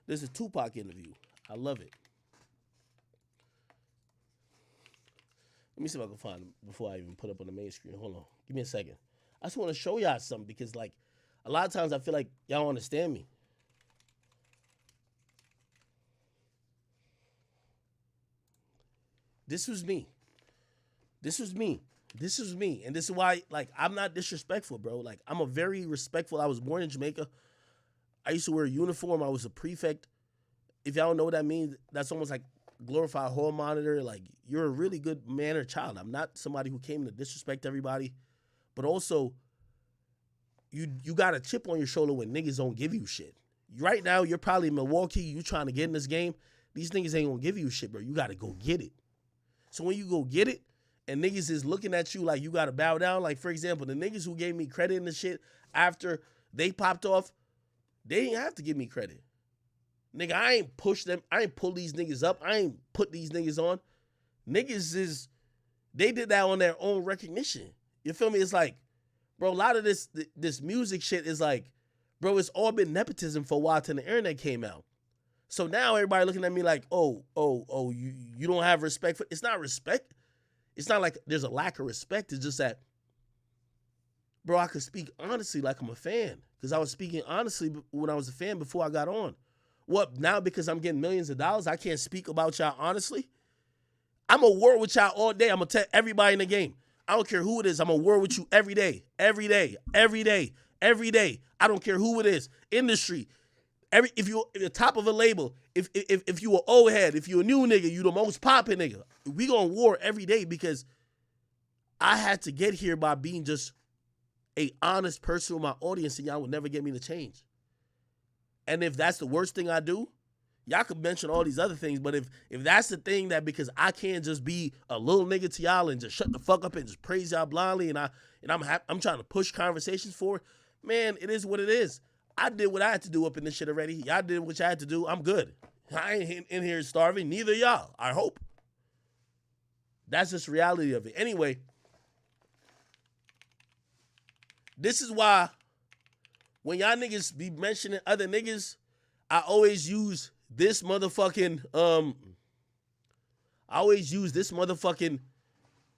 This is a Tupac interview. I love it. Let me see if I can find it before I even put up on the main screen. Hold on. Give me a second. I just want to show y'all something because, like, a lot of times I feel like y'all don't understand me. This was me. This was me. This is me. And this is why, like, I'm not disrespectful, bro. Like, I'm a very respectful. I was born in Jamaica. I used to wear a uniform. I was a prefect. If y'all don't know what that means, that's almost like glorified hall monitor. Like, you're a really good man or child. I'm not somebody who came to disrespect everybody. But also, you got a chip on your shoulder when niggas don't give you shit. Right now, you're probably in Milwaukee. You trying to get in this game. These niggas ain't gonna give you shit, bro. You got to go get it. So when you go get it, and niggas is looking at you like you got to bow down. Like, for example, the niggas who gave me credit in the shit after they popped off, they didn't have to give me credit. Nigga, I ain't push them. I ain't pull these niggas up. I ain't put these niggas on. Niggas they did that on their own recognition. You feel me? It's like, bro, a lot of this music shit is like, bro, it's all been nepotism for a while till the internet came out. So now everybody looking at me like, you don't have respect for, it's not respect. It's not like there's a lack of respect. It's just that, bro, I could speak honestly like I'm a fan. Because I was speaking honestly when I was a fan before I got on. What, now because I'm getting millions of dollars, I can't speak about y'all honestly? I'm a war with y'all all day. I'm going to tell everybody in the game. I don't care who it is. I'm a war with you every day. Every day. Every day. Every day. I don't care who it is. Industry. If you're at the top of a label, if you an old head, if you a new nigga, you the most poppin' nigga. We gonna war every day because I had to get here by being just a honest person with my audience, and y'all would never get me to change. And if that's the worst thing I do, y'all could mention all these other things, but if that's the thing that because I can't just be a little nigga to y'all and just shut the fuck up and just praise y'all blindly, and I'm trying to push conversations forward, man, it is what it is. I did what I had to do up in this shit already. Y'all did what y'all had to do. I'm good. I ain't in here starving. Neither y'all. I hope. That's just the reality of it. Anyway, this is why when y'all niggas be mentioning other niggas, I always use this motherfucking,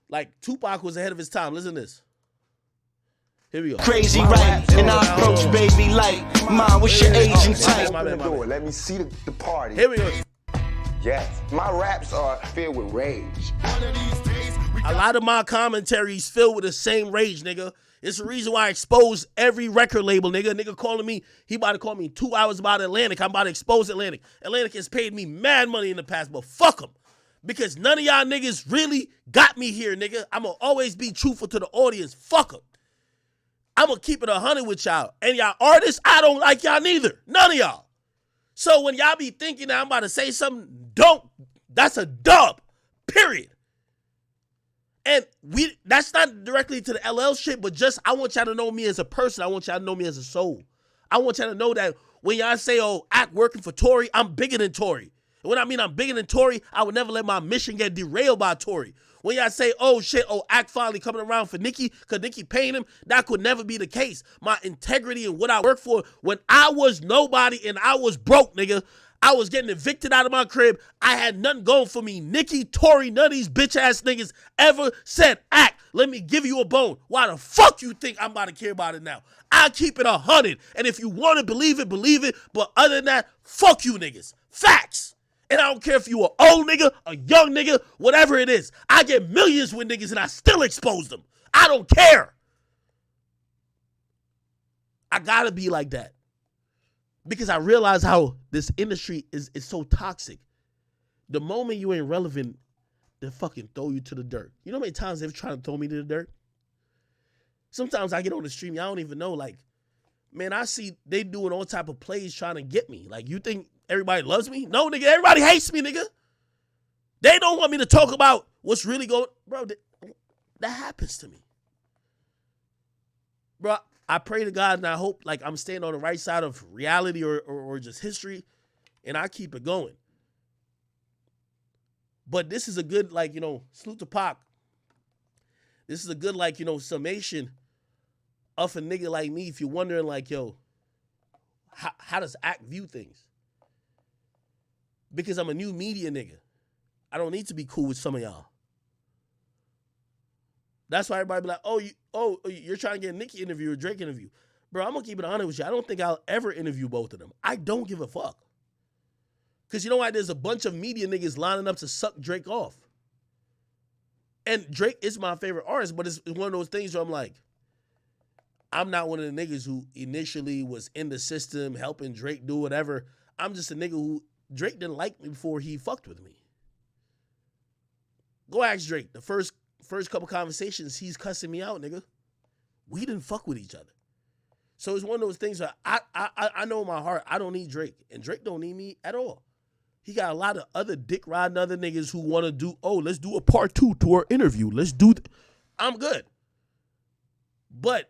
like Tupac was ahead of his time. Listen to this. Here we go. Crazy right, and I approach baby like mine. What's your age and type? Let me see the party. Here we go. Yes, my raps are filled with rage. A lot of my commentaries filled with the same rage, nigga. It's the reason why I expose every record label, nigga. Nigga calling me, he about to call me 2 hours about Atlantic. I'm about to expose Atlantic. Atlantic has paid me mad money in the past, but fuck them. Because none of y'all niggas really got me here, nigga. I'm going to always be truthful to the audience. Fuck them. I'm going to keep it 100 with y'all. And y'all artists, I don't like y'all neither. None of y'all. So when y'all be thinking that I'm about to say something, that's a dub. Period. And that's not directly to the LL shit, but just I want y'all to know me as a person. I want y'all to know me as a soul. I want y'all to know that when y'all say, oh, Act working for Tory, I'm bigger than Tory. And when I mean I'm bigger than Tory, I would never let my mission get derailed by Tory. When y'all say, oh shit, Act finally coming around for Nicki because Nicki paying him, that could never be the case. My integrity and what I work for, when I was nobody and I was broke, nigga, I was getting evicted out of my crib. I had nothing going for me. Nicki, Tory, none of these bitch ass niggas ever said, Act, let me give you a bone. Why the fuck you think I'm about to care about it now? I keep it 100. And if you want to believe it, believe it. But other than that, fuck you niggas. Facts. And I don't care if you an old nigga, a young nigga, whatever it is. I get millions with niggas and I still expose them. I don't care. I gotta be like that. Because I realize how this industry is so toxic. The moment you ain't relevant, they fucking throw you to the dirt. You know how many times they've tried to throw me to the dirt? Sometimes I get on the stream, I don't even know, like, man, I see they doing all type of plays trying to get me. Like, you think everybody loves me? No, nigga, everybody hates me, nigga. They don't want me to talk about what's really going, bro, that happens to me. Bro, I pray to God and I hope like I'm staying on the right side of reality or just history, and I keep it going. But this is a good, like, salute to Pac. This is a good, like, summation of a nigga like me if you're wondering, like, yo, how does Act view things? because I'm a new media nigga. I don't need to be cool with some of y'all. That's why everybody be like, you're trying to get a Nicki interview or Drake interview. Bro, I'm going to keep it honest with you. I don't think I'll ever interview both of them. I don't give a fuck. Because you know why? There's a bunch of media niggas lining up to suck Drake off. And Drake is my favorite artist, but it's one of those things where I'm like, I'm not one of the niggas who initially was in the system helping Drake do whatever. I'm just a nigga who, Drake didn't like me before he fucked with me. Go ask Drake. The first couple conversations, he's cussing me out, nigga. We didn't fuck with each other. So it's one of those things where I know in my heart, I don't need Drake. And Drake don't need me at all. He got a lot of other dick riding other niggas who want to do, let's do a part 2 to our interview. Let's do I'm good. But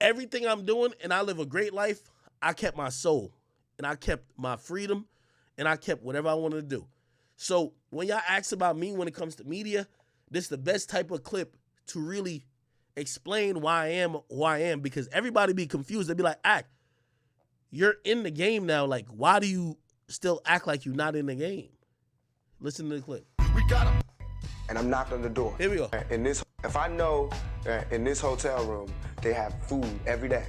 everything I'm doing, and I live a great life, I kept my soul. And I kept my freedom. And I kept whatever I wanted to do. So when y'all ask about me when it comes to media, this is the best type of clip to really explain why I am who I am, because everybody be confused. They be like, you're in the game now. Like, why do you still act like you're not in the game? Listen to the clip. We got him. And I'm knocked on the door. Here we go. If I know in this hotel room they have food every day,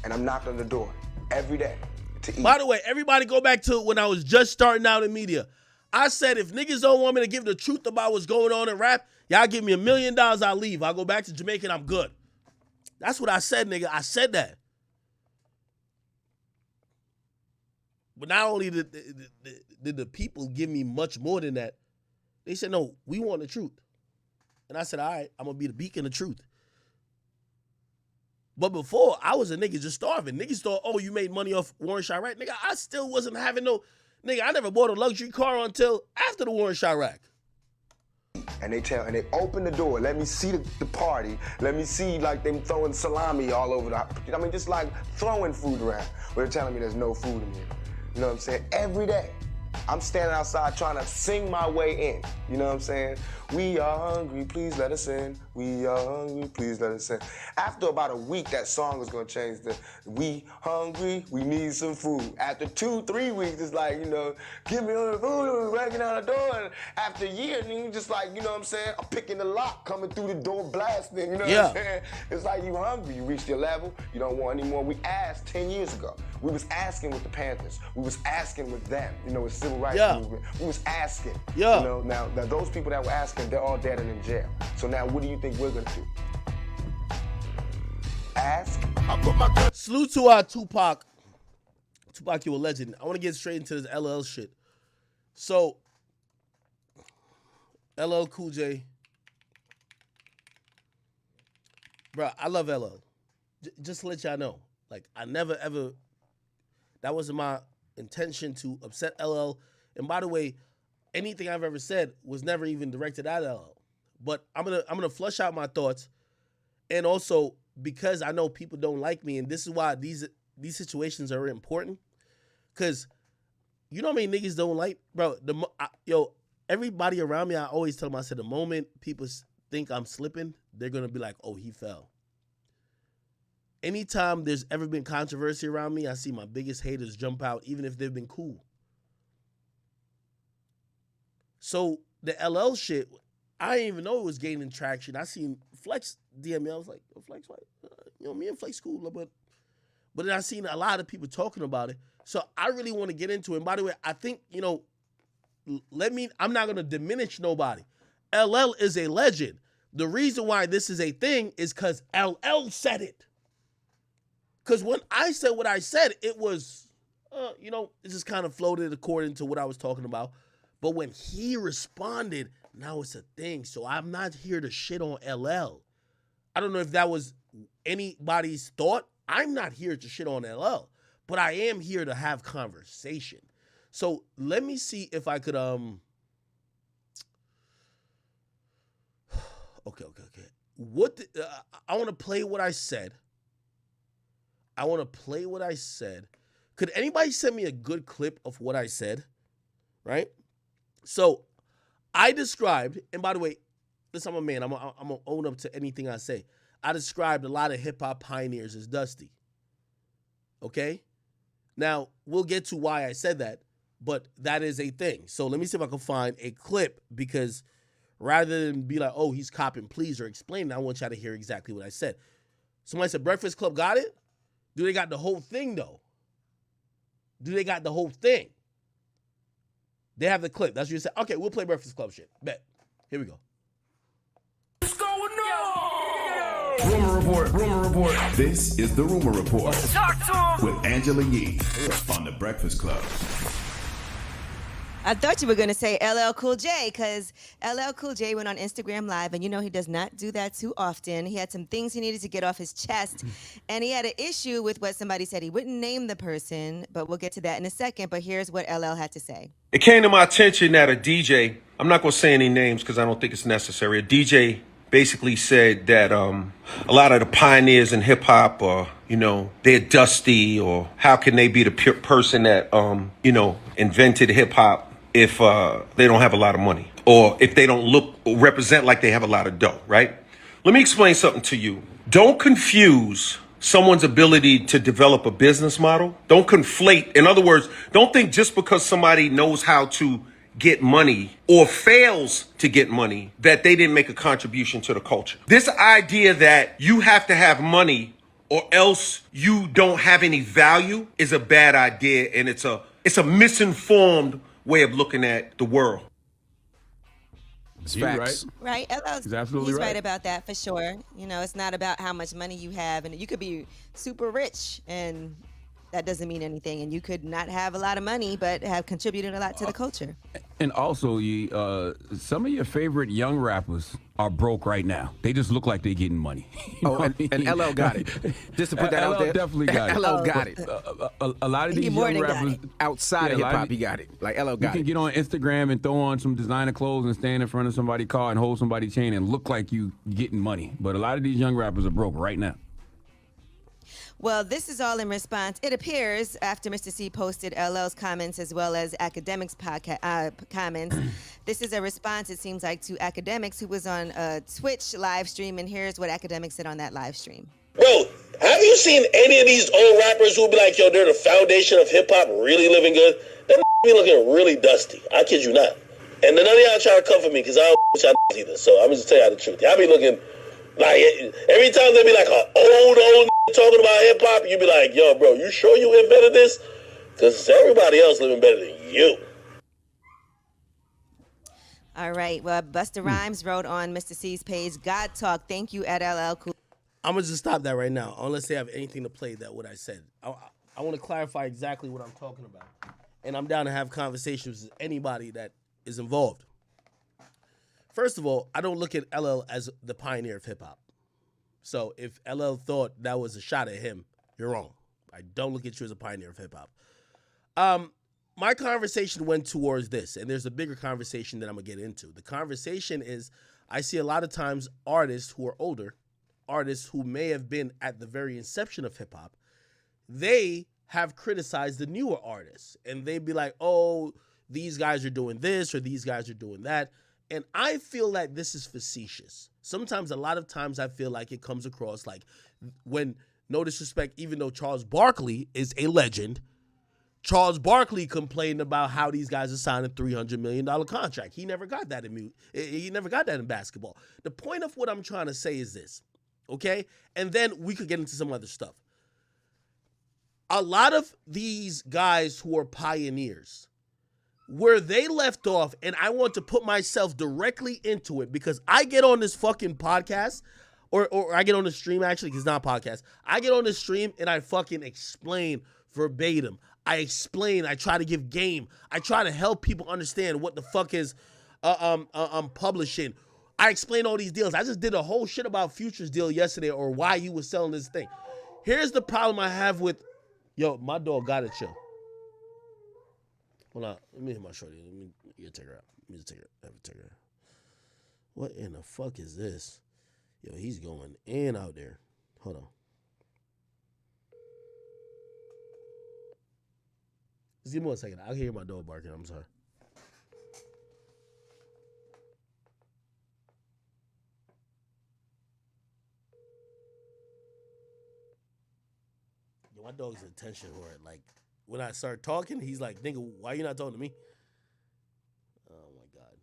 and I'm knocked on the door every day to eat. By the way, everybody go back to when I was just starting out in media. I said, if niggas don't want me to give the truth about what's going on in rap, y'all give me $1 million, I'll leave. I'll go back to Jamaica and I'm good. That's what I said, nigga. I said that. But not only did the people give me much more than that, they said, no, we want the truth. And I said, all right, I'm going to be the beacon of truth. But before, I was a nigga just starving. Niggas thought, you made money off Warren Chirac. Nigga, I still wasn't having no... Nigga, I never bought a luxury car until after the Warren Chirac. And they open the door. Let me see the party. Let me see like them throwing salami all over just like throwing food around. But they're telling me there's no food in here. You know what I'm saying? Every day, I'm standing outside trying to sing my way in. You know what I'm saying? We are hungry, please let us in. We are hungry, please let us in. After about a week, that song is gonna change to we hungry, we need some food. After 2-3 weeks, it's like, give me all the food, breaking out the door. And after a year, you just like, you know what I'm saying? I'm picking the lock, coming through the door, blasting, you know what I'm saying? It's like you hungry, you reached your level, you don't want any more. We asked 10 years ago. We was asking with the Panthers. We was asking with them, with civil rights movement. We was asking. Now those people that were asking, they're all dead and in jail. So now what do you think we're gonna do? Ask? Salute to our Tupac. Tupac, you a legend. I want to get straight into this LL shit. So, LL Cool J. Bro, I love LL. Just to let y'all know. Like, I never ever... That wasn't my intention to upset LL. And by the way, anything I've ever said was never even directed at LL. But I'm gonna flush out my thoughts. And also, because I know people don't like me, and this is why these situations are important. Because you know how many niggas don't like, bro. Everybody around me, I always tell them, I said, the moment people think I'm slipping, they're gonna be like, oh, he fell. Anytime there's ever been controversy around me, I see my biggest haters jump out, even if they've been cool. So the LL shit, I didn't even know it was gaining traction. I seen Flex DM me. I was like, Flex, what? Me and Flex cool, but then I seen a lot of people talking about it. So I really want to get into it. And by the way, I think, I'm not going to diminish nobody. LL is a legend. The reason why this is a thing is because LL said it. Because when I said what I said, it was, it just kind of floated according to what I was talking about. But when he responded, now it's a thing. So I'm not here to shit on LL. I don't know if that was anybody's thought. I'm not here to shit on LL. But I am here to have conversation. So let me see if I could, okay. I want to play what I said. Could anybody send me a good clip of what I said? Right? So I described, and by the way, listen, I'm a man. I'm going to own up to anything I say. I described a lot of hip-hop pioneers as dusty. Okay? Now, we'll get to why I said that. But that is a thing. So let me see if I can find a clip, because rather than be like, oh, he's copping please or explaining, I want y'all to hear exactly what I said. Somebody said Breakfast Club got it? Do they got the whole thing, though? Do they got the whole thing? They have the clip. That's what you said. Okay, we'll play Breakfast Club shit. Bet. Here we go. What's going on? Rumor report. Rumor report. This is the Rumor Report. Talk to him. With Angela Yee on the Breakfast Club. I thought you were going to say LL Cool J, because LL Cool J went on Instagram Live, and you know he does not do that too often. He had some things he needed to get off his chest, and he had an issue with what somebody said. He wouldn't name the person, but we'll get to that in a second. But here's what LL had to say. It came to my attention that a DJ, I'm not going to say any names because I don't think it's necessary. A DJ basically said that a lot of the pioneers in hip hop are, they're dusty, or how can they be the person that, invented hip hop if they don't have a lot of money, or if they don't look or represent like they have a lot of dough, right? Let me explain something to you. Don't confuse someone's ability to develop a business model. Don't conflate. In other words, don't think just because somebody knows how to get money or fails to get money that they didn't make a contribution to the culture. This idea that you have to have money or else you don't have any value is a bad idea, and it's a misinformed way of looking at the world. He's facts. Right? He's absolutely He's right. right about that for sure. It's not about how much money you have, and you could be super rich, and that doesn't mean anything. And you could not have a lot of money, but have contributed a lot to the culture. And also, some of your favorite young rappers are broke right now. They just look like they're getting money. And LL got it. Just to put that out there. LL definitely got it. LL got it. A lot of these young rappers outside of hip hop, he got it. Like LL got it. You can get on Instagram and throw on some designer clothes and stand in front of somebody's car and hold somebody's chain and look like you getting money. But a lot of these young rappers are broke right now. Well, this is all in response, it appears, after Mr. C posted LL's comments as well as Akademiks' comments. This is a response, it seems like, to Akademiks, who was on a Twitch live stream, and here's what Akademiks said on that live stream. Bro, have you seen any of these old rappers who be like, yo, they're the foundation of hip-hop, really living good? Them be looking really dusty. I kid you not. And none of y'all try to comfort me, because I don't y'all either. So I'm just tell y'all the truth. Y'all be looking like, every time they be like an old talking about hip-hop, you be like, yo, bro, you sure you invented this? Because everybody else living better than you. All right. Well, Busta Rhymes wrote on Mr. C's page, God talk, thank you at LL Cool. I'm going to just stop that right now, unless they have anything to play that what I said. I want to clarify exactly what I'm talking about. And I'm down to have conversations with anybody that is involved. First of all, I don't look at LL as the pioneer of hip-hop. So if LL thought that was a shot at him, you're wrong. I don't look at you as a pioneer of hip-hop. My conversation went towards this, and there's a bigger conversation that I'm going to get into. The conversation is, I see a lot of times artists who are older, artists who may have been at the very inception of hip-hop, they have criticized the newer artists. And they'd be like, oh, these guys are doing this or these guys are doing that. And I feel like this is facetious. Sometimes, a lot of times, I feel like it comes across like when, no disrespect, even though Charles Barkley is a legend, Charles Barkley complained about how these guys are signing a $300 million contract. He never got that in basketball. The point of what I'm trying to say is this, okay? And then we could get into some other stuff. A lot of these guys who are pioneers, where they left off, and I want to put myself directly into it because I get on this fucking podcast, or I get on the stream, actually, because it's not a podcast. I get on the stream and I fucking explain verbatim. I explain, I try to give game. I try to help people understand what the fuck is publishing. I explain all these deals. I just did a whole shit about Future's deal yesterday, or why he was selling this thing. Here's the problem I have with, yo, my dog gotta chill. Hold on, let me hit my shorty. Let me take her out. Let me take her out. What in the fuck is this? Yo, he's going in out there. Hold on. Just give me 1 second. I'll hear my dog barking. I'm sorry. Yo, my dog's attention whore. Like, when I start talking, he's like, nigga, why you not talking to me? Oh my God.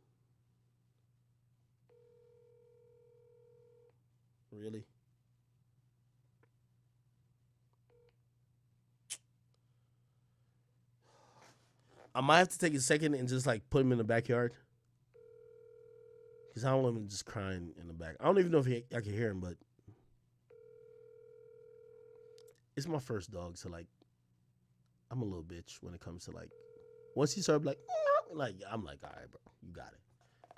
Really? I might have to take a second and just like put him in the backyard. Because I don't want him just crying in the back. I don't even know if I can hear him, but it's my first dog, so like I'm a little bitch when it comes to like once he started like I'm like, all right, bro, you got it.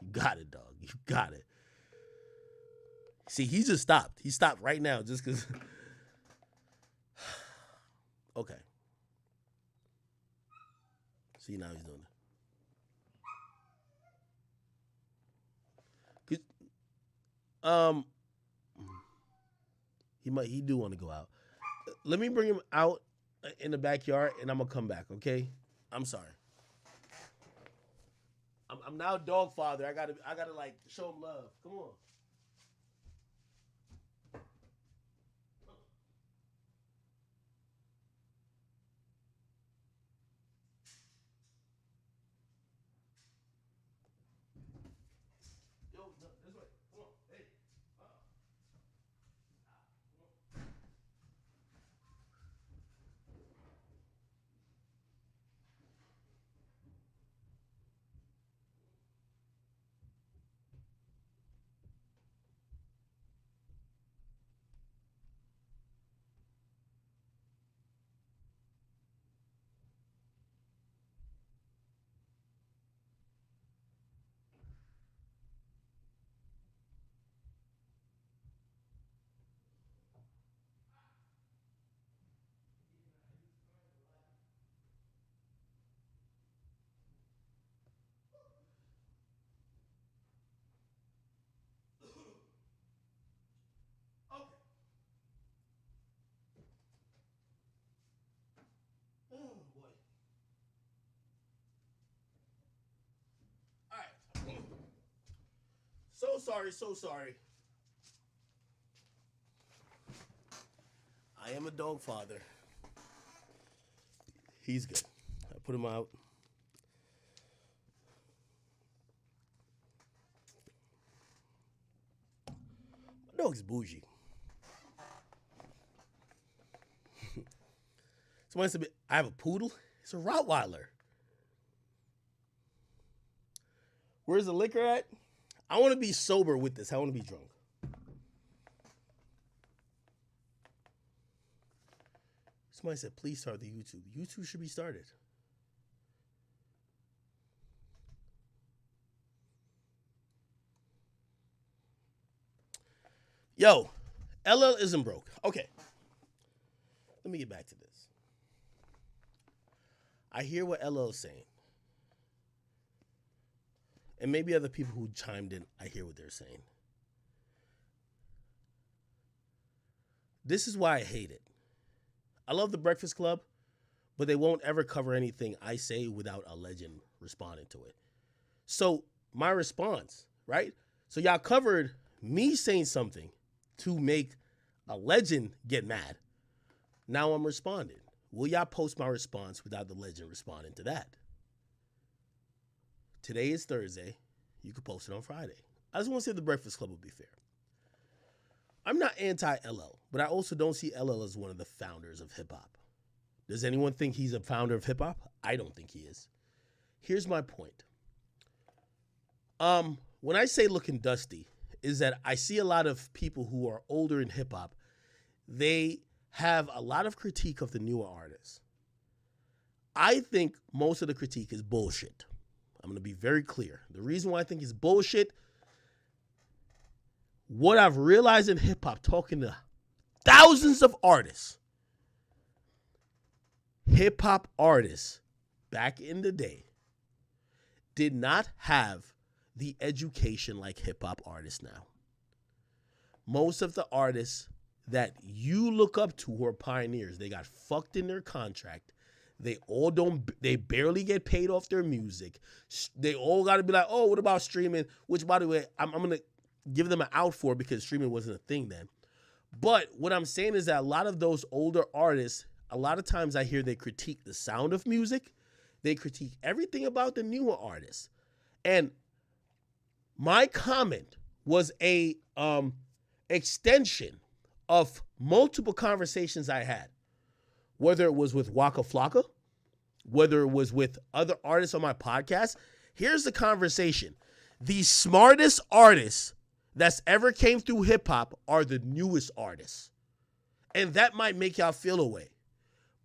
You got it, dog. You got it. See, he just stopped. He stopped right now just because. Okay. See, now he's doing it. He do want to go out. Let me bring him out in the backyard, and I'm gonna come back. Okay? I'm sorry. I'm now dog father. I gotta like show him love. Come on. Yo, this way. Come on. Hey. Oh boy. All right. So sorry. I am a dog father. He's good. I put him out. My dog's bougie. Somebody said, I have a poodle. It's a Rottweiler. Where's the liquor at? I want to be sober with this. I want to be drunk. Somebody said, please start the YouTube. YouTube should be started. Yo, LL isn't broke. Okay. Let me get back to this. I hear what LL is saying. And maybe other people who chimed in, I hear what they're saying. This is why I hate it. I love the Breakfast Club, but they won't ever cover anything I say without a legend responding to it. So my response, right? So y'all covered me saying something to make a legend get mad. Now I'm responding. Will y'all post my response without the legend responding to that? Today is Thursday. You could post it on Friday. I just want to say the Breakfast Club would be fair. I'm not anti-LL, but I also don't see LL as one of the founders of hip-hop. Does anyone think he's a founder of hip-hop? I don't think he is. Here's my point. When I say looking dusty, is that I see a lot of people who are older in hip-hop. They have a lot of critique of the newer artists. I think most of the critique is bullshit. I'm going to be very clear. The reason why I think it's bullshit, what I've realized in hip-hop, talking to thousands of artists, hip-hop artists back in the day did not have the education like hip-hop artists now. Most of the artists that you look up to who are pioneers, they got fucked in their contract. They barely get paid off their music. They all got to be like, oh, what about streaming? Which, by the way, I'm going to give them an out for because streaming wasn't a thing then. But what I'm saying is that a lot of those older artists, a lot of times I hear they critique the sound of music. They critique everything about the newer artists. And my comment was a extension of multiple conversations I had, whether it was with Waka Flocka, whether it was with other artists on my podcast. Here's the conversation. The smartest artists that's ever came through hip hop are the newest artists. And that might make y'all feel away.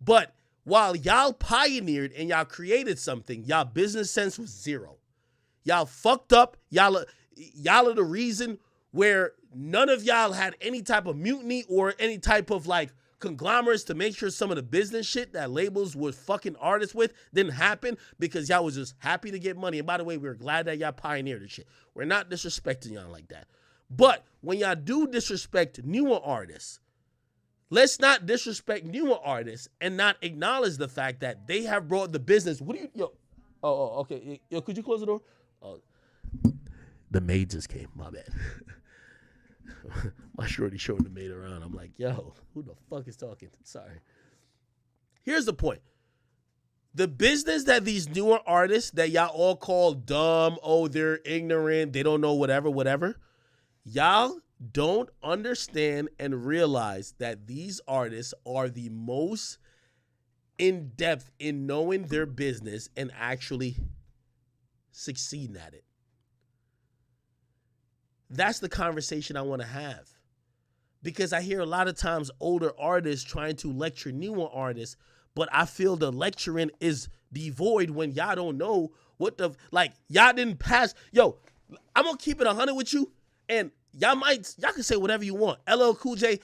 But while y'all pioneered and y'all created something, y'all business sense was zero. Y'all fucked up. Y'all are the reason where none of y'all had any type of mutiny or any type of like conglomerates to make sure some of the business shit that labels was fucking artists with didn't happen because y'all was just happy to get money. And by the way, we're glad that y'all pioneered this shit. We're not disrespecting y'all like that. But when y'all do disrespect newer artists, let's not disrespect newer artists and not acknowledge the fact that they have brought the business. What do you, yo? Oh, okay. Yo, could you close the door? Oh, the maid just came. My bad. My shorty showing the maid around. I'm like, yo, who the fuck is talking? Sorry. Here's the point. The business that these newer artists that y'all all call dumb, oh, they're ignorant, they don't know whatever. Y'all don't understand and realize that these artists are the most in-depth in knowing their business and actually succeeding at it. That's the conversation I want to have. Because I hear a lot of times older artists trying to lecture newer artists, but I feel the lecturing is devoid when y'all don't know what the, like, y'all didn't pass. Yo, I'm going to keep it 100 with you, and y'all can say whatever you want. LL Cool J,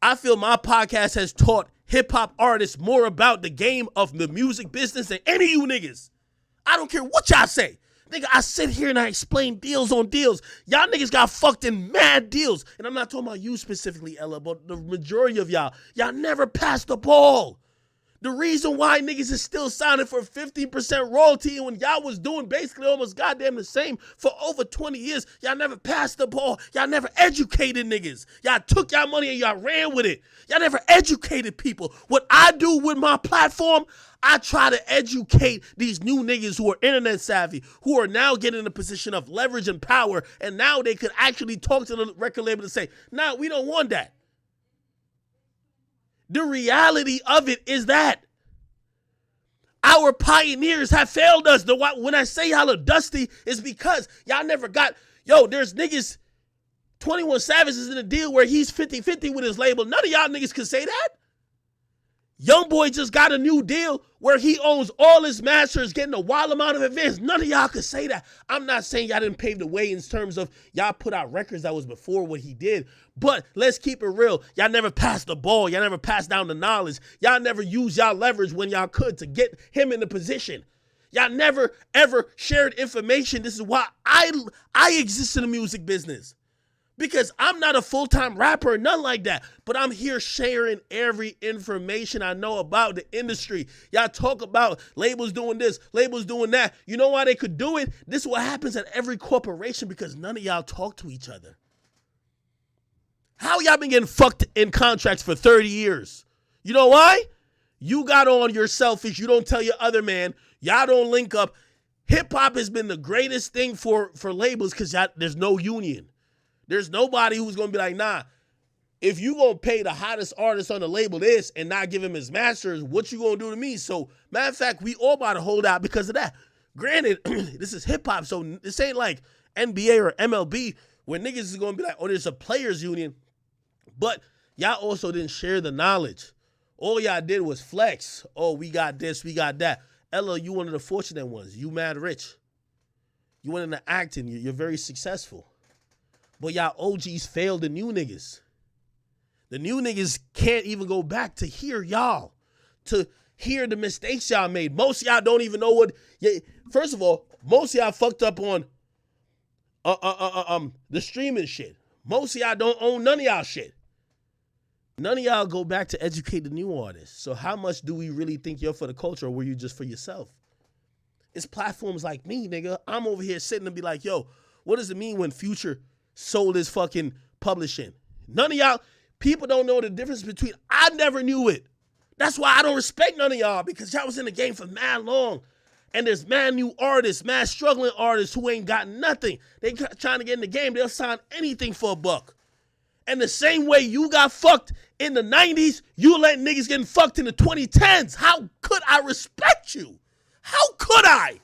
I feel my podcast has taught hip-hop artists more about the game of the music business than any of you niggas. I don't care what y'all say. Nigga, I sit here and I explain deals on deals. Y'all niggas got fucked in mad deals. And I'm not talking about you specifically, Ella, but the majority of y'all never passed the ball. The reason why niggas is still signing for 15% royalty when y'all was doing basically almost goddamn the same for over 20 years, y'all never passed the ball. Y'all never educated niggas. Y'all took y'all money and y'all ran with it. Y'all never educated people. What I do with my platform, I try to educate these new niggas who are internet savvy, who are now getting in a position of leverage and power, and now they could actually talk to the record label and say, nah, we don't want that. The reality of it is that our pioneers have failed us. When I say y'all are dusty, it's because y'all never got, there's niggas, 21 Savage is in a deal where he's 50-50 with his label. None of y'all niggas can say that. Youngboy just got a new deal where he owns all his masters, getting a wild amount of advance. None of y'all could say that. I'm not saying y'all didn't pave the way in terms of y'all put out records that was before what he did. But let's keep it real. Y'all never passed the ball. Y'all never passed down the knowledge. Y'all never used y'all leverage when y'all could to get him in the position. Y'all never, ever shared information. This is why I exist in the music business. Because I'm not a full-time rapper, nothing like that. But I'm here sharing every information I know about the industry. Y'all talk about labels doing this, labels doing that. You know why they could do it? This is what happens at every corporation because none of y'all talk to each other. How y'all been getting fucked in contracts for 30 years? You know why? You got on, you're selfish. You don't tell your other man. Y'all don't link up. Hip-hop has been the greatest thing for labels because there's no union. There's nobody who's going to be like, nah, if you going to pay the hottest artist on the label this and not give him his masters, what you going to do to me? So, matter of fact, we all about to hold out because of that. Granted, this is hip-hop, so this ain't like NBA or MLB where niggas is going to be like, oh, there's a players union. But y'all also didn't share the knowledge. All y'all did was flex. Oh, we got this, we got that. Ella, you one of the fortunate ones. You mad rich. You went into acting. You're very successful. But y'all OGs failed the new niggas. The new niggas can't even go back to hear y'all, to hear the mistakes y'all made. Most of y'all don't even know what. First of all, most of y'all fucked up on the streaming shit. Most of y'all don't own none of y'all shit. None of y'all go back to educate the new artists. So how much do we really think you're for the culture, or were you just for yourself? It's platforms like me, nigga. I'm over here sitting and be like, yo, what does it mean when Future sold his fucking publishing? None of y'all, people don't know the difference between, I never knew it. That's why I don't respect none of y'all, because y'all was in the game for mad long. And there's mad new artists, mad struggling artists who ain't got nothing. They trying to get in the game. They'll sign anything for $1. And the same way you got fucked in the 90s, you let niggas getting fucked in the 2010s. How could I respect you? How could I?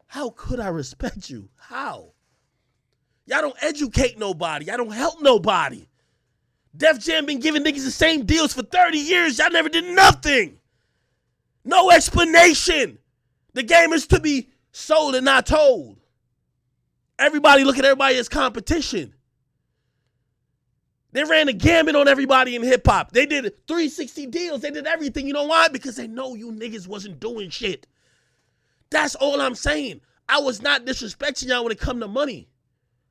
How could I respect you? How? Y'all don't educate nobody. Y'all don't help nobody. Def Jam been giving niggas the same deals for 30 years. Y'all never did nothing. No explanation. The game is to be sold and not told. Everybody look at everybody as competition. They ran a gambit on everybody in hip-hop. They did 360 deals. They did everything. You know why? Because they know you niggas wasn't doing shit. That's all I'm saying. I was not disrespecting y'all when it come to money.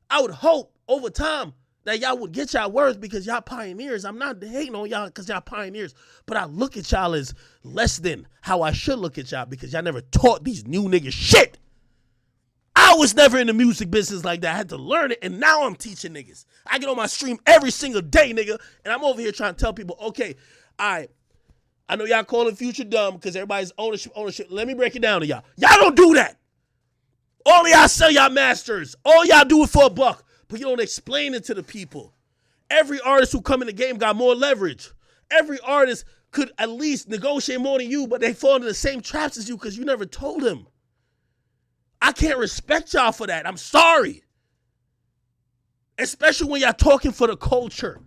I would hope over time that y'all would get y'all words because y'all pioneers. I'm not hating on y'all because y'all pioneers, but I look at y'all as less than how I should look at y'all because y'all never taught these new niggas shit. I was never in the music business like that. I had to learn it, and now I'm teaching niggas. I get on my stream every single day, nigga, and I'm over here trying to tell people, okay, all right, I know y'all calling Future dumb because everybody's ownership. Let me break it down to y'all. Y'all don't do that. All of y'all sell y'all masters. All y'all do it for $1, but you don't explain it to the people. Every artist who come in the game got more leverage. Every artist could at least negotiate more than you, but they fall into the same traps as you because you never told them. I can't respect y'all for that. I'm sorry. Especially when y'all talking for the culture.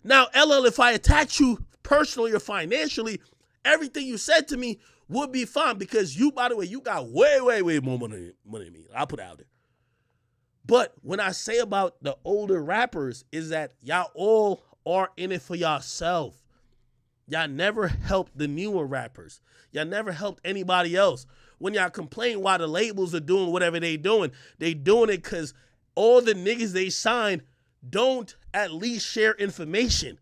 Now, LL, if I attacked you personally or financially, everything you said to me would be fine because you, by the way, you got way, way, way more money than me. I'll put it out there. But when I say about the older rappers is that y'all all are in it for yourself. Y'all never helped the newer rappers. Y'all never helped anybody else. When y'all complain why the labels are doing whatever they doing it because all the niggas they sign don't at least share information.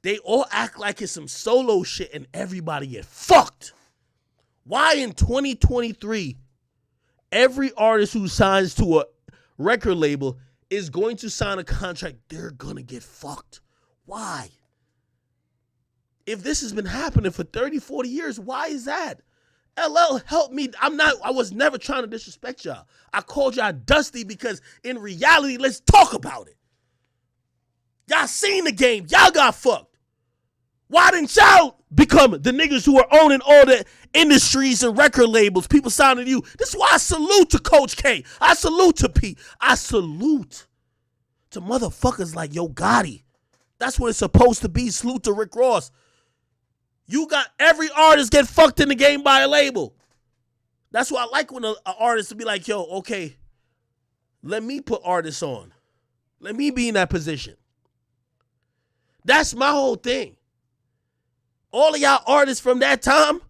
They all act like it's some solo shit and everybody get fucked. Why in 2023, every artist who signs to a record label is going to sign a contract, they're going to get fucked. Why? If this has been happening for 30, 40 years, why is that? LL helped me. I was never trying to disrespect y'all. I called y'all dusty because in reality, let's talk about it. Y'all seen the game. Y'all got fucked. Why didn't y'all become the niggas who are owning all the industries and record labels? People signing to you. This is why I salute to Coach K. I salute to P. I salute to motherfuckers like Yo Gotti. That's what it's supposed to be. Salute to Rick Ross. You got every artist get fucked in the game by a label. That's why I like when an artist will be like, yo, okay, let me put artists on. Let me be in that position. That's my whole thing. All of y'all artists from that time,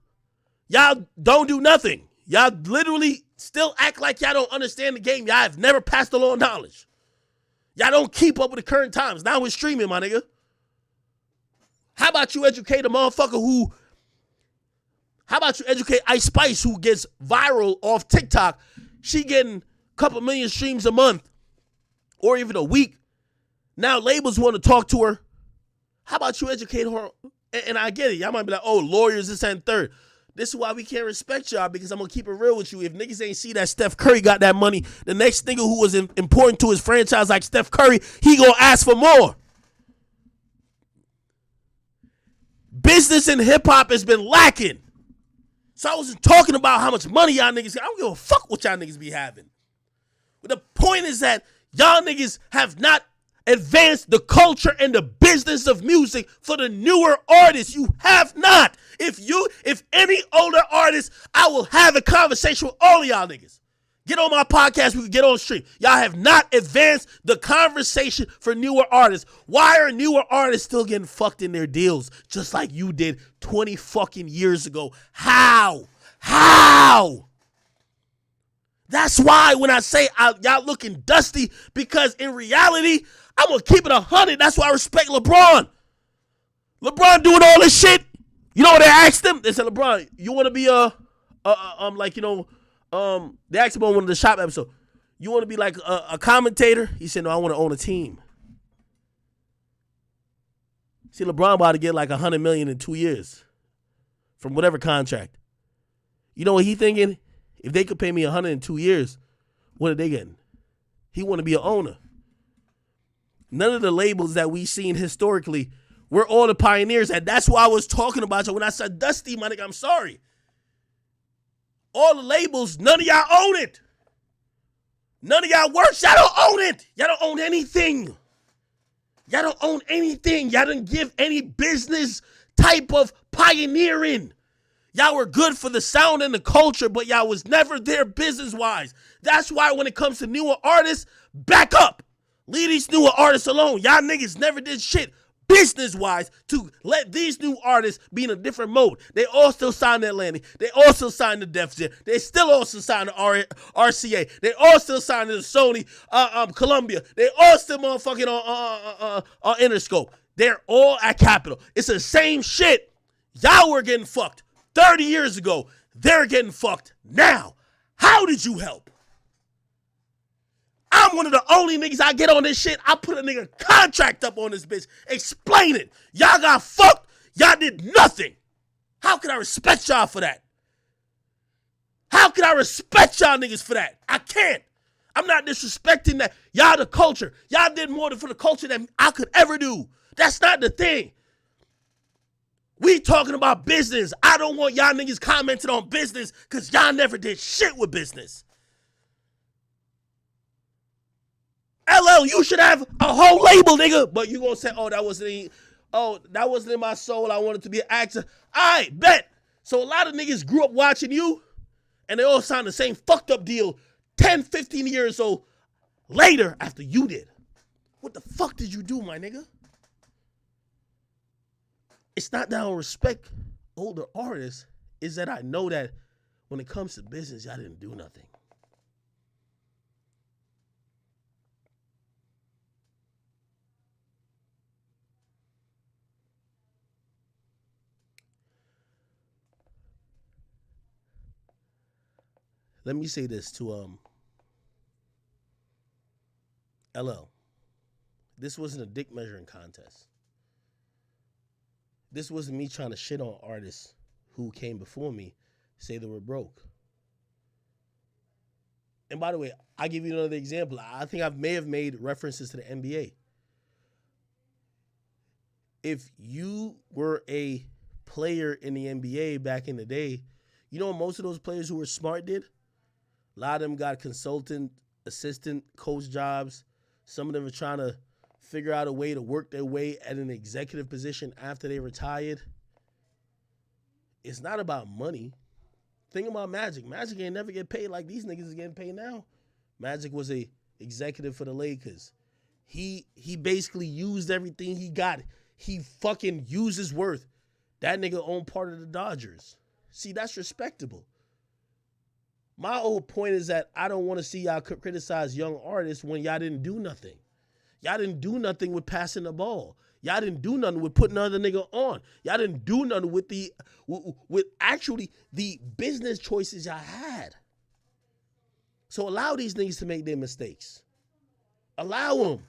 y'all don't do nothing. Y'all literally still act like y'all don't understand the game. Y'all have never passed along knowledge. Y'all don't keep up with the current times. Now we're streaming, my nigga. How about you educate a motherfucker how about you educate Ice Spice who gets viral off TikTok? She getting a couple million streams a month or even a week. Now labels want to talk to her. How about you educate her? And I get it. Y'all might be like, oh, lawyers, this and third. This is why we can't respect y'all because I'm going to keep it real with you. If niggas ain't see that Steph Curry got that money, the next nigga who was important to his franchise like Steph Curry, he going to ask for more. Business in hip-hop has been lacking. So I wasn't talking about how much money y'all niggas got. I don't give a fuck what y'all niggas be having. But the point is that y'all niggas have not advanced the culture and the business of music for the newer artists. You have not. If any older artist, I will have a conversation with all of y'all niggas. Get on my podcast, we can get on stream. Y'all have not advanced the conversation for newer artists. Why are newer artists still getting fucked in their deals just like you did 20 fucking years ago? How? That's why when I say y'all looking dusty, because in reality, I'm going to keep it 100. That's why I respect LeBron. LeBron doing all this shit. You know what they asked him? They said, LeBron, you want to be they asked him on one of the shop episodes, you want to be like a commentator? He said, no, I want to own a team. See, LeBron about to get like $100 million in 2 years. from whatever contract. You know what he thinking? If they could pay me 100 in 2 years, what are they getting? He want to be an owner. None of the labels that we seen historically, we're all the pioneers, and that's why I was talking about you when I said Dusty, my nigga. I'm sorry. All the labels, none of y'all own it. None of y'all works, y'all don't own it. Y'all don't own anything. Y'all don't own anything. Y'all didn't give any business type of pioneering. Y'all were good for the sound and the culture, but y'all was never there business-wise. That's why when it comes to newer artists, back up. Leave these newer artists alone. Y'all niggas never did shit business-wise to let these new artists be in a different mode. They all still signed to Atlantic. They also signed to Def Jam. They still also signed to RCA. They all still signed to Sony, Columbia. They all still motherfucking on Interscope. They're all at Capitol. It's the same shit. Y'all were getting fucked 30 years ago. They're getting fucked now. How did you help? I'm one of the only niggas I get on this shit. I put a nigga contract up on this bitch. Explain it. Y'all got fucked. Y'all did nothing. How can I respect y'all for that? How can I respect y'all niggas for that? I can't. I'm not disrespecting that. Y'all the culture. Y'all did more for the culture than I could ever do. That's not the thing. We talking about business. I don't want y'all niggas commenting on business because y'all never did shit with business. LL, you should have a whole label, nigga. But you gonna say, that wasn't in my soul. I wanted to be an actor. I bet. So a lot of niggas grew up watching you, and they all signed the same fucked up deal 10, 15 years old later after you did. What the fuck did you do, my nigga? It's not that I don't respect older artists. It's that I know that when it comes to business, y'all didn't do nothing. Let me say this to LL. This wasn't a dick measuring contest. This wasn't me trying to shit on artists who came before me, say they were broke. And by the way, I'll give you another example. I think I may have made references to the NBA. If you were a player in the NBA back in the day, you know what most of those players who were smart did? A lot of them got consultant, assistant, coach jobs. Some of them are trying to figure out a way to work their way at an executive position after they retired. It's not about money. Think about Magic. Magic ain't never get paid like these niggas is getting paid now. Magic was a executive for the Lakers. He basically used everything he got. He fucking used his worth. That nigga owned part of the Dodgers. See, that's respectable. My whole point is that I don't want to see y'all criticize young artists when y'all didn't do nothing. Y'all didn't do nothing with passing the ball. Y'all didn't do nothing with putting another nigga on. Y'all didn't do nothing with actually the business choices y'all had. So allow these niggas to make their mistakes. Allow them.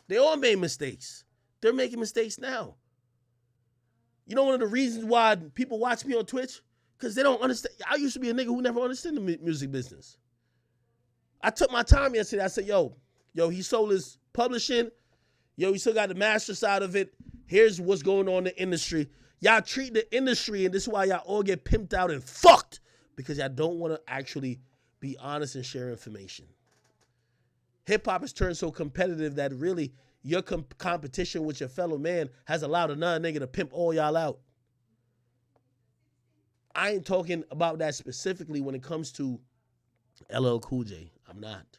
They all made mistakes. They're making mistakes now. You know one of the reasons why people watch me on Twitch? Because they don't understand. I used to be a nigga who never understood the music business. I took my time yesterday. I said, yo, he sold his publishing. Yo, he still got the master side of it. Here's what's going on in the industry. Y'all treat the industry, and this is why y'all all get pimped out and fucked, because y'all don't want to actually be honest and share information. Hip-hop has turned so competitive that really your competition with your fellow man has allowed another nigga to pimp all y'all out. I ain't talking about that specifically when it comes to LL Cool J. I'm not.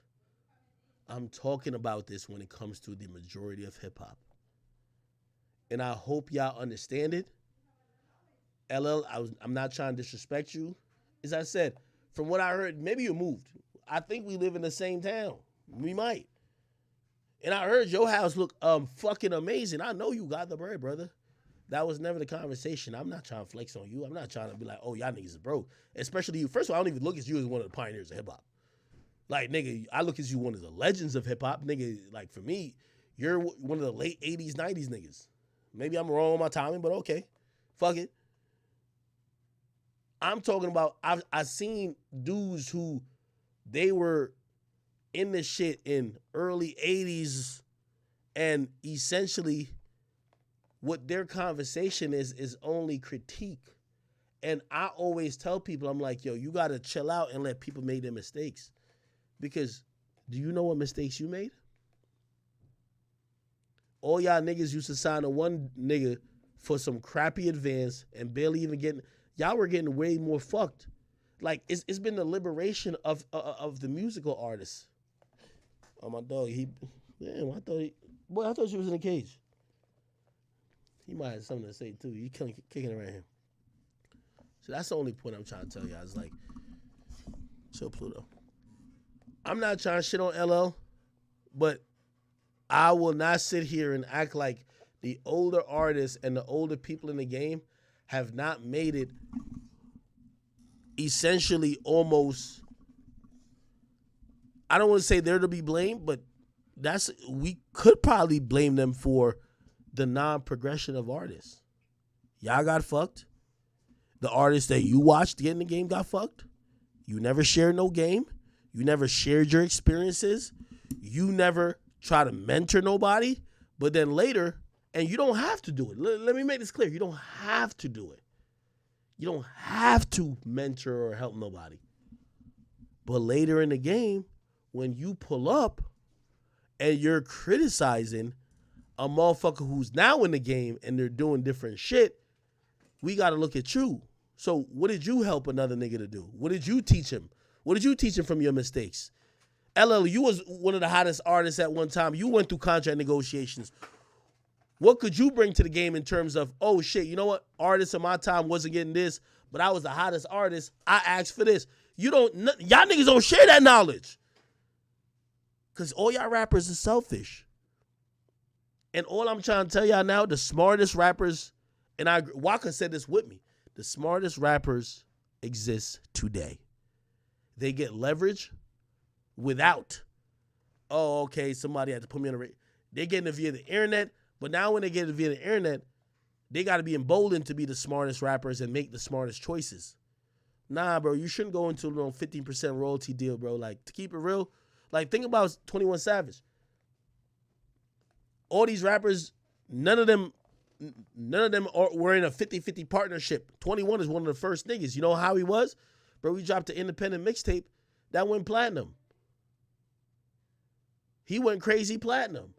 I'm talking about this when it comes to the majority of hip-hop. And I hope y'all understand it. LL, I'm not trying to disrespect you. As I said, from what I heard, maybe you moved. I think we live in the same town. We might. And I heard your house look fucking amazing. I know you got the bread, brother. That was never the conversation. I'm not trying to flex on you. I'm not trying to be like, oh, y'all niggas is broke. Especially you. First of all, I don't even look at you as one of the pioneers of hip-hop. Like, nigga, I look at you one of the legends of hip-hop. Nigga, like, for me, you're one of the late 80s, 90s niggas. Maybe I'm wrong on my timing, but okay. Fuck it. I'm talking about I've seen dudes who they were in the shit in early 80s, and essentially what their conversation is only critique. And I always tell people, I'm like, yo, you got to chill out and let people make their mistakes. Because do you know what mistakes you made? All y'all niggas used to sign a one nigga for some crappy advance and barely even getting, y'all were getting way more fucked. Like, it's been the liberation of the musical artists. Oh, my dog, damn, I thought she was in a cage. He might have something to say, too. You kicking around him. So that's the only point I'm trying to tell y'all. It's like, chill, Pluto. I'm not trying to shit on LL, but I will not sit here and act like the older artists and the older people in the game have not made it essentially almost, I don't want to say they're to be blamed, but we could probably blame them for the non-progression of artists. Y'all got fucked. The artists that you watched get in the game got fucked. You never shared no game. You never shared your experiences. You never try to mentor nobody. But then later, and you don't have to do it. Let me make this clear. You don't have to do it. You don't have to mentor or help nobody. But later in the game, when you pull up and you're criticizing a motherfucker who's now in the game and they're doing different shit, we got to look at you. So what did you help another nigga to do? What did you teach him? What did you teach him from your mistakes? LL, you was one of the hottest artists at one time. You went through contract negotiations. What could you bring to the game in terms of, oh shit, you know what? Artists in my time wasn't getting this, but I was the hottest artist. I asked for this. Y'all niggas don't share that knowledge. Because all y'all rappers are selfish. And all I'm trying to tell y'all now, the smartest rappers, and Waka said this with me, the smartest rappers exist today. They get leverage without, oh, okay, somebody had to put me on the radio. They're getting it via the internet, but now when they get it via the internet, they got to be emboldened to be the smartest rappers and make the smartest choices. Nah, bro, you shouldn't go into a 15% royalty deal, bro. Like, to keep it real, like, think about 21 Savage. All these rappers, none of them were in a 50-50 partnership. 21 is one of the first niggas. You know how he was? Bro, we dropped an independent mixtape that went platinum. He went crazy platinum.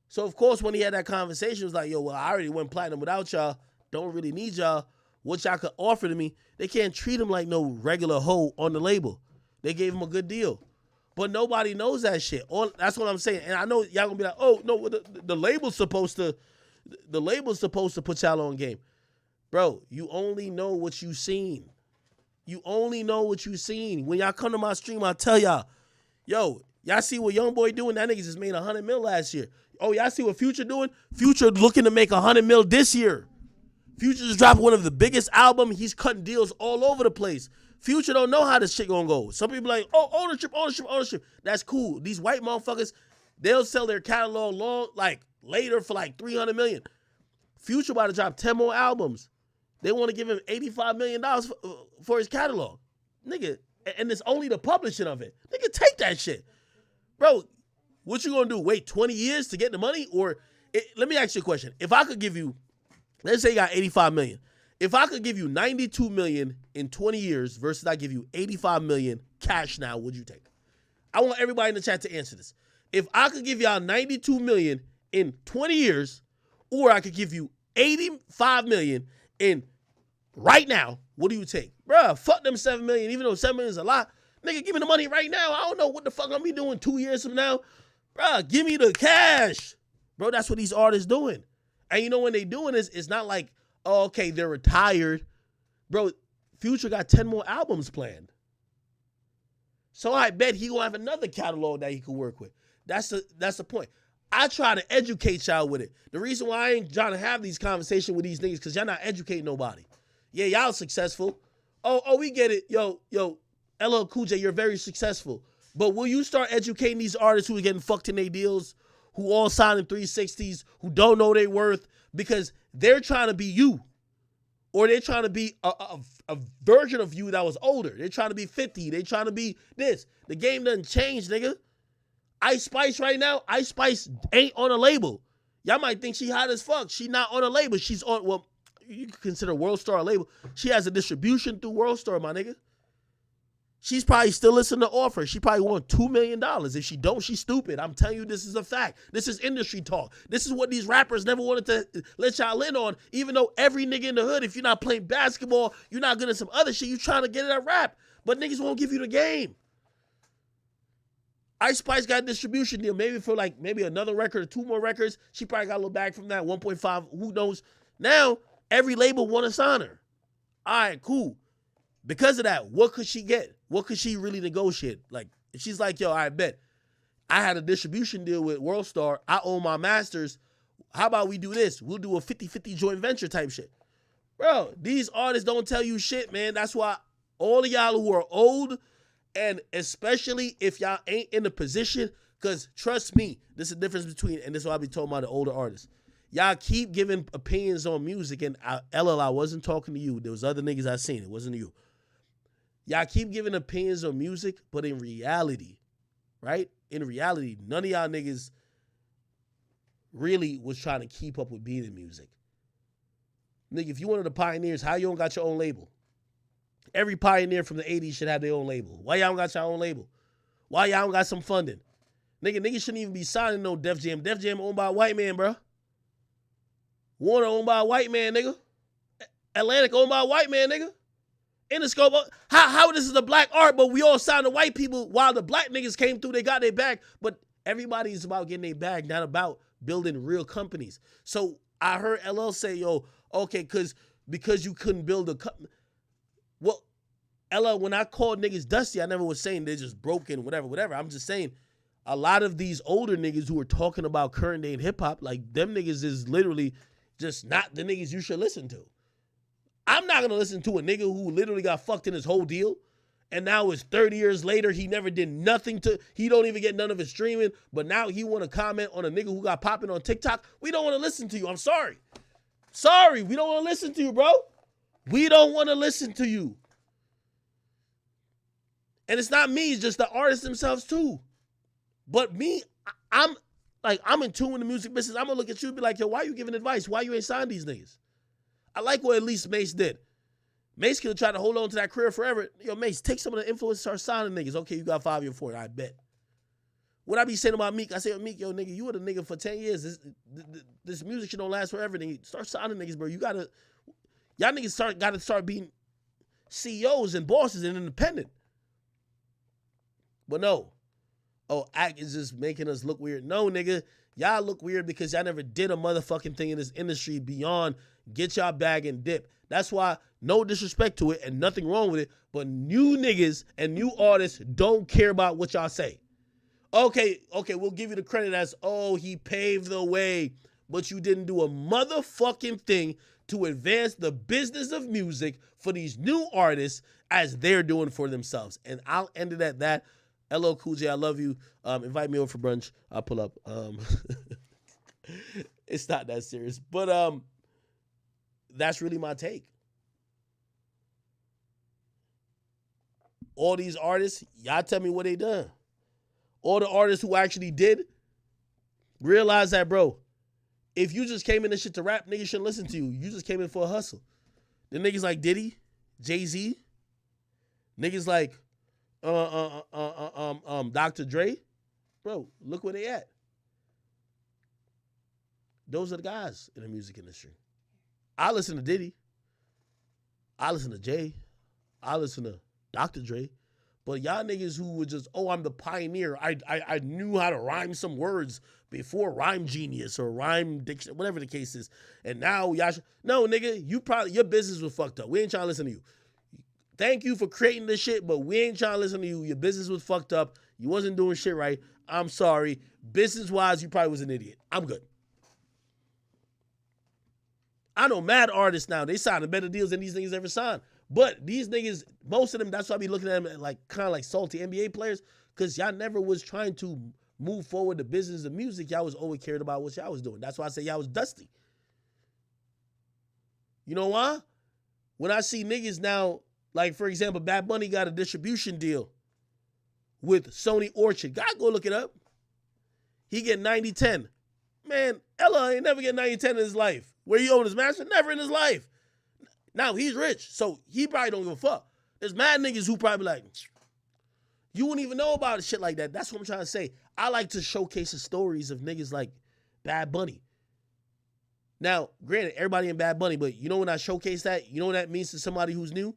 So, of course, when he had that conversation, it was like, yo, well, I already went platinum without y'all. Don't really need y'all. What y'all could offer to me, they can't treat him like no regular hoe on the label. They gave him a good deal. But nobody knows that shit. That's what I'm saying. And I know y'all gonna be like, oh, no, the label's supposed to put y'all on game. Bro, you only know what you seen. You only know what you seen. When y'all come to my stream, I tell y'all, yo, y'all see what YoungBoy doing? That nigga just made $100 million last year. Oh, y'all see what Future doing? Future looking to make $100 million this year. Future just dropped one of the biggest albums. He's cutting deals all over the place. Future don't know how this shit gonna go. Some people like, oh, ownership. That's cool. These white motherfuckers, they'll sell their catalog later for like $300 million. Future about to drop 10 more albums. They want to give him $85 million for his catalog. Nigga, and it's only the publishing of it. Nigga, take that shit. Bro, what you gonna do? Wait 20 years to get the money? Or, let me ask you a question. If I could give you, let's say you got $85 million. If I could give you $92 million in 20 years versus I give you $85 million cash now, would you take? I want everybody in the chat to answer this. If I could give y'all $92 million in 20 years, or I could give you $85 million in right now, what do you take? Bruh, fuck them $7 million, even though $7 million is a lot. Nigga, give me the money right now. I don't know what the fuck I'm gonna be doing 2 years from now. Bruh, give me the cash. Bro, that's what these artists doing. And you know when they doing this, it's not like, oh, okay, they're retired. Bro, Future got 10 more albums planned. So I bet he gonna have another catalog that he could work with. That's the point. I try to educate y'all with it. The reason why I ain't trying to have these conversations with these niggas, because y'all not educating nobody. Yeah, y'all successful. Oh, we get it. Yo, LL Cool J, you're very successful. But will you start educating these artists who are getting fucked in their deals, who all signing 360s, who don't know their worth, because they're trying to be you. Or they're trying to be a version of you that was older. They're trying to be 50. They're trying to be this. The game doesn't change, nigga. Ice Spice right now, Ice Spice ain't on a label. Y'all might think she hot as fuck. She not on a label. She's on, well, you can consider World Star a label. She has a distribution through World Star, my nigga. She's probably still listening to Offer. She probably won $2 million. If she don't, she's stupid. I'm telling you, this is a fact. This is industry talk. This is what these rappers never wanted to let y'all in on, even though every nigga in the hood, if you're not playing basketball, you're not good at some other shit, you trying to get in that rap. But niggas won't give you the game. Ice Spice got a distribution deal, maybe for like maybe another record or 2 more records. She probably got a little bag from that, 1.5, who knows. Now, every label want to sign her. All right, cool. Because of that, what could she get? What could she really negotiate? Like, if she's like, yo, I bet I had a distribution deal with World Star. I own my masters. How about we do this? We'll do a 50-50 joint venture type shit. Bro, these artists don't tell you shit, man. That's why all of y'all who are old, and especially if y'all ain't in the position, because trust me, this is the difference between, and this is what I be talking about the older artists. Y'all keep giving opinions on music, and LL, I wasn't talking to you. There was other niggas I seen. It wasn't you. Y'all keep giving opinions on music, but in reality, right? In reality, none of y'all niggas really was trying to keep up with being in music. Nigga, if you one of the pioneers, how you don't got your own label? Every pioneer from the 80s should have their own label. Why y'all don't got your own label? Why y'all don't got some funding? Niggas shouldn't even be signing no Def Jam. Def Jam owned by a white man, bro. Warner owned by a white man, nigga. Atlantic owned by a white man, nigga. Interscope, how this is a black art, but we all signed to white people while the black niggas came through, they got their bag. But everybody's about getting their bag, not about building real companies. So I heard LL say, yo, okay, because you couldn't build a company. Well, LL, when I called niggas dusty, I never was saying they're just broken, whatever. I'm just saying a lot of these older niggas who are talking about current day in hip hop, like them niggas is literally just not the niggas you should listen to. I'm not going to listen to a nigga who literally got fucked in his whole deal, and now it's 30 years later, he never did nothing he don't even get none of his streaming, but now he want to comment on a nigga who got popping on TikTok. We don't want to listen to you. I'm sorry. Sorry, we don't want to listen to you, bro. We don't want to listen to you. And it's not me, it's just the artists themselves too. But me, I'm in tune with the music business. I'm going to look at you and be like, yo, why you giving advice? Why you ain't signed these niggas? I like what at least Mace did. Mace could have tried to hold on to that career forever. Yo, Mace, take some of the influence, start signing niggas. Okay, you got 5 years for it, I bet. What I be saying about Meek, I say, Meek, yo, nigga, you were the nigga for 10 years. This music shit don't last forever. Nigga. Start signing niggas, bro. Y'all niggas gotta start being CEOs and bosses and independent. But no. Oh, act is just making us look weird. No, nigga. Y'all look weird because y'all never did a motherfucking thing in this industry beyond get y'all bag and dip. That's why, no disrespect to it and nothing wrong with it, but new niggas and new artists don't care about what y'all say. Okay, we'll give you the credit as, oh, he paved the way, but you didn't do a motherfucking thing to advance the business of music for these new artists as they're doing for themselves. And I'll end it at that. LL Cool J, I love you. Invite me over for brunch. I'll pull up. It's not that serious. But that's really my take. All these artists, y'all tell me what they done. All the artists who actually did, realize that, bro, if you just came in this shit to rap, niggas shouldn't listen to you. You just came in for a hustle. The niggas like Diddy, Jay-Z, niggas like Dr. Dre, bro, look where they at. Those are the guys in the music industry. I listen to Diddy. I listen to Jay. I listen to Dr. Dre. But y'all niggas who were just, oh, I'm the pioneer. I knew how to rhyme some words before Rhyme Genius or Rhyme Diction, whatever the case is. And now y'all no, nigga, your business was fucked up. We ain't trying to listen to you. Thank you for creating this shit, but we ain't trying to listen to you. Your business was fucked up. You wasn't doing shit right. I'm sorry. Business-wise, you probably was an idiot. I'm good. I know mad artists now. They signing better deals than these niggas ever signed. But these niggas, most of them, that's why I be looking at them like kind of like salty NBA players, because y'all never was trying to move forward the business of music. Y'all was always cared about what y'all was doing. That's why I say y'all was dusty. You know why? when I see niggas now, like for example, Bad Bunny got a distribution deal with Sony Orchard. God, go look it up. He get 90-10. Man, Ella ain't never get 90-10 in his life. Where he own his master? Never in his life. Now he's rich, so he probably don't give a fuck. There's mad niggas who probably like, you wouldn't even know about shit like that. That's what I'm trying to say. I like to showcase the stories of niggas like Bad Bunny. Now, granted, everybody in Bad Bunny, but you know when I showcase that, you know what that means to somebody who's new?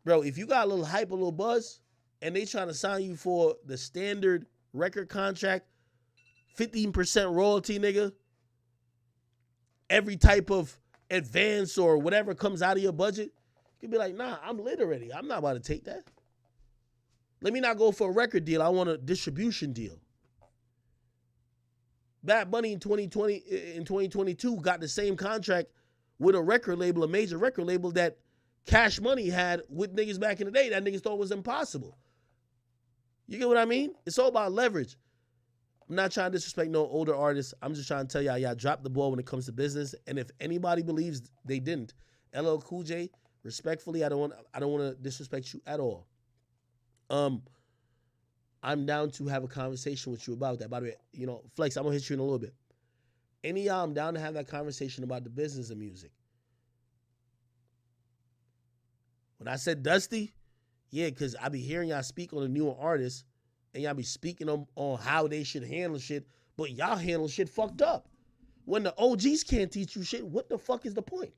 Bro, if you got a little hype, a little buzz, and they trying to sign you for the standard record contract, 15% royalty, nigga, every type of advance or whatever comes out of your budget, you can be like, nah, I'm lit already. I'm not about to take that. Let me not go for a record deal. I want a distribution deal. Bad Bunny in 2022 got the same contract with a record label, a major record label that Cash Money had with niggas back in the day that niggas thought was impossible. You get what I mean? It's all about leverage. I'm not trying to disrespect no older artists. I'm just trying to tell y'all dropped the ball when it comes to business. And if anybody believes they didn't, LL Cool J, respectfully, I don't want to disrespect you at all. I'm down to have a conversation with you about that. By the way, you know, Flex, I'm gonna hit you in a little bit. Any of y'all, I'm down to have that conversation about the business of music. When I said Dusty, yeah, because I be hearing y'all speak on the newer artists, and y'all be speaking on how they should handle shit, but y'all handle shit fucked up. When the OGs can't teach you shit, what the fuck is the point?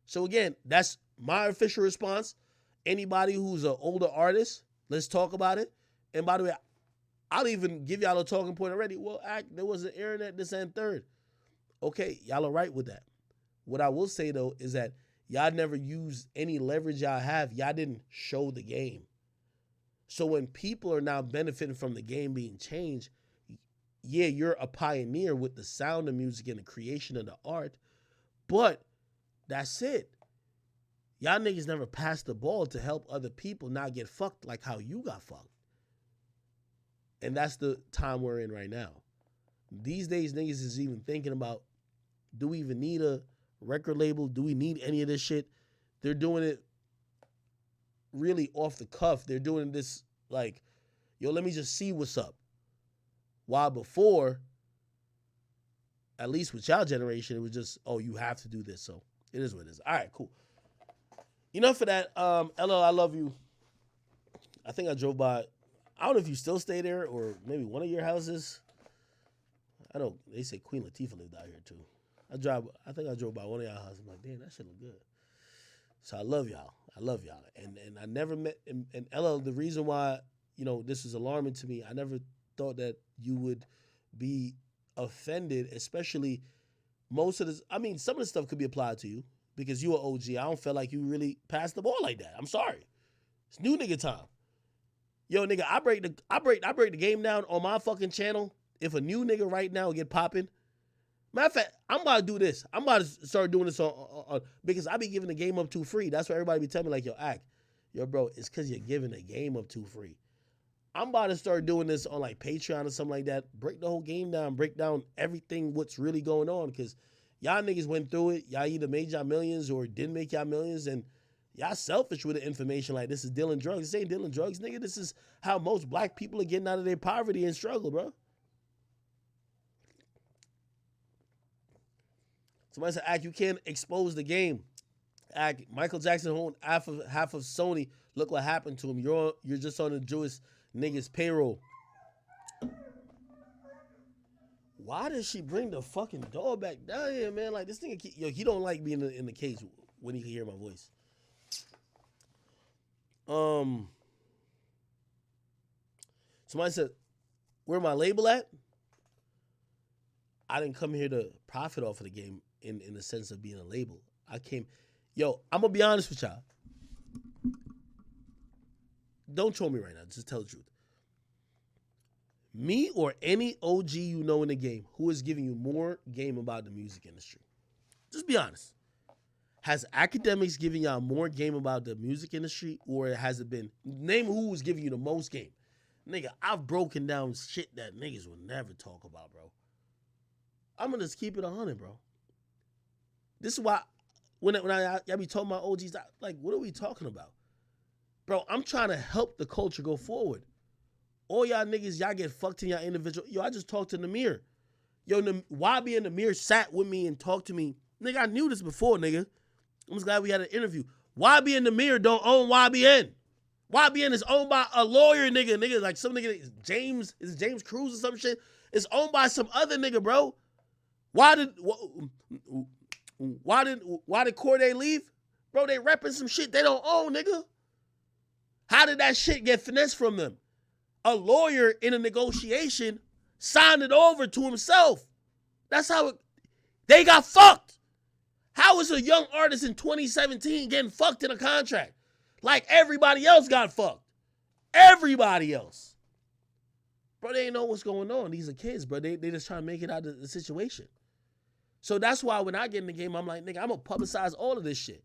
So again, that's my official response. Anybody who's an older artist, let's talk about it. And by the way, I'll even give y'all a talking point already. Well, there was an internet, this and third. Okay, y'all are right with that. What I will say, though, is that y'all never used any leverage y'all have. Y'all didn't show the game. So when people are now benefiting from the game being changed, yeah, you're a pioneer with the sound of music and the creation of the art, but that's it. Y'all niggas never passed the ball to help other people not get fucked like how you got fucked. And that's the time we're in right now. These days, niggas is even thinking about, do we even need a record label? Do we need any of this shit? They're doing it really off the cuff. They're doing this like, yo, let me just see what's up. While before, at least with y'all generation, it was just, oh, you have to do this. So it is what it is. All right, cool. Enough of that. LL, I love you. I think I drove by, I don't know if you still stay there or maybe one of your houses. I know they say Queen Latifah lived out here too. I think I drove by one of y'all houses. I'm like, damn, that shit look good. So I love y'all. And I never met, and LL, the reason why, you know, this is alarming to me, I never thought that you would be offended, especially most of this. I mean, some of the stuff could be applied to you because you are OG. I don't feel like you really passed the ball like that. I'm sorry. It's new nigga time. Yo, nigga, I break the game down on my fucking channel. If a new nigga right now get popping, matter of fact, I'm about to do this. I'm about to start doing this on because I be giving the game up too free. That's why everybody be telling me like, yo, bro, it's because you're giving the game up too free. I'm about to start doing this on like Patreon or something like that. Break the whole game down. Break down everything, what's really going on. Because y'all niggas went through it. Y'all either made y'all millions or didn't make y'all millions. And y'all selfish with the information like this is dealing drugs. This ain't dealing drugs, nigga. This is how most black people are getting out of their poverty and struggle, bro. Somebody said, you can't expose the game. Michael Jackson owned half of Sony. Look what happened to him. You're just on the Jewish niggas payroll. Why does she bring the fucking dog back down here, man? Like this nigga, he don't like being in the cage when he can hear my voice. Somebody said, where my label at? I didn't come here to profit off of the game in the sense of being a label. I'm gonna be honest with y'all. Don't troll me right now. Just tell the truth. Me or any OG you know in the game who is giving you more game about the music industry. Just be honest. Has Akademiks given y'all more game about the music industry, or has it been, name who was giving you the most game? Nigga, I've broken down shit that niggas will never talk about, bro. I'm gonna just keep it 100, bro. This is why when I be talking about OGs, like, what are we talking about? Bro, I'm trying to help the culture go forward. All y'all niggas, y'all get fucked in y'all individual. Yo, I just talked to Namir. Yo, YB and Namir sat with me and talked to me. Nigga, I knew this before, nigga. I'm just glad we had an interview. YB and Namir don't own YBN. YBN is owned by a lawyer, nigga. Like some nigga, James Cruz or some shit. It's owned by some other nigga, bro. Why did Corday leave? Bro, they repping some shit they don't own, nigga. How did that shit get finessed from them? A lawyer in a negotiation signed it over to himself. That's how they got fucked. How is a young artist in 2017 getting fucked in a contract? Like everybody else got fucked. Everybody else. Bro, they ain't know what's going on. These are kids, bro. They just trying to make it out of the situation. So that's why when I get in the game, I'm like, nigga, I'm going to publicize all of this shit.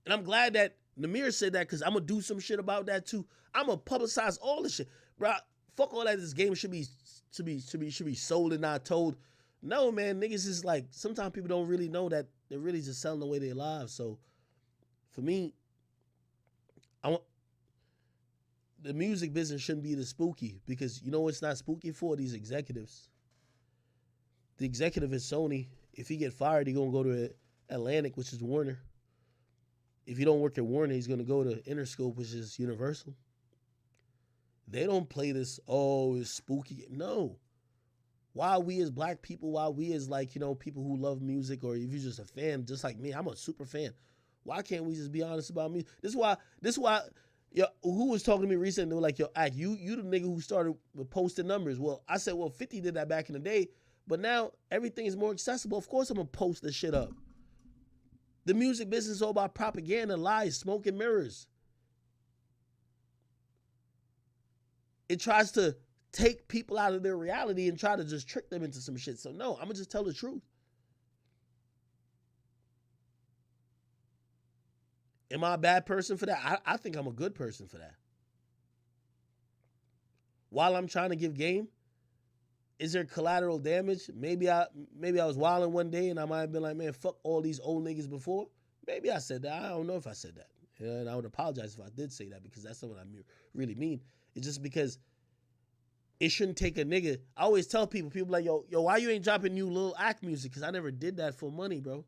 And I'm glad that Namir said that because I'm going to do some shit about that too. I'm going to publicize all this shit. Bro, fuck all that. This game should be sold and not told. No, man, niggas is like, sometimes people don't really know that they're really just selling away their lives. So for me, the music business shouldn't be the spooky because you know what's not spooky for? These executives. The executive is Sony. If he get fired, he going to go to Atlantic, which is Warner. If he don't work at Warner, he's going to go to Interscope, which is Universal. They don't play this, oh, it's spooky. No. Why we as black people, why we as like, you know, people who love music, or if you're just a fan, just like me, I'm a super fan. Why can't we just be honest about music? This is why, yo, who was talking to me recently? They were like, yo, Ak, you the nigga who started posting numbers. Well, I said, well, 50 did that back in the day, but now everything is more accessible. Of course I'm going to post this shit up. The music business is all about propaganda, lies, smoke and mirrors. It tries to take people out of their reality and try to just trick them into some shit. So no, I'm going to just tell the truth. Am I a bad person for that? I think I'm a good person for that. While I'm trying to give game, is there collateral damage? Maybe I was wilding one day and I might have been like, man, fuck all these old niggas before. Maybe I said that. I don't know if I said that. And I would apologize if I did say that because that's not what I really mean. It's just because it shouldn't take a nigga. I always tell people like, yo, why you ain't dropping new Lil Act music? Because I never did that for money, bro.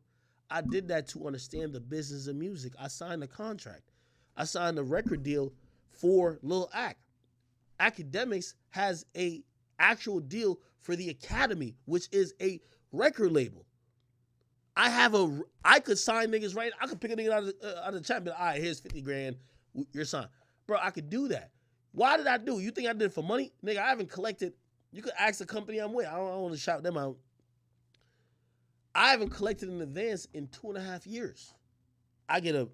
I did that to understand the business of music. I signed a contract. I signed a record deal for Lil Act. Akademiks has a actual deal for the Academy, which is a record label. I could sign niggas right. I could pick a nigga out of the chat and be like, all right, here's 50 grand. You're signed. Bro, I could do that. Why did I do it? You think I did it for money? Nigga, I haven't collected. You could ask the company I'm with. I don't want to shout them out. I haven't collected in advance in 2.5 years. I get an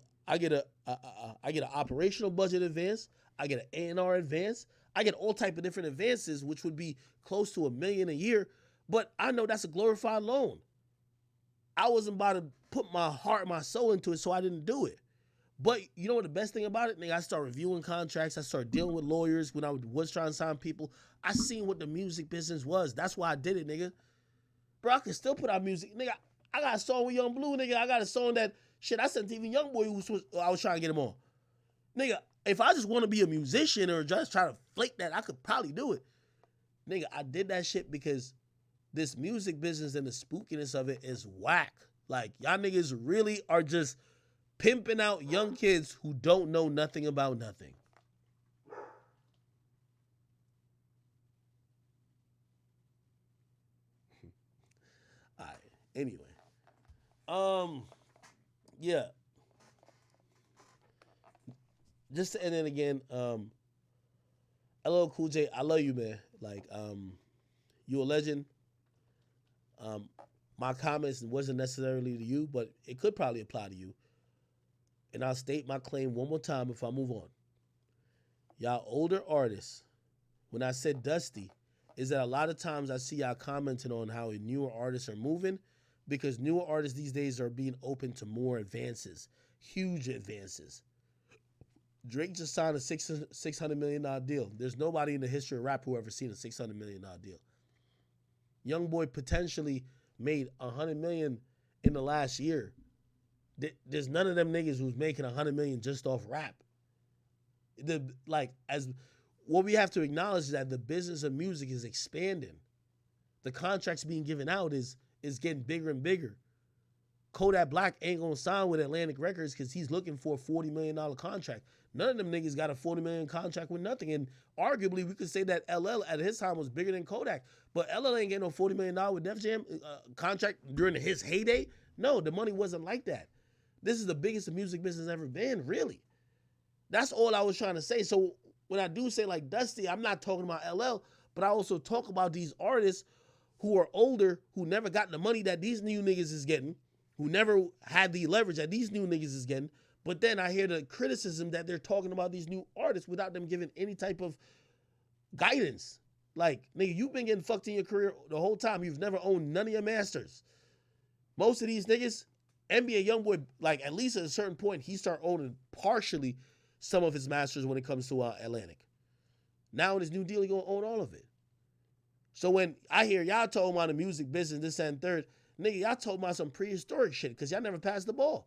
operational budget advance. I get an A&R advance. I get all type of different advances, which would be close to $1 million a year. But I know that's a glorified loan. I wasn't about to put my heart and my soul into it, so I didn't do it. But you know what the best thing about it? Nigga, I started reviewing contracts. I started dealing with lawyers when I was trying to sign people. I seen what the music business was. That's why I did it, nigga. Bro, I can still put out music. Nigga, I got a song with Young Blue, nigga. I got a song that, shit, I sent to even Young Boy I was trying to get him on. Nigga, if I just want to be a musician or just try to flake that, I could probably do it. Nigga, I did that shit because this music business and the spookiness of it is whack. Like, y'all niggas really are just pimping out young kids who don't know nothing about nothing. All right. Anyway. Yeah. Just to end it again, LL Cool J, I love you, man. Like, you a legend. My comments wasn't necessarily to you, but it could probably apply to you. And I'll state my claim one more time before I move on. Y'all older artists, when I said dusty, is that a lot of times I see y'all commenting on how newer artists are moving because newer artists these days are being open to more advances, huge advances. Drake just signed a $600 million deal. There's nobody in the history of rap who ever seen a $600 million deal. Young Boy potentially made $100 million in the last year, there's none of them niggas who's making $100 million just off rap. What we have to acknowledge is that the business of music is expanding. The contracts being given out is getting bigger and bigger. Kodak Black ain't gonna sign with Atlantic Records because he's looking for a $40 million contract. None of them niggas got a $40 million contract with nothing. And arguably, we could say that LL at his time was bigger than Kodak. But LL ain't getting no $40 million with Def Jam contract during his heyday. No, the money wasn't like that. This is the biggest the music business ever been, really. That's all I was trying to say. So when I do say like Dusty, I'm not talking about LL, but I also talk about these artists who are older, who never got the money that these new niggas is getting, who never had the leverage that these new niggas is getting. But then I hear the criticism that they're talking about these new artists without them giving any type of guidance. Like, nigga, you've been getting fucked in your career the whole time. You've never owned none of your masters. Most of these niggas, NBA Youngboy, like at least at a certain point, he started owning partially some of his masters when it comes to Atlantic. Now in his new deal, he gonna own all of it. So when I hear y'all talking about the music business, this and third, nigga, y'all talking about some prehistoric shit because y'all never passed the ball.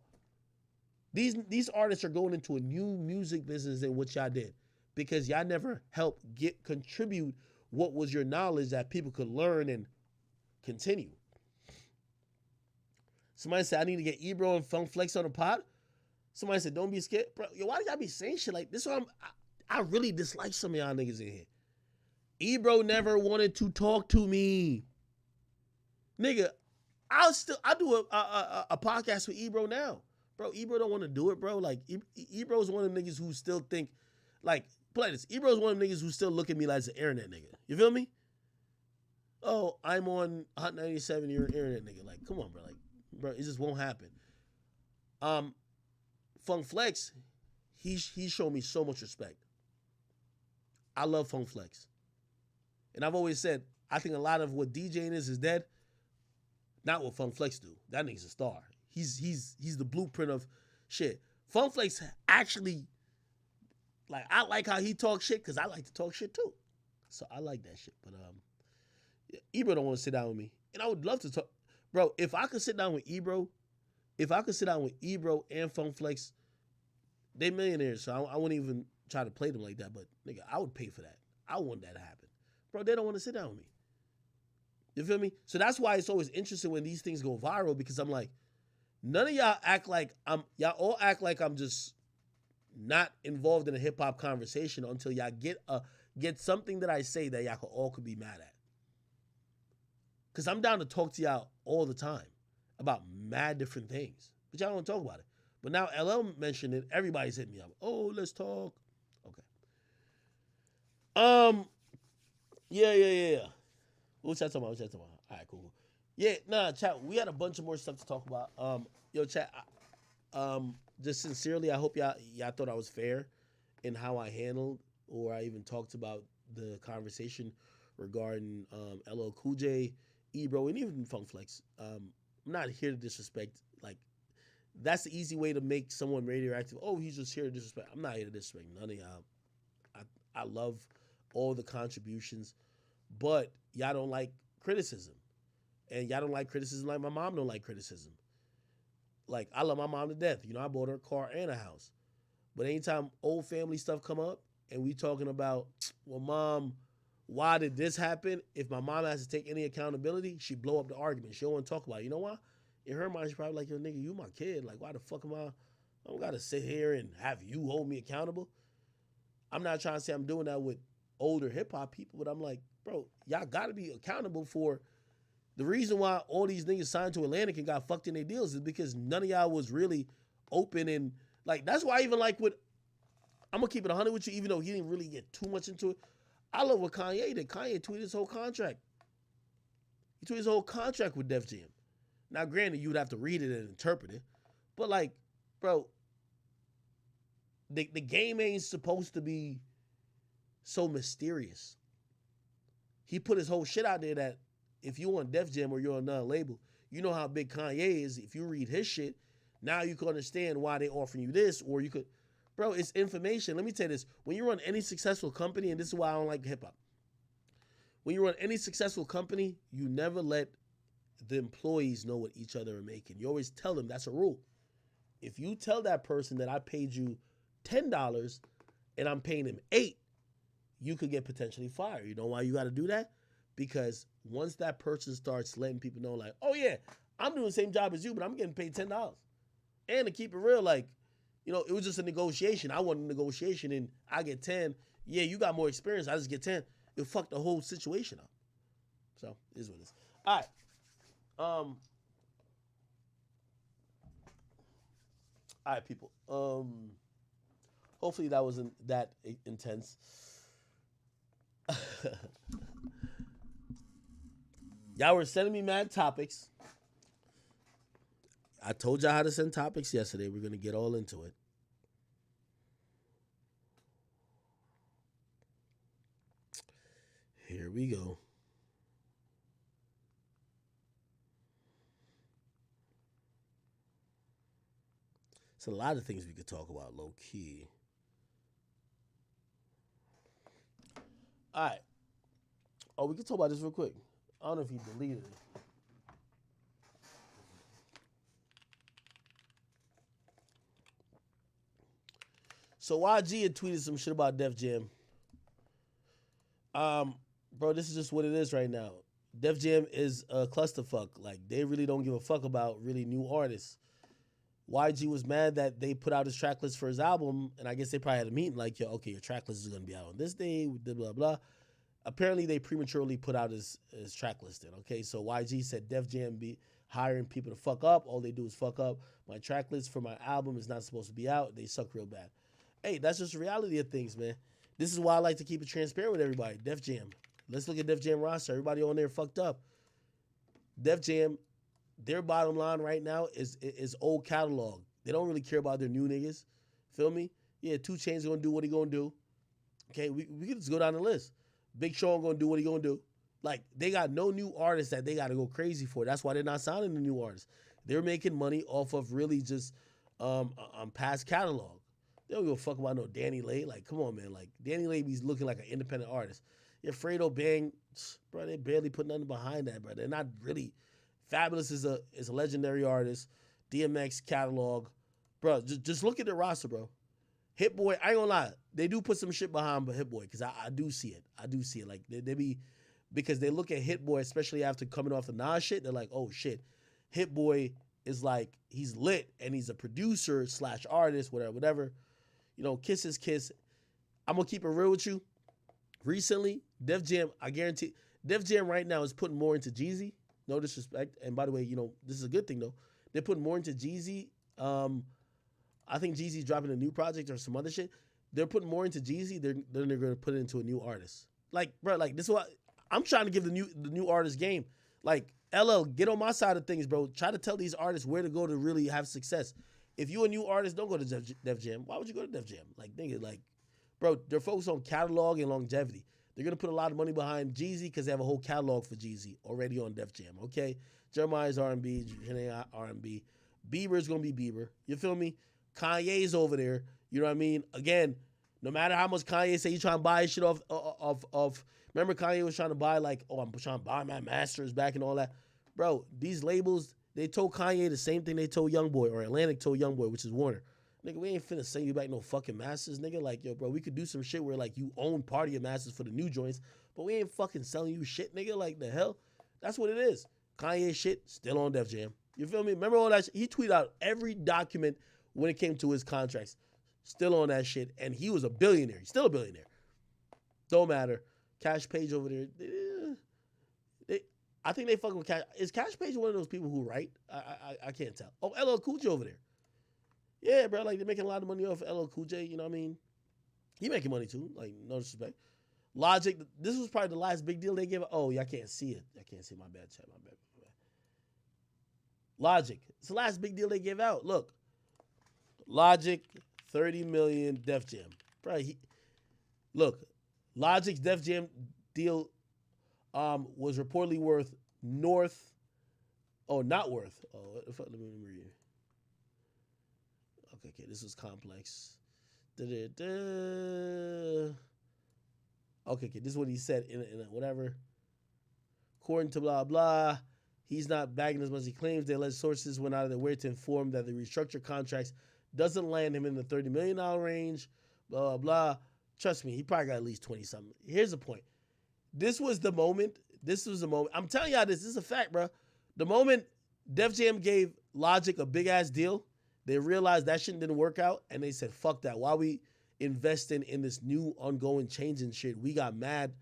These artists are going into a new music business than what y'all did because y'all never helped contribute what was your knowledge that people could learn and continue. Somebody said, I need to get Ebro and Funk Flex on the pod. Somebody said, don't be scared. Bro, yo, why do y'all be saying shit like this? I really dislike some of y'all niggas in here. Ebro never wanted to talk to me. Nigga, I do a podcast with Ebro now. Bro, Ebro don't want to do it, bro. Like, Ebro's one of them niggas who still think, like, play this. Ebro's one of them niggas who still look at me like an internet nigga. You feel me? Oh, I'm on Hot 97, you're an internet nigga. Like, come on, bro. Like, bro, it just won't happen. Funk Flex, he showed me so much respect. I love Funk Flex. And I've always said, I think a lot of what DJing is dead. Not what Funk Flex do. That nigga's a star. He's the blueprint of shit. Funk Flex actually, like, I like how he talks shit because I like to talk shit too. So I like that shit. But Ebro don't want to sit down with me. And I would love to talk. Bro, if I could sit down with Ebro and Funk Flex, they millionaires, so I wouldn't even try to play them like that. But nigga, I would pay for that. I want that to happen. Bro, they don't want to sit down with me. You feel me? So that's why it's always interesting when these things go viral because I'm like, none of y'all act like y'all all act like I'm just not involved in a hip hop conversation until y'all get something that I say that y'all all could be mad at. Cause I'm down to talk to y'all all the time about mad different things, but y'all don't talk about it. But now LL mentioned it, everybody's hitting me up. Oh, let's talk. Okay. Yeah. What y'all talking about? All right, cool. Yeah, nah, chat. We had a bunch of more stuff to talk about. Yo, chat. Just sincerely, I hope y'all thought I was fair in how I handled, or I even talked about the conversation regarding LL Cool J, Ebro, and even Funk Flex. I'm not here to disrespect. Like, that's the easy way to make someone radioactive. Oh, he's just here to disrespect. I'm not here to disrespect none of y'all. I love all the contributions, but y'all don't like criticism. And y'all don't like criticism like my mom don't like criticism. Like, I love my mom to death. You know, I bought her a car and a house. But anytime old family stuff come up and we talking about, well, mom, why did this happen? If my mom has to take any accountability, she blow up the argument. She don't want to talk about it. You know why? In her mind, she's probably like, yo, nigga, you my kid. Like, why the fuck I don't got to sit here and have you hold me accountable. I'm not trying to say I'm doing that with older hip-hop people, but I'm like, bro, y'all got to be accountable for the reason why all these niggas signed to Atlantic and got fucked in their deals is because none of y'all was really open and, like, that's why even, like, with, I'm going to keep it 100 with you, even though he didn't really get too much into it. I love what Kanye did. Kanye tweeted his whole contract. He tweeted his whole contract with Def Jam. Now, granted, you would have to read it and interpret it, but, like, bro, the game ain't supposed to be so mysterious. He put his whole shit out there that if you on Def Jam or you're on another label, you know how big Kanye is. If you read his shit, now you can understand why they offering you this, or you could, bro, it's information. Let me tell you this. When you run any successful company, and this is why I don't like hip hop. When you run any successful company, you never let the employees know what each other are making. You always tell them that's a rule. If you tell that person that I paid you $10 and I'm paying him $8, you could get potentially fired. You know why you got to do that? Because once that person starts letting people know, like, oh yeah, I'm doing the same job as you, but I'm getting paid $10. And to keep it real, like, it was just a negotiation. I want a negotiation and I get 10. Yeah, you got more experience. I just get 10. It fucked the whole situation up. So, it is what it is. All right. All right, people. Hopefully that wasn't that intense. Y'all were sending me mad topics. I told y'all how to send topics yesterday. We're going to get all into it. Here we go. It's a lot of things we could talk about, low key. All right. Oh, we can talk about this real quick. I don't know if he deleted it. So YG had tweeted some shit about Def Jam. Bro, this is just what it is right now. Def Jam is a clusterfuck. Like, they really don't give a fuck about really new artists. YG was mad that they put out his track list for his album, and I guess they probably had a meeting like, yo, okay, your track list is going to be out on this day, blah, blah, blah. Apparently, they prematurely put out his track list in, okay? So YG said Def Jam be hiring people to fuck up. All they do is fuck up. My track list for my album is not supposed to be out. They suck real bad. Hey, that's just the reality of things, man. This is why I like to keep it transparent with everybody. Def Jam. Let's look at Def Jam roster. Everybody on there fucked up. Def Jam, their bottom line right now is old catalog. They don't really care about their new niggas. Feel me? Yeah, 2 Chainz gonna do what he gonna do. Okay, we can just go down the list. Big Sean gonna do what he gonna do. Like, they got no new artists that they gotta go crazy for. That's why they're not signing the new artists. They're making money off of really just past catalog. They don't give a fuck about no Danny Lay. Like, come on, man. Like, Danny Lay be looking like an independent artist. Yeah, Fredo Bang, bro, they barely put nothing behind that, bro. They're not really. Fabulous is a legendary artist. DMX catalog. Bro, just look at the roster, bro. Hit Boy, I ain't gonna lie. They do put some shit behind Hit Boy, because I do see it. I do see it. Like, they be, because they look at Hit Boy, especially after coming off the Nas shit, they're like, oh shit. Hit Boy is like, he's lit, and he's a producer / artist, whatever. Kiss is kiss. I'm gonna keep it real with you. Recently, Def Jam, I guarantee, Def Jam right now is putting more into Jeezy. No disrespect. And by the way, this is a good thing, though. They're putting more into Jeezy. I think Jeezy's dropping a new project or some other shit. They're putting more into Jeezy than they're going to put it into a new artist. Like, bro, like, this is what I'm trying to give the new artist game. Like, LL, get on my side of things, bro. Try to tell these artists where to go to really have success. If you a new artist, don't go to Def Jam. Why would you go to Def Jam? Like, nigga, like, bro, they're focused on catalog and longevity. They're going to put a lot of money behind Jeezy because they have a whole catalog for Jeezy already on Def Jam, okay? Jeremiah's R&B, Janae R&B. Bieber's going to be Bieber. You feel me? Kanye's over there. You know what I mean? Again, no matter how much Kanye say he's trying to buy shit off, remember Kanye was trying to buy, like, oh, I'm trying to buy my masters back and all that. Bro, these labels, they told Kanye the same thing they told Youngboy, or Atlantic told Youngboy, which is Warner. Nigga, we ain't finna send you back no fucking masters, nigga. Like, yo, bro, we could do some shit where, like, you own part of your masters for the new joints, but we ain't fucking selling you shit, nigga. Like, the hell? That's what it is. Kanye shit, still on Def Jam. You feel me? Remember all that shit? He tweeted out every document when it came to his contracts. Still on that shit, and he was a billionaire. He's still a billionaire. Don't matter. Cash Page over there, I think they fucking with Cash. Is Cash Page one of those people who write? I can't tell. Oh, LL Cool J over there. Yeah, bro, like, they're making a lot of money off LL Cool J, you know what I mean? He making money too, like, no disrespect. Logic, this was probably the last big deal they gave. Oh, yeah, I can't see it. I can't see my bad chat, my bad. Logic, it's the last big deal they gave out. Look, Logic, 30 million, Def Jam. Bro, look, Logic's Def Jam deal was reportedly worth not worth. Oh, let me read. Okay, this was complex. Okay, this is what he said in a whatever. According to blah, blah, He's not bagging as much as he claims. The alleged sources went out of their way to inform that the restructured contracts doesn't land him in the $30 million range, blah, blah, blah. Trust me, he probably got at least 20-something. Here's the point. This was the moment. I'm telling y'all this. This is a fact, bro. The moment Def Jam gave Logic a big-ass deal, they realized that shit didn't work out, and they said, fuck that. Why we investing in this new ongoing changing shit? We got mad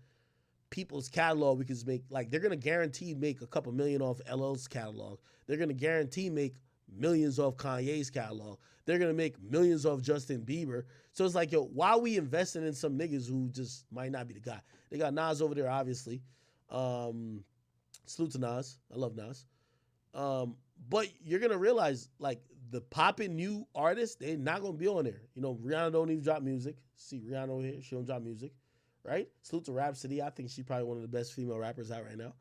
people's catalog we could make. Like, they're going to guarantee make a couple million off LL's catalog. They're going to guarantee make millions off Kanye's catalog. They're going to make millions off Justin Bieber. So it's like, yo, why are we investing in some niggas who just might not be the guy? They got Nas over there, obviously. Salute to Nas. I love Nas. But you're going to realize, like, the popping new artists, they're not going to be on there. You know, Rihanna don't even drop music. See Rihanna over here. She don't drop music, right? Salute to Rhapsody. I think she's probably one of the best female rappers out right now.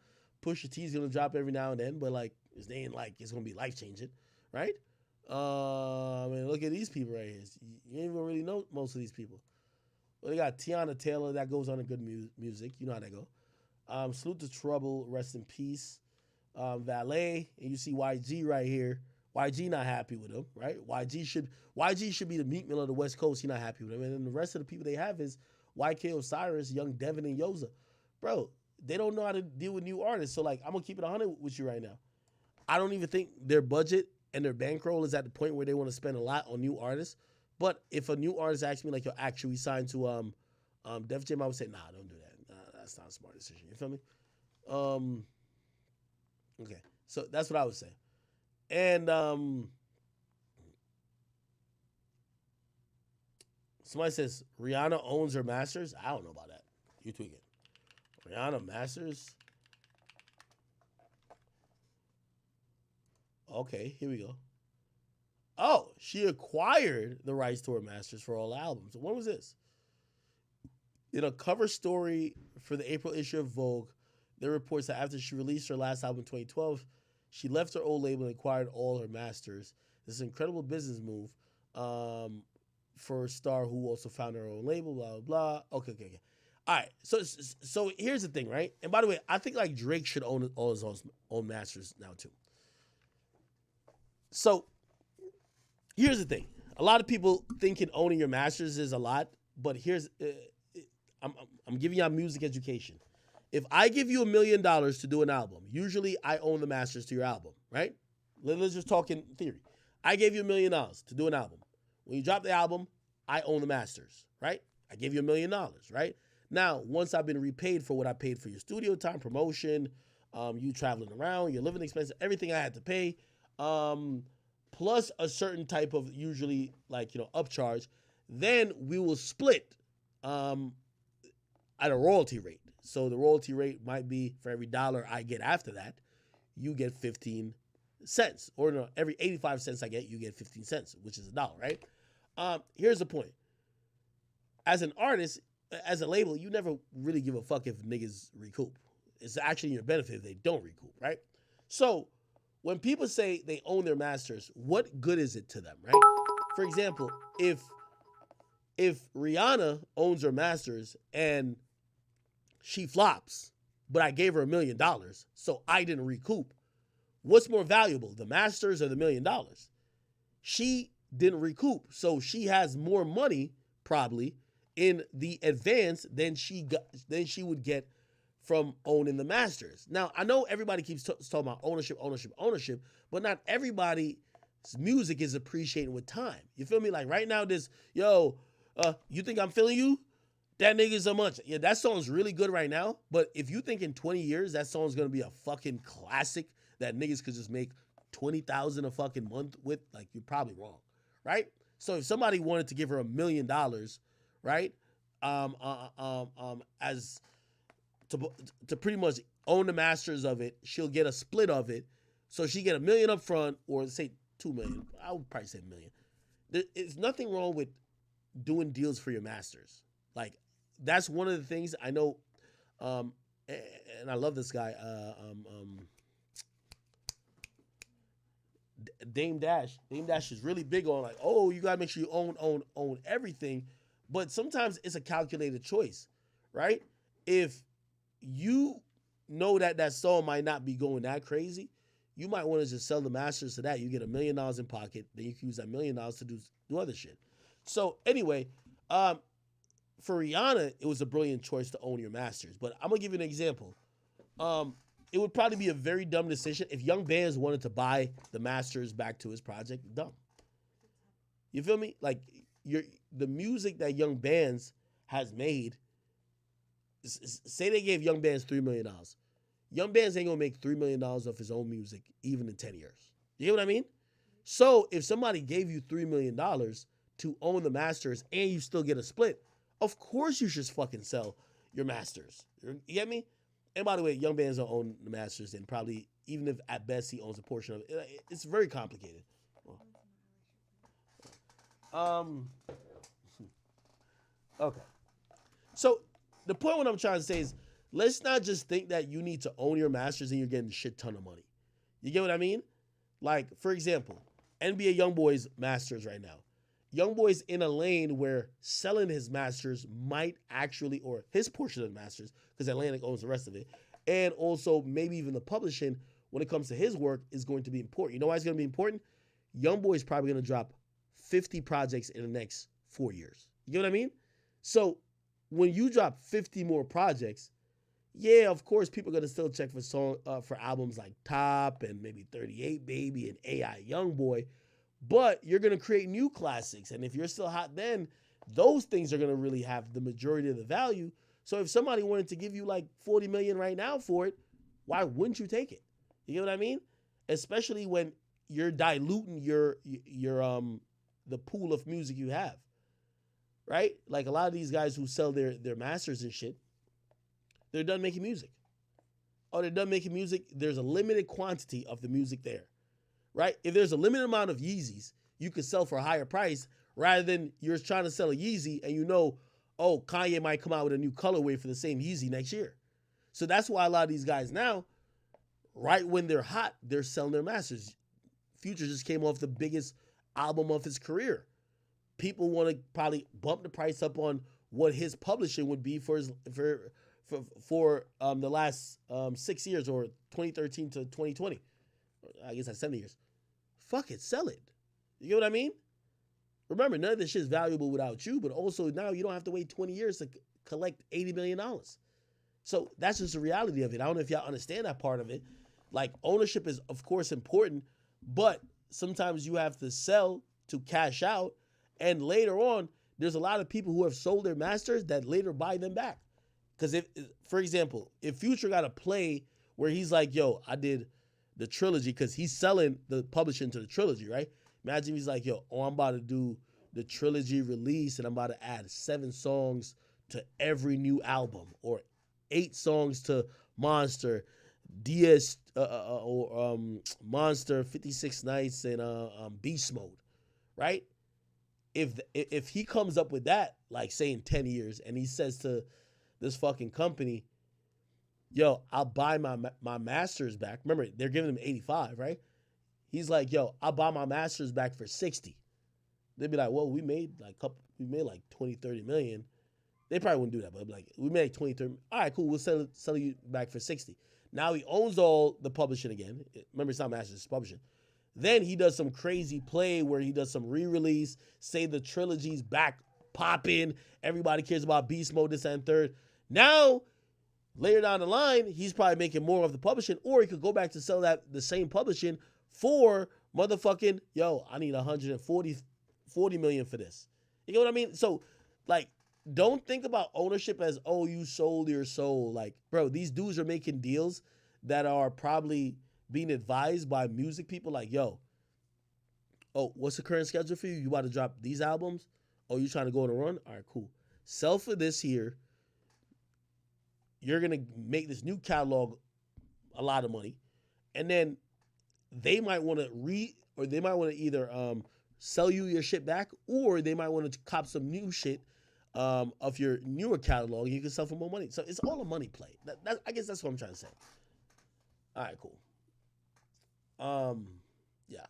Pusha T's going to drop every now and then, but, like, it ain't like it's going to be life-changing, right? I mean, look at these people right here. You ain't even really know most of these people. Well, they got Tiana Taylor. That goes on to good music. You know how that go. Salute to Trouble. Rest in peace. Valet. And you see YG right here. YG not happy with him, right? YG should be the Meek Mill of the West Coast. He's not happy with him. And then the rest of the people they have is YK Osiris, Young Devin, and Yoza. Bro, they don't know how to deal with new artists. So, like, I'm going to keep it 100 with you right now. I don't even think their budget and their bankroll is at the point where they want to spend a lot on new artists. But if a new artist asks me, like, yo, actually signed to Def Jam, I would say, nah, don't do that. Nah, that's not a smart decision. You feel me? Okay. So that's what I would say. And somebody says Rihanna owns her masters. I don't know about that. You tweak it. Rihanna masters. Okay, here we go. Oh, she acquired the rights to her masters for all albums. When was this? In a cover story for the April issue of Vogue, there are reports that after she released her last album in 2012, she left her old label and acquired all her masters. This is an incredible business move for a star who also founded her own label, blah, blah, blah. Okay. All right, so here's the thing, right? And by the way, I think, like, Drake should own all his own masters now, too. So here's the thing. A lot of people thinking owning your masters is a lot, but here's I'm giving y'all music education. If I give you $1 million to do an album, usually I own the masters to your album, right? Let's just talk in theory. I gave you $1 million to do an album. When you drop the album, I own the masters, right? I gave you $1 million, right? Now, once I've been repaid for what I paid for your studio time, promotion, you traveling around, your living expenses, everything I had to pay, plus a certain type of usually, like, you know, upcharge, then we will split at a royalty rate. So the royalty rate might be for every dollar I get after that, you get 15 cents. Or no, every 85 cents I get, you get 15 cents, which is $1, right? Here's the point. As an artist, as a label, you never really give a fuck if niggas recoup. It's actually in your benefit if they don't recoup, right? So when people say they own their masters, what good is it to them, right? For example, if Rihanna owns her masters and she flops, but I gave her $1 million, so I didn't recoup, what's more valuable, the masters or the $1 million? She didn't recoup, so she has more money probably in the advance than she would get from owning the masters. Now, I know everybody keeps talking about ownership, but not everybody's music is appreciated with time. You feel me? Like right now, you think I'm feeling you? That nigga's a munch. Yeah, that song's really good right now, but if you think in 20 years that song's gonna be a fucking classic that niggas could just make 20,000 a fucking month with, like, you're probably wrong, right? So if somebody wanted to give her $1 million, right, as to pretty much own the masters of it, she'll get a split of it, so she get $1 million up front, or say $2 million. I would probably say $1 million. There's nothing wrong with doing deals for your masters. Like, that's one of the things I know, and I love this guy, Dame Dash. Dame Dash is really big on, like, oh, you gotta make sure you own everything, but sometimes it's a calculated choice, right? If you know that that song might not be going that crazy, you might want to just sell the masters to that. You get $1 million in pocket, then you can use that $1 million to do other shit. So anyway, for Rihanna, it was a brilliant choice to own your masters. But I'm gonna give you an example. It would probably be a very dumb decision if Young Bands wanted to buy the masters back to his project. Dumb. You feel me? Like the music that Young Bands has made. Say they gave Young Bands $3 million. Young Bands ain't gonna make $3 million off his own music even in 10 years. You get what I mean? So if somebody gave you $3 million to own the masters and you still get a split, of course you should fucking sell your masters. You get me? And by the way, Young Bands don't own the masters, and probably even if at best he owns a portion of it, it's very complicated. Okay. So the point what I'm trying to say is, let's not just think that you need to own your masters and you're getting a shit ton of money. You get what I mean? Like, for example, NBA YoungBoy's masters right now. YoungBoy's in a lane where selling his masters might actually, or his portion of the masters, because Atlantic owns the rest of it, and also maybe even the publishing when it comes to his work is going to be important. You know why it's going to be important? YoungBoy's probably going to drop 50 projects in the next 4 years. You get what I mean? So when you drop 50 more projects, yeah, of course, people are going to still check for albums like Top and maybe 38 Baby and AI Youngboy, but you're going to create new classics. And if you're still hot then, those things are going to really have the majority of the value. So if somebody wanted to give you like 40 million right now for it, why wouldn't you take it? You get what I mean? Especially when you're diluting your the pool of music you have. Right? Like a lot of these guys who sell their masters and shit, they're done making music. Oh, they're done making music. There's a limited quantity of the music there. Right? If there's a limited amount of Yeezys, you could sell for a higher price rather than you're trying to sell a Yeezy and you know, oh, Kanye might come out with a new colorway for the same Yeezy next year. So that's why a lot of these guys now, right when they're hot, they're selling their masters. Future just came off the biggest album of his career. People want to probably bump the price up on what his publishing would be for the last 6 years, or 2013 to 2020. I guess that's 7 years. Fuck it, sell it. You get what I mean? Remember, none of this shit is valuable without you, but also now you don't have to wait 20 years to collect $80 million. So that's just the reality of it. I don't know if y'all understand that part of it. Like, ownership is, of course, important, but sometimes you have to sell to cash out. And later on, there's a lot of people who have sold their masters that later buy them back. Because if, for example, if Future got a play where he's like, yo, I did the trilogy, because he's selling the publishing to the trilogy, right? Imagine he's like, yo, I'm about to do the trilogy release and I'm about to add 7 songs to every new album, or 8 songs to Monster, Monster, 56 Nights, and Beast Mode, right? If he comes up with that, like say in 10 years, and he says to this fucking company, yo, I'll buy my masters back. Remember, they're giving him 85, right? He's like, yo, I'll buy my masters back for 60. They'd be like, well, we made like 20, 30 million. They probably wouldn't do that, but like, we made 20, 30. All right, cool. We'll sell you back for 60. Now he owns all the publishing again. Remember, it's not masters, it's publishing. Then he does some crazy play where he does some re-release, say the trilogy's back popping. Everybody cares about Beast Mode, this and third. Now, later down the line, he's probably making more of the publishing, or he could go back to sell the same publishing for motherfucking, yo, I need 40 million for this. You know what I mean? So, like, don't think about ownership as, oh, you sold your soul. Like, bro, these dudes are making deals that are probably being advised by music people like, yo, oh, what's the current schedule for you? You about to drop these albums? Oh, you trying to go on a run? All right, cool. Sell for this here. You're going to make this new catalog a lot of money. And then they might want to either sell you your shit back, or they might want to cop some new shit of your newer catalog. You can sell for more money. So it's all a money play. I guess that's what I'm trying to say. All right, cool. Yeah.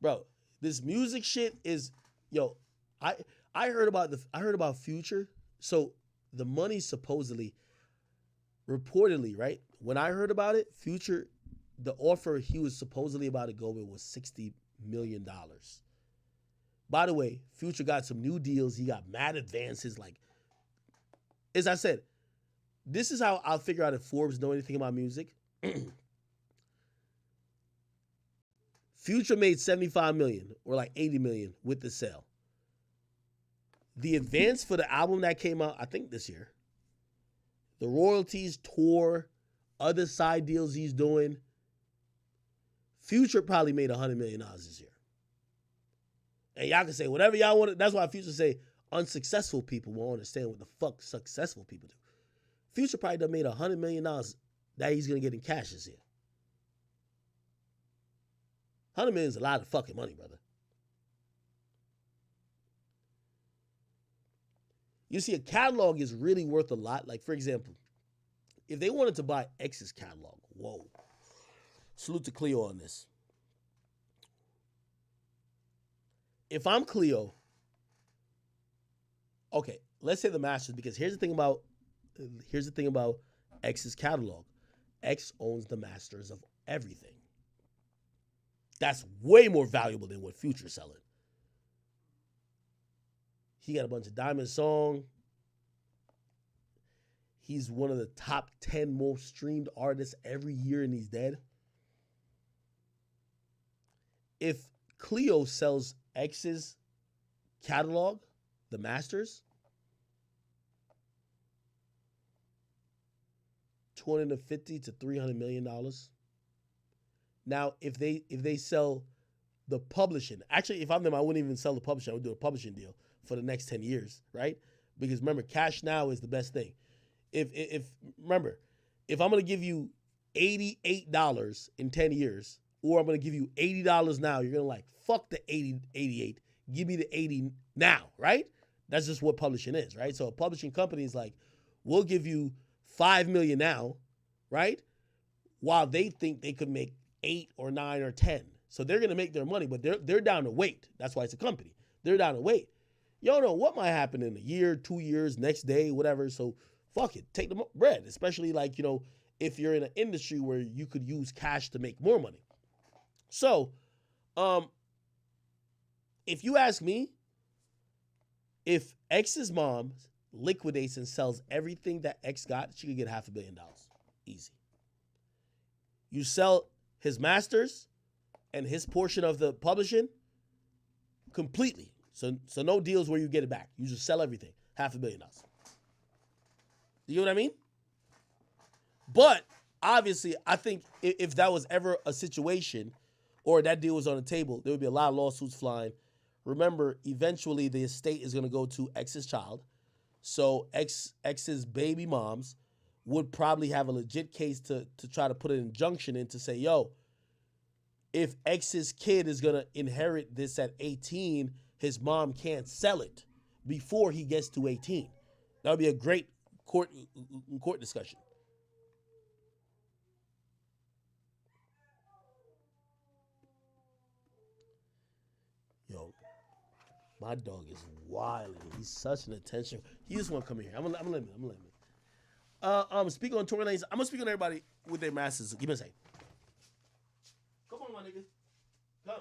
Bro, this music shit is, yo, I heard about Future. So the money supposedly reportedly, right? When I heard about it, Future, the offer he was supposedly about to go with was $60 million. By the way, Future got some new deals. He got mad advances. Like, as I said, this is how I'll figure out if Forbes know anything about music. Future made $75 million or like $80 million with the sale. The advance for the album that came out, I think this year, the royalties, tour, other side deals he's doing, Future probably made $100 million this year. And y'all can say whatever y'all want. That's why Future say unsuccessful people won't understand what the fuck successful people do. Future probably done made $100 million that he's going to get in cash this year. $100 million is a lot of fucking money, brother. You see, a catalog is really worth a lot. Like, for example, if they wanted to buy X's catalog, whoa. Salute to Cleo on this. If I'm Cleo, okay, let's say the Masters, because here's the thing about X's catalog. X owns the masters of everything. That's way more valuable than what Future's selling. He got a bunch of Diamond Song. He's one of the top 10 most streamed artists every year, and he's dead. If Cleo sells X's catalog, the Masters, $250 to $300 million. Now, if they sell the publishing, actually, if I'm them, I wouldn't even sell the publishing. I would do a publishing deal for the next 10 years, right? Because remember, cash now is the best thing. If remember, if I'm gonna give you $88 in 10 years, or I'm gonna give you $80 now, you're gonna like, fuck the 88, give me the 80 now, right? That's just what publishing is, right? So a publishing company is like, we'll give you $5 million now, right? While they think they could make 8 or 9 or 10. So they're gonna make their money, but they're down to wait. That's why it's a company. They're down to wait. You don't know what might happen in a year, 2 years, next day, whatever. So fuck it, take the bread. Especially like, you know, if you're in an industry where you could use cash to make more money. So, if you ask me, if X's mom liquidates and sells everything that X got, she could get $500 million. Easy. You sell his masters and his portion of the publishing completely. So no deals where you get it back. You just sell everything. $500 million. You know what I mean? But obviously, I think if that was ever a situation or that deal was on the table, there would be a lot of lawsuits flying. Remember, eventually the estate is going to go to X's child. So X's baby moms would probably have a legit case to try to put an injunction in to say, yo, if X's kid is going to inherit this at 18, his mom can't sell it before he gets to 18. That would be a great court discussion. Yo, my dog is wild. He's such an attention. He just want to come here. I'm gonna let him. Speaking on Tory Lanez, I'm gonna speak on everybody with their masters. Give me a second. Come on, my nigga. Come.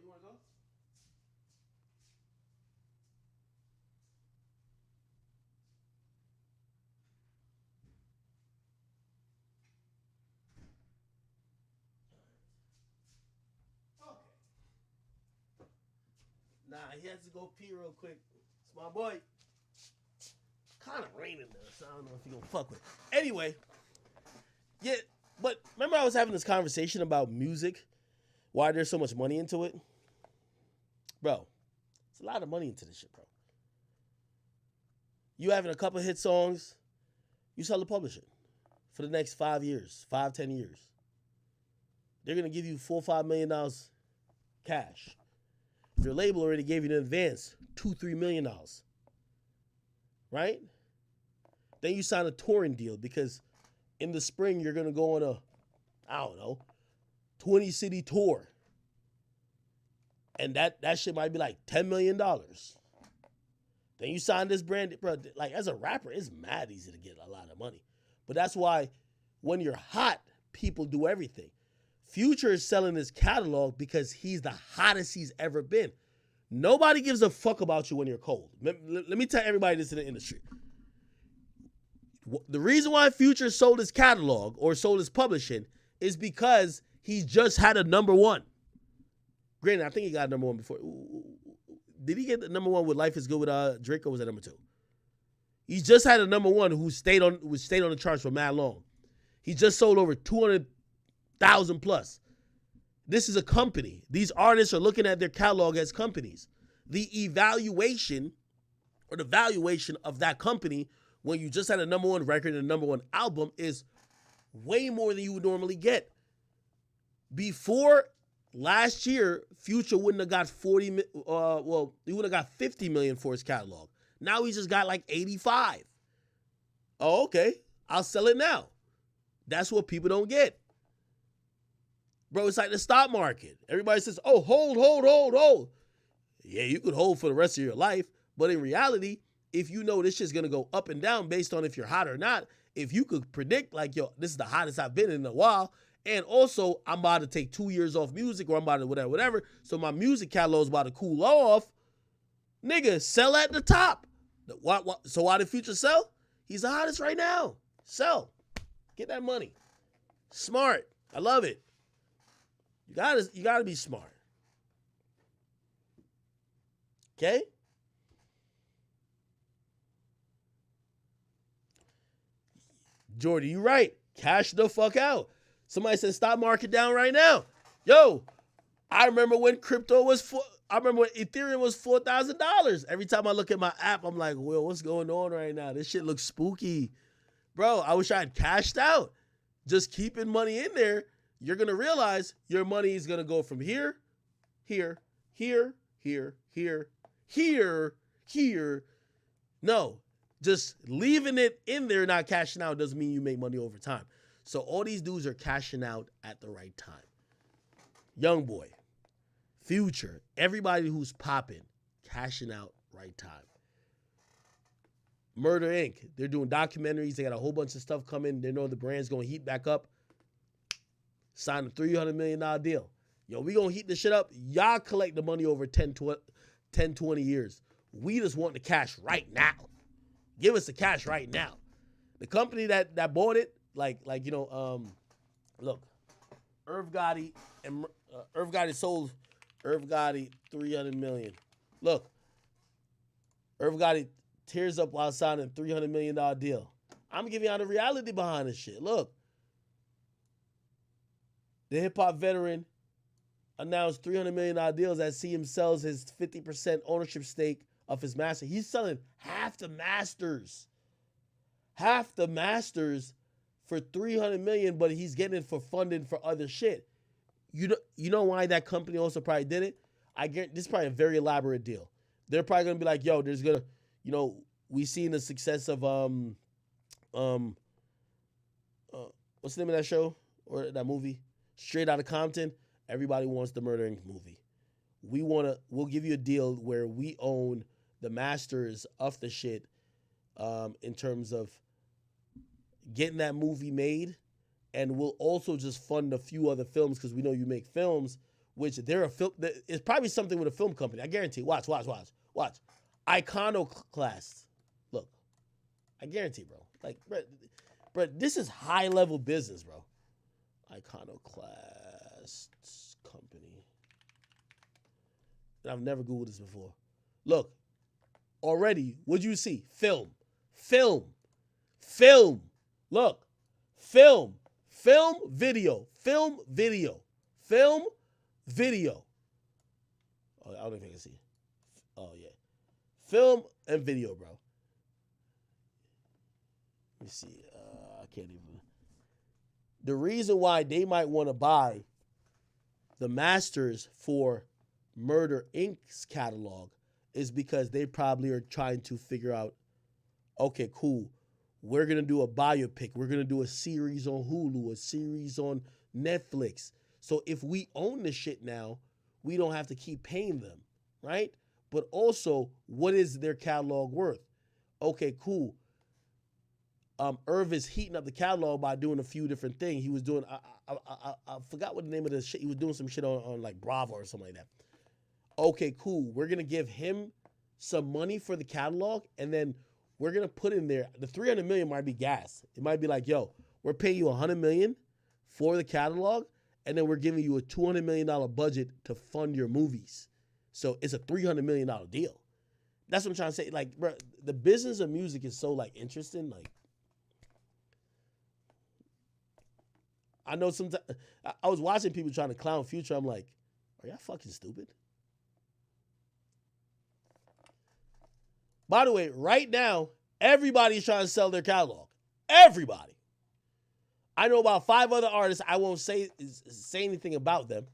You want to go? Okay. Nah, he has to go pee real quick. It's my boy. Kind of raining there, so I don't know if he gonna fuck with it. Anyway, yeah, but remember I was having this conversation about music, why there's so much money into it? Bro, it's a lot of money into this shit, bro. You having a couple hit songs, you sell the publishing for the next 5 years, 10 years. They're going to give you $4 or $5 million cash. Your label already gave you in advance $2-3 million, right? Then you sign a touring deal because in the spring you're gonna go on a, I don't know, 20-city tour, and that shit might be like $10 million. Then you sign this brand, bro. Like as a rapper, it's mad easy to get a lot of money, but that's why when you're hot, people do everything. Future is selling his catalog because he's the hottest he's ever been. Nobody gives a fuck about you when you're cold. Let me tell everybody this in the industry. The reason why Future sold his catalog or sold his publishing is because he just had a number one. Granted, I think he got number one before. Did he get the number one with Life is Good with Drake, or was that number two? He just had a number one who stayed on the charts for mad long. He just sold over 200,000 plus. This is a company. These artists are looking at their catalog as companies. The evaluation or the valuation of that company when you just had a number one record and a number one album is way more than you would normally get. Before last year, Future wouldn't have got he would have got 50 million for his catalog. Now he just got like 85. Oh, okay. I'll sell it now. That's what people don't get. Bro, it's like the stock market. Everybody says, oh, hold. Yeah, you could hold for the rest of your life. But in reality, if you know this shit's going to go up and down based on if you're hot or not, if you could predict like, yo, this is the hottest I've been in a while, and also I'm about to take 2 years off music or I'm about to whatever, so my music catalog's about to cool off, nigga, sell at the top. So why did Future sell? He's the hottest right now. Sell. Get that money. Smart. I love it. You gotta be smart. Okay? Jordy, you right. Cash the fuck out. Somebody said stock market down right now. Yo, I remember when Ethereum was $4,000. Every time I look at my app, I'm like, well, what's going on right now? This shit looks spooky. Bro, I wish I had cashed out. Just keeping money in there, you're going to realize your money is going to go from here. No, just leaving it in there, not cashing out, doesn't mean you make money over time. So all these dudes are cashing out at the right time. Young Boy, Future, everybody who's popping, cashing out right time. Murder Inc., they're doing documentaries. They got a whole bunch of stuff coming. They know the brand's going to heat back up. Signed a $300 million deal. Yo, we going to heat this shit up. Y'all collect the money over 10, 20 years. We just want the cash right now. Give us the cash right now. The company that bought it, look, Irv Gotti and Irv Gotti sold Irv Gotti $300 million. Look, Irv Gotti tears up while signing a $300 million deal. I'm giving y'all the reality behind this shit. Look, the hip-hop veteran announced $300 million deals as CM sells his 50% ownership stake of his master. He's selling half the masters for $300 million, but he's getting it for funding for other shit. You know why that company also probably did it? I guarantee this is probably a very elaborate deal. They're probably gonna be like, yo, there's gonna, we seen the success of what's the name of that show or that movie? Straight Outta Compton. Everybody wants the Murder Inc. movie. We'll give you a deal where we own the masters of the shit, in terms of getting that movie made, and we'll also just fund a few other films because we know you make films, which they're a film. It's probably something with a film company. I guarantee. Watch. Iconoclast. Look, I guarantee, bro. Like, bro, this is high level business, bro. Iconoclast company. And I've never Googled this before. Look, already, what'd you see? Film. Look, film, video. Oh, I don't know if I can see. Oh, yeah. Film and video, bro. Let me see. I can't even. The reason why they might want to buy the masters for Murder Inc.'s catalog is because they probably are trying to figure out, okay, cool, we're going to do a biopic. We're going to do a series on Hulu, a series on Netflix. So if we own the shit now, we don't have to keep paying them, right? But also, what is their catalog worth? Okay, cool. Irv is heating up the catalog by doing a few different things. He was doing, I forgot what the name of the shit. He was doing some shit on like Bravo or something like that. Okay, cool. We're going to give him some money for the catalog, and then we're going to put in there, the $300 million might be gas. It might be like, yo, we're paying you $100 million for the catalog, and then we're giving you a $200 million budget to fund your movies. So it's a $300 million deal. That's what I'm trying to say. Like, bro, the business of music is so, like, interesting. Like, I know sometimes, I was watching people trying to clown Future. I'm like, are y'all fucking stupid? By the way, right now, everybody's trying to sell their catalog. Everybody. I know about 5 other artists. I won't say anything about them,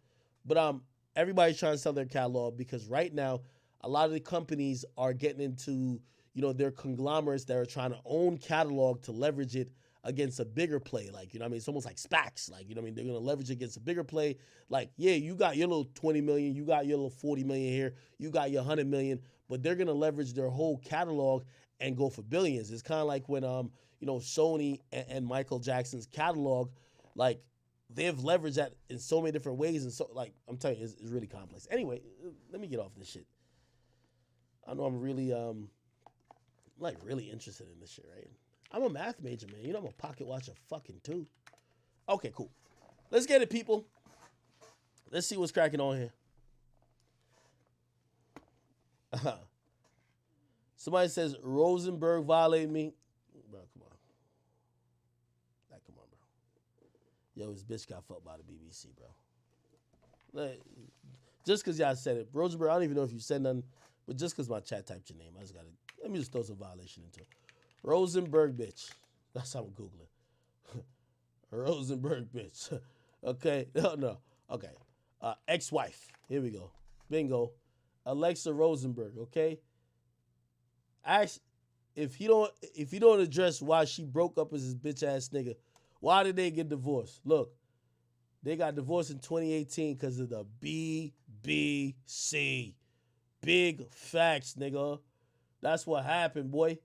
but everybody's trying to sell their catalog because right now, a lot of the companies are getting into, you know, their conglomerates that are trying to own catalog to leverage it against a bigger play. Like, you know what I mean? It's almost like SPACs. Like, you know what I mean? They're going to leverage it against a bigger play. Like, yeah, you got your little 20 million, you got your little 40 million here, you got your 100 million, but they're going to leverage their whole catalog and go for billions. It's kind of like when, you know, Sony and Michael Jackson's catalog, like, they've leveraged that in so many different ways. And so, like, I'm telling you, it's really complex. Anyway, let me get off this shit. I know I'm really, like, really interested in this shit, right? I'm a math major, man. You know I'm a pocket watcher fucking too. Okay, cool. Let's get it, people. Let's see what's cracking on here. Somebody says Rosenberg violated me. Bro, come on. Like, come on, bro. Yo, this bitch got fucked by the BBC, bro. Like, just because y'all said it. Rosenberg, I don't even know if you said nothing, but just because my chat typed your name, I just got to, let me just throw some violation into it. Rosenberg bitch. That's how I'm Googling. Rosenberg bitch. Okay. No. Okay. Ex-wife. Here we go. Bingo. Alexa Rosenberg. Okay. Ask if you don't address why she broke up with this bitch ass nigga. Why did they get divorced? Look, they got divorced in 2018 because of the BBC. Big facts, nigga. That's what happened, boy.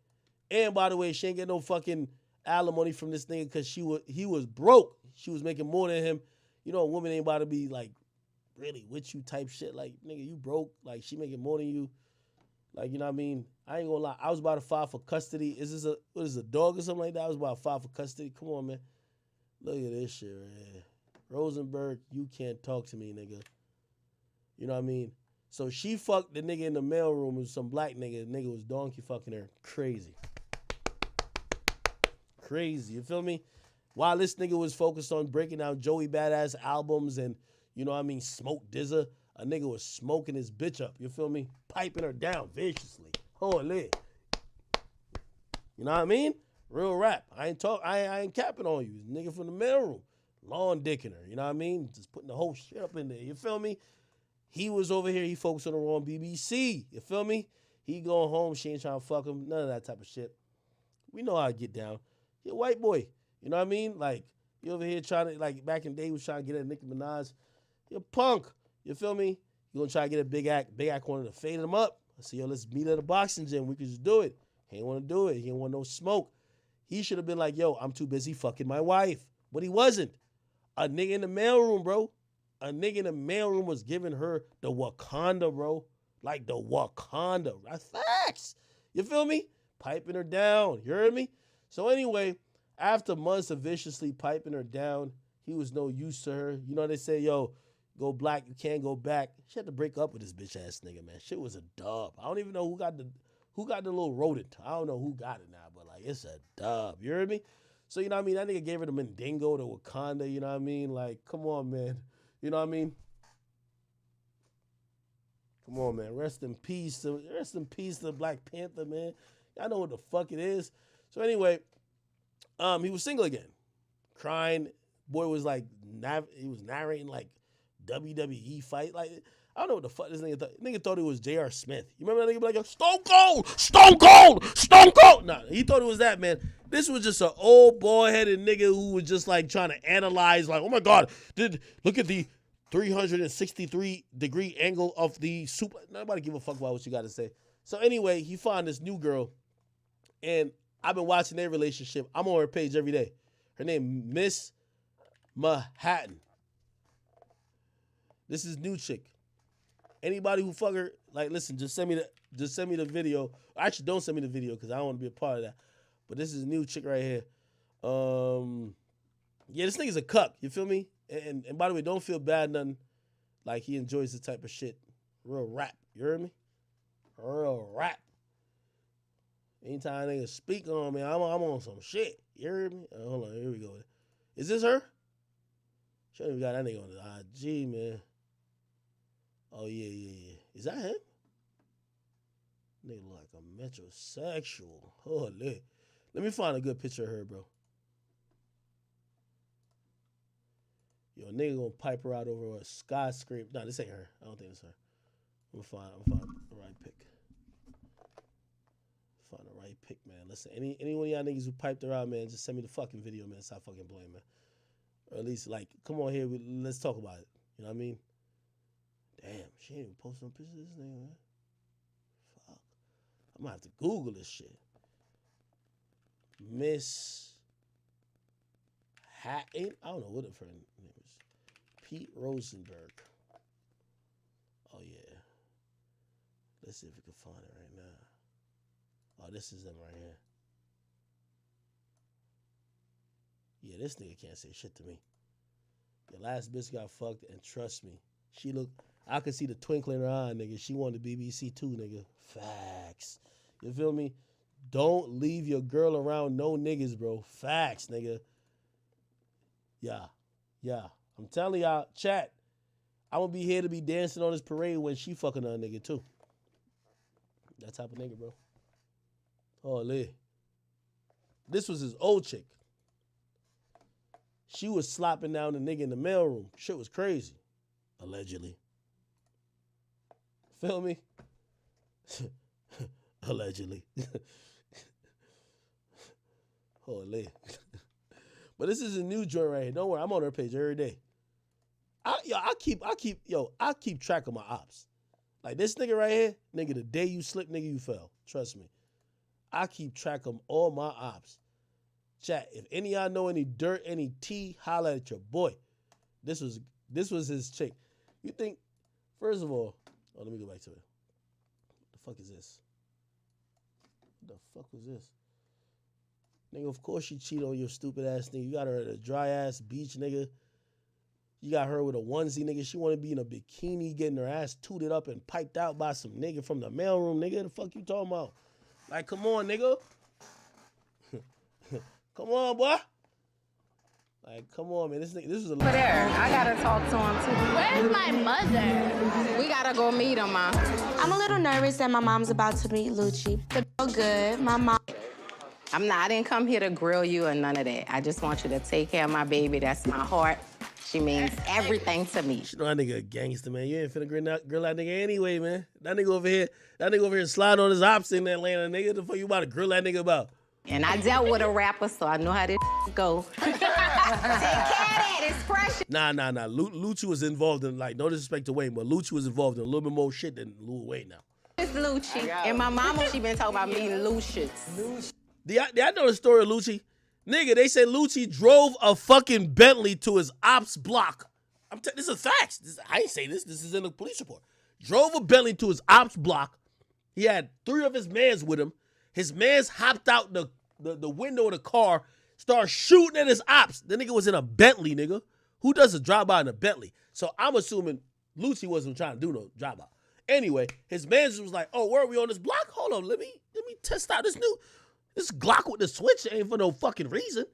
And by the way, she ain't get no fucking alimony from this nigga because he was broke. She was making more than him. You know, a woman ain't about to be like really with you type shit. Like, nigga, you broke. Like, she making more than you. Like, you know what I mean? I ain't gonna lie. I was about to file for custody. Is this a dog or something like that? I was about to file for custody. Come on, man. Look at this shit right here. Rosenberg, you can't talk to me, nigga. You know what I mean? So she fucked the nigga in the mailroom with some black nigga. The nigga was donkey fucking her. Crazy. Crazy, you feel me? While this nigga was focused on breaking down Joey Badass albums and, you know what I mean, Smoke Dizza, a nigga was smoking his bitch up, you feel me? Piping her down viciously. Holy. You know what I mean? Real rap. I ain't capping on you. Nigga from the mailroom. Lawn dicking her, you know what I mean? Just putting the whole shit up in there, you feel me? He was over here, he focused on the wrong BBC, you feel me? He going home, she ain't trying to fuck him, none of that type of shit. We know how to get down. He a white boy. You know what I mean? Like, you over here trying to, like, back in the day, he was trying to get at Nicki Minaj. You're a punk. You feel me? You gonna try to get a big act wanted to fade him up. I said, yo, let's meet at a boxing gym. We could just do it. He ain't want to do it. He ain't want no smoke. He should have been like, yo, I'm too busy fucking my wife. But he wasn't. A nigga in the mailroom, bro. A nigga in the mailroom was giving her the Wakanda, bro. Like the Wakanda. That's facts. You feel me? Piping her down. You heard me? So anyway, after months of viciously piping her down, he was no use to her. You know, they say, yo, go black, you can't go back. She had to break up with this bitch ass nigga, man. Shit was a dub. I don't even know who got the little rodent. I don't know who got it now, but like, it's a dub. You heard me? So, you know what I mean? That nigga gave her the Mandingo, the Wakanda, you know what I mean? Like, come on, man. You know what I mean? Come on, man. Rest in peace. Rest in peace to Black Panther, man. Y'all know what the fuck it is. So anyway, he was single again, crying. Boy was like, he was narrating like WWE fight. Like, I don't know what the fuck this nigga thought. Nigga thought it was J.R. Smith. You remember that nigga be like, Stone Cold, Stone Cold, Stone Cold. Nah, he thought it was that, man. This was just an old boy-headed nigga who was just like trying to analyze, like, oh my God, look at the 363-degree angle of the super. Nobody give a fuck about what you got to say. So anyway, he found this new girl, and I've been watching their relationship. I'm on her page every day. Her name Miss Manhattan. This is new chick. Anybody who fuck her, like, listen, just send me the video. Actually, don't send me the video because I don't want to be a part of that. But this is a new chick right here. Yeah, this nigga's a cuck. You feel me? And by the way, don't feel bad nothing. Like, he enjoys this type of shit. Real rap. You heard me? Real rap. Anytime niggas speak on me, I'm on some shit. You heard me? Hold on, here we go. Is this her? Sure, we got that nigga on the IG, man. Oh, yeah. Is that him? Nigga look like a metrosexual. Holy. Let me find a good picture of her, bro. Yo, nigga gonna pipe her out over a skyscraper. Nah, this ain't her. I don't think it's her. I'm gonna find the right pic. Find the right pic, man. Listen, any one of y'all niggas who piped her out, man, just send me the fucking video, man. Stop fucking playing, man. Or at least, like, come on here. Let's talk about it. You know what I mean? Damn, she ain't even posting no pictures of this nigga, man. Fuck. I'm gonna have to Google this shit. Miss Hatton. I don't know what her name is. Pete Rosenberg. Oh, yeah. Let's see if we can find it right now. Oh, this is them right here. Yeah, this nigga can't say shit to me. Your last bitch got fucked, and trust me, I could see the twinkle in her eye, nigga. She wanted BBC too, nigga. Facts. You feel me? Don't leave your girl around no niggas, bro. Facts, nigga. Yeah. I'm telling y'all, chat, I'm gonna be here to be dancing on this parade when she fucking a nigga too. That type of nigga, bro. Holy. This was his old chick. She was slopping down the nigga in the mailroom. Shit was crazy. Allegedly. Feel me? Allegedly. Holy. But this is a new joint right here. Don't worry, I'm on her page every day. I keep track of my ops. Like this nigga right here, nigga, the day you slipped, nigga, you fell. Trust me. I keep track of all my ops. Chat, if any of y'all know any dirt, any tea, holla at your boy. This was his chick. You think, first of all, let me go back to it. What the fuck is this? What the fuck was this? Nigga, of course she cheated on your stupid ass nigga. You got her at a dry ass beach, nigga. You got her with a onesie, nigga. She want to be in a bikini, getting her ass tooted up and piped out by some nigga from the mailroom, nigga. The fuck you talking about? Like, come on, nigga. Come on, boy. Like, come on, man. This is a... Over there. I gotta talk to him, too. Where's my mother? We gotta go meet him, Mom. I'm a little nervous that my mom's about to meet Lucci. But so good. My mom... I didn't come here to grill you or none of that. I just want you to take care of my baby. That's my heart. She means everything to me. You know that nigga a gangster, man. You ain't finna grill that nigga anyway, man. That nigga over here sliding on his ops in Atlanta, nigga. The fuck you about to grill that nigga about? And I dealt with a rapper, so I know how this go. Take care of that. It's precious. Nah. Lucci was involved in, like, no disrespect to Wayne, but Lucci was involved in a little bit more shit than Lil Wayne now. It's Lucci. And my mama, she been talking about meeting Lucius. Do y'all know the story of Lucci? Nigga, they said Lucci drove a fucking Bentley to his ops block. This is facts. I ain't say this. This is in the police report. Drove a Bentley to his ops block. He had 3 of his mans with him. His mans hopped out the window of the car, started shooting at his ops. The nigga was in a Bentley, nigga. Who does a drive-by in a Bentley? So I'm assuming Lucci wasn't trying to do no drive-by. Anyway, his mans was like, oh, where are we on this block? Hold on, let me test out this Glock with the switch. Ain't for no fucking reason.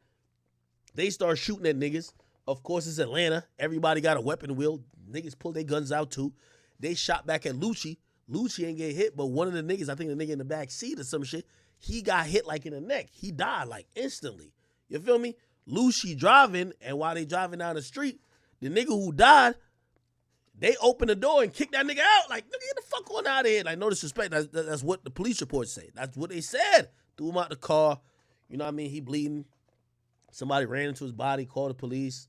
They start shooting at niggas. Of course, it's Atlanta. Everybody got a weapon wheel. Niggas pull their guns out too. They shot back at Lucci. Lucci ain't get hit, but one of the niggas, I think the nigga in the back seat or some shit, he got hit like in the neck. He died like instantly. You feel me? Lucci driving, and while they driving down the street, the nigga who died, They opened the door and kicked that nigga out. Like, nigga, get the fuck on out of here. Like, no disrespect. That's what the police reports say. That's what they said. Threw him out the car. You know what I mean? He bleeding. Somebody ran into his body, called the police.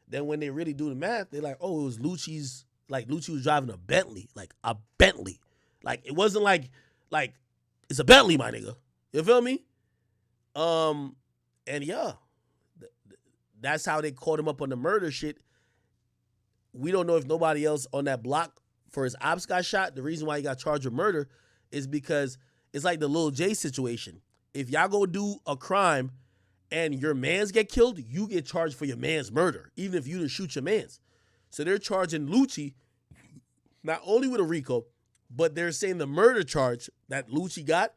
Then when they really do the math, they're like, oh, it was Lucci's. Like, Lucci was driving a Bentley. Like, a Bentley. Like, it wasn't like, it's a Bentley, my nigga. You feel me? And yeah, that's how they caught him up on the murder shit. We don't know if nobody else on that block for his ops got shot. The reason why he got charged with murder is because it's like the Lil J situation. If y'all go do a crime and your mans get killed, you get charged for your man's murder, even if you didn't shoot your mans. So they're charging Lucci not only with a RICO, but they're saying the murder charge that Lucci got,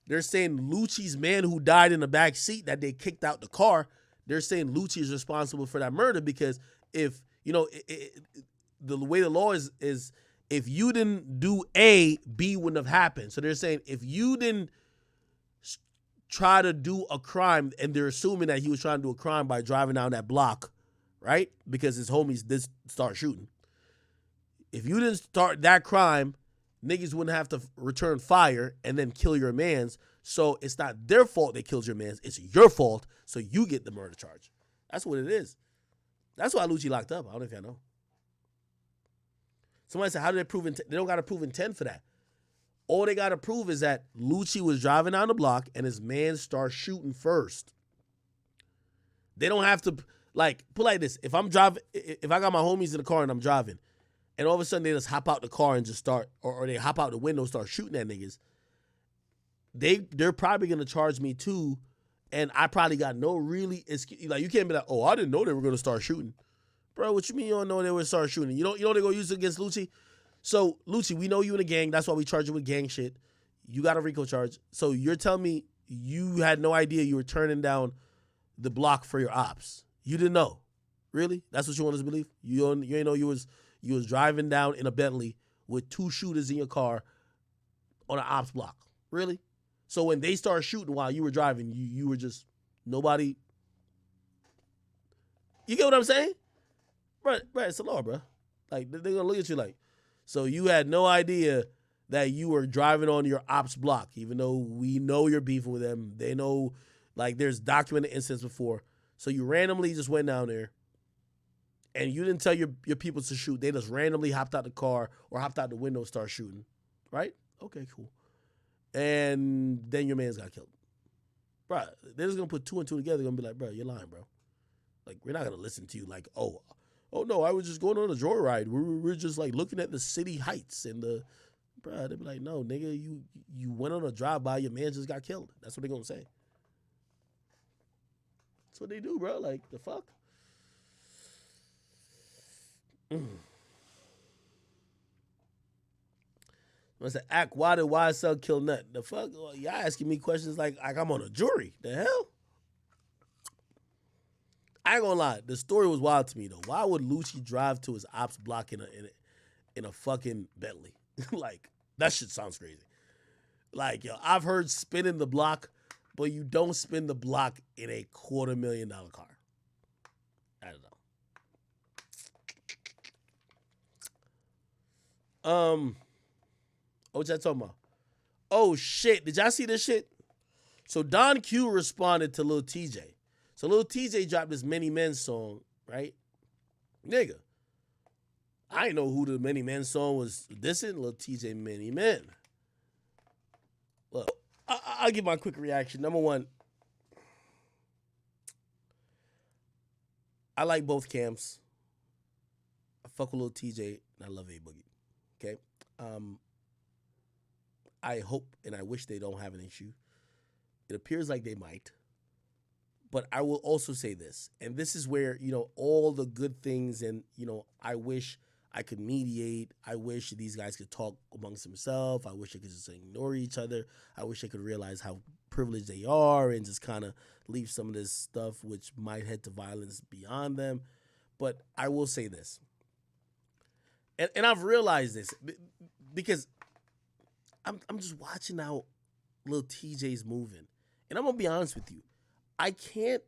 they're saying Lucci's man who died in the back seat that they kicked out the car, they're saying Lucci is responsible for that murder because if, you know, the way the law is if you didn't do A, B wouldn't have happened. So they're saying if you didn't try to do a crime, and they're assuming that he was trying to do a crime by driving down that block, right? Because his homies did start shooting. If you didn't start that crime, niggas wouldn't have to return fire and then kill your mans. So it's not their fault they killed your mans. It's your fault, so you get the murder charge. That's what it is. That's why Lucci locked up. I don't know if y'all know. Somebody said, how do they prove intent? They don't got to prove intent for that. All they got to prove is that Lucci was driving down the block and his man started shooting first. They don't have to, like, put like this. If I'm driving, if I got my homies in the car and I'm driving, and all of a sudden they just hop out the car and just start, or they hop out the window and start shooting at niggas, they're probably going to charge me too, and I probably got no really excuse. Like, you can't be like, oh, I didn't know they were going to start shooting. Bro, what you mean you don't know they would start shooting? You know they're going to use it against Lucci? So, Lucci, we know you in a gang. That's why we charge you with gang shit. You got a RICO charge. So you're telling me you had no idea you were turning down the block for your ops. You didn't know. Really? That's what you want us to believe? You ain't know you was driving down in a Bentley with 2 shooters in your car on an ops block. Really? So when they started shooting while you were driving, you were just nobody. You get what I'm saying? Right, it's the law, bro. Like, they're going to look at you like, so you had no idea that you were driving on your ops block, even though we know you're beefing with them. They know, like, there's documented incidents before. So you randomly just went down there, and you didn't tell your people to shoot. They just randomly hopped out the car or hopped out the window and started shooting. Right? Okay, cool. And then your man's got killed. Bro, they're just going to put 2 and 2 together. They're going to be like, bro, you're lying, bro. Like, we're not going to listen to you like, oh, no, I was just going on a joyride. We're just, like, looking at the city heights and the, bro, they'd be like, no, nigga, you went on a drive-by, your man just got killed. That's what they're going to say. That's what they do, bro. Like, the fuck? I said, Ack, why did YSL kill Nut? The fuck? Y'all asking me questions like I'm on a jury. The hell? I ain't gonna lie. The story was wild to me, though. Why would Lucci drive to his ops block in a fucking Bentley? Like, that shit sounds crazy. Like, yo, I've heard spinning the block, but you don't spin the block in a $250,000 car. I don't know. What y'all talking about? Oh, shit. Did y'all see this shit? So Don Q responded to Lil TJ. So Lil TJ dropped this Many Men song, right? Nigga. I didn't know who the Many Men song was dissing. Lil TJ Many Men. Look, I'll give my quick reaction. Number one, I like both camps. I fuck with Lil TJ and I love A Boogie. Okay? I hope and I wish they don't have an issue. It appears like they might. But I will also say this, and this is where, all the good things and, I wish I could mediate. I wish these guys could talk amongst themselves. I wish they could just ignore each other. I wish they could realize how privileged they are and just kind of leave some of this stuff which might head to violence beyond them. But I will say this, and I've realized this because I'm just watching how Lil TJ's moving. And I'm going to be honest with you. I can't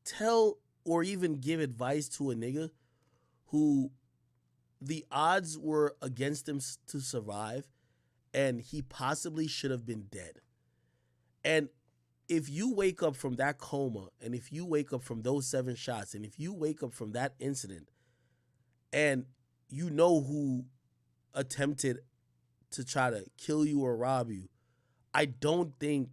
tell or even give advice to a nigga who the odds were against him to survive, and he possibly should have been dead. And if you wake up from that coma, and if you wake up from those 7 shots, and if you wake up from that incident, and you know who attempted to try to kill you or rob you, I don't think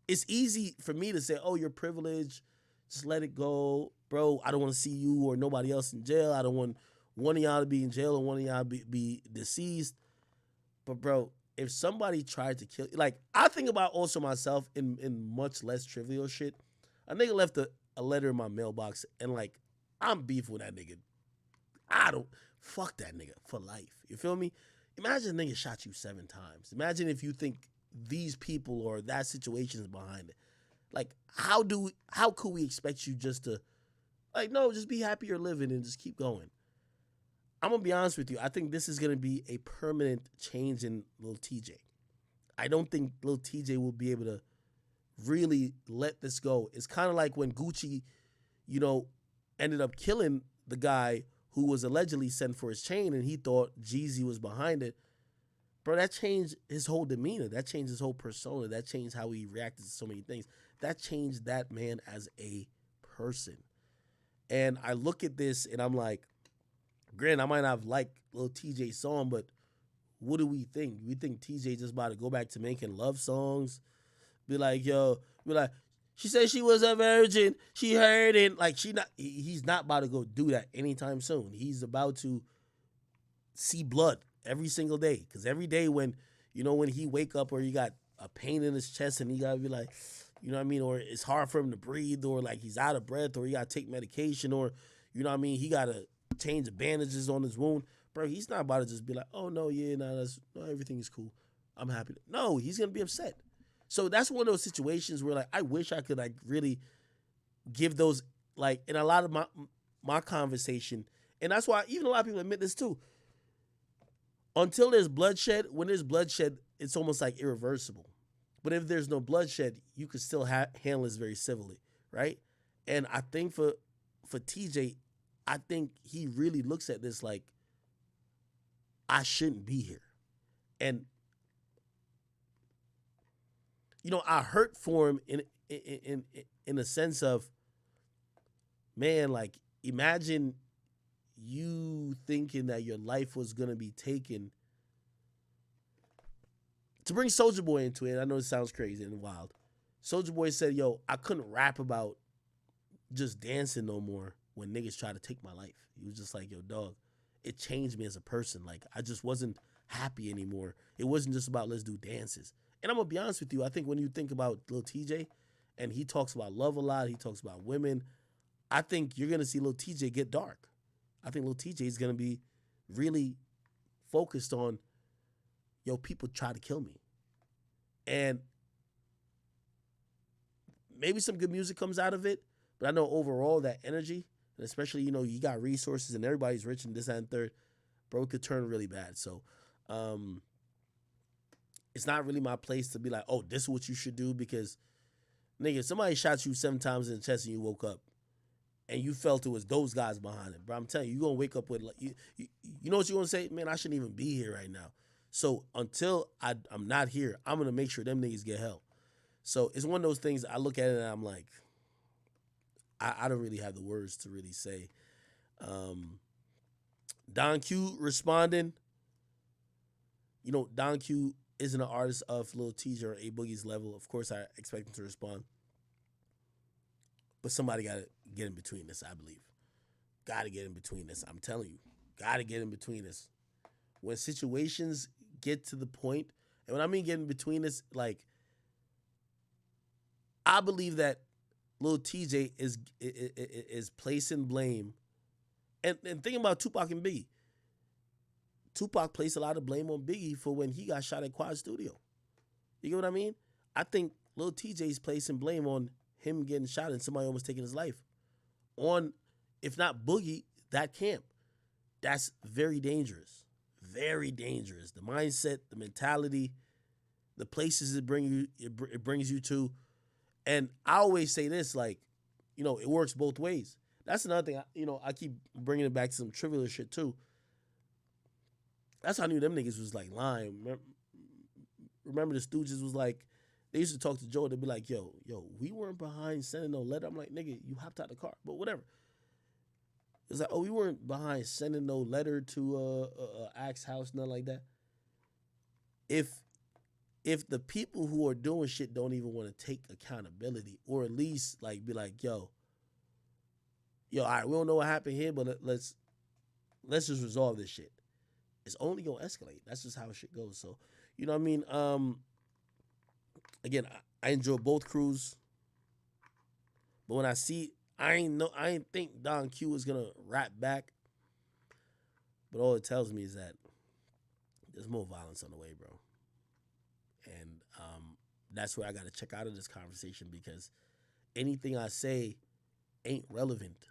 it's easy for me to say, oh, you're privileged, just let it go. Bro, I don't want to see you or nobody else in jail. I don't want one of y'all to be in jail or one of y'all be deceased. But, bro, if somebody tried to kill, like, I think about also myself in much less trivial shit. A nigga left a letter in my mailbox, and, like, I'm beef with that nigga. Fuck that nigga for life. You feel me? Imagine a nigga shot you 7 times. Imagine if you think these people or that situation is behind it. Like, how could we expect you just to, like, no, just be happy you're living and just keep going. I'm going to be honest with you. I think this is going to be a permanent change in Lil TJ. I don't think Lil TJ will be able to really let this go. It's kind of like when Gucci, ended up killing the guy who was allegedly sent for his chain, and he thought Jeezy was behind it. Bro, that changed his whole demeanor. That changed his whole persona. That changed how he reacted to so many things. That changed that man as a person. And I look at this and I'm like, granted, I might not have liked Lil TJ's song, but what do we think? We think TJ just about to go back to making love songs? Be like, she said she was a virgin. She heard it. Like, he's not about to go do that anytime soon. He's about to see blood every single day. Because every day when he wake up or he got a pain in his chest and he got to be like, you know what I mean? Or it's hard for him to breathe, or like he's out of breath, or he got to take medication, or, you know what I mean? He got to change the bandages on his wound. Bro, he's not about to just be like, oh, no, everything's cool. I'm happy. No, he's going to be upset. So that's one of those situations where, like, I wish I could, like, really give those, like, in a lot of my conversation, and that's why even a lot of people admit this too. Until there's bloodshed, when there's bloodshed, it's almost like irreversible. But if there's no bloodshed, you can still handle this very civilly, right? And I think for TJ, I think he really looks at this like, I shouldn't be here. And I hurt for him in a sense of, man, like, imagine you thinking that your life was gonna be taken. To bring Soulja Boy into it, I know it sounds crazy and wild. Soulja Boy said, yo, I couldn't rap about just dancing no more when niggas try to take my life. He was just like, yo, dog, it changed me as a person. Like, I just wasn't happy anymore. It wasn't just about let's do dances. And I'm going to be honest with you, I think when you think about Lil TJ, and he talks about love a lot, he talks about women, I think you're going to see Lil TJ get dark. I think Lil TJ is going to be really focused on, yo, people try to kill me. And maybe some good music comes out of it, but I know overall that energy, and especially, you got resources and everybody's rich and this, that, and third, bro, it could turn really bad. So, it's not really my place to be like, oh, this is what you should do, because, nigga, if somebody shot you 7 times in the chest and you woke up and you felt it was those guys behind it, bro, I'm telling you, you're going to wake up with, like, you know what you're going to say? Man, I shouldn't even be here right now. So until I'm not here, I'm going to make sure them niggas get help. So it's one of those things I look at it and I'm like, I don't really have the words to really say. Don Q responding, Don Q isn't an artist of Lil TJ or A Boogie's level. Of course, I expect him to respond. But somebody got to get in between this, I believe. Got to get in between this. I'm telling you. Got to get in between this. When situations get to the point, and when I mean get in between this, like, I believe that Lil TJ is placing blame. And thinking about Tupac and Biggie. Tupac placed a lot of blame on Biggie for when he got shot at Quad Studio. You get what I mean? I think Lil TJ's placing blame on him getting shot and somebody almost taking his life. On, if not Boogie, that camp. That's very dangerous. Very dangerous. The mindset, the mentality, the places it brings you to. And I always say this, like, it works both ways. That's another thing. I keep bringing it back to some trivial shit too. That's how I knew them niggas was like lying. Remember the Stooges was like, they used to talk to Joe. They'd be like, yo, we weren't behind sending no letter. I'm like, nigga, you hopped out the car, but whatever. It's like, oh, we weren't behind sending no letter to Axe house, nothing like that. If the people who are doing shit don't even want to take accountability, or at least like be like, yo, all right, we don't know what happened here, but let's just resolve this shit. It's only gonna escalate. That's just how shit goes. So, you know what I mean? Again, I enjoy both crews, but when I see, I ain't think Don Q was gonna rap back. But all it tells me is that there's more violence on the way, bro. And that's where I got to check out of this conversation, because anything I say ain't relevant.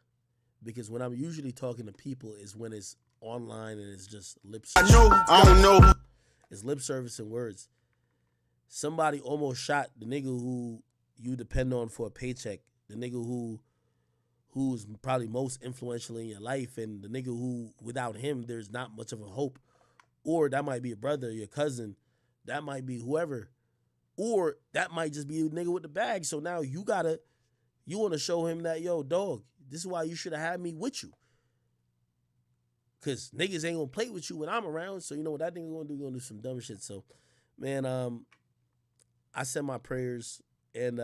Because when I'm usually talking to people is when it's online and it's just lip service. I don't know. It's lip service and words. Somebody almost shot the nigga who you depend on for a paycheck, the nigga who's probably most influential in your life, and the nigga who, without him, there's not much of a hope. Or that might be a brother, your cousin, that might be whoever. Or that might just be a nigga with the bag. So now you want to show him that, yo, dog, this is why you should have had me with you. Because niggas ain't going to play with you when I'm around. So you know what that nigga going to do? Going to do some dumb shit. So, man, I send my prayers. And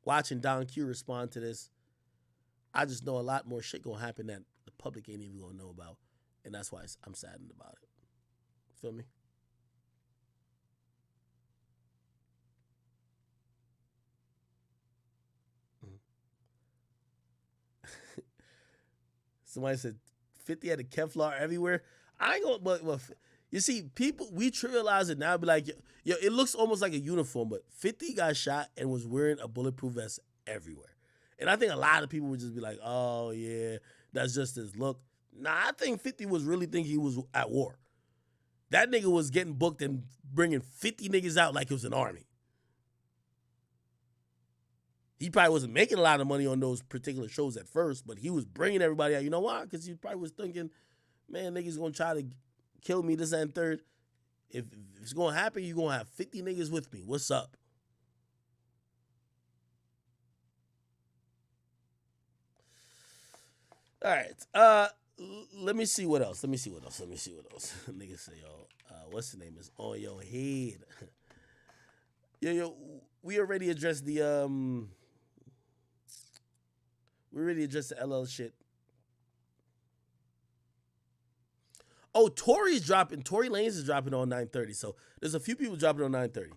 watching Don Q respond to this, I just know a lot more shit going to happen that the public ain't even going to know about. And that's why I'm saddened about it. Feel me? Somebody said 50 had a Kevlar everywhere. I ain't gonna, but you see, people, we trivialize it now. Be like, yo, it looks almost like a uniform, but 50 got shot and was wearing a bulletproof vest everywhere. And I think a lot of people would just be like, oh yeah, that's just his look. Nah, I think 50 was really thinking he was at war. That nigga was getting booked and bringing 50 niggas out like it was an army. He probably wasn't making a lot of money on those particular shows at first, but he was bringing everybody out. You know why? Because he probably was thinking, man, niggas going to try to kill me this and third. If it's going to happen, you're going to have 50 niggas with me. What's up? All right. Let me see what else. Niggas say, yo, what's the name? Is on your head. Yo, we already addressed the LL shit. Oh, Tory Lanez is dropping on 9:30. So there's a few people dropping on 9:30,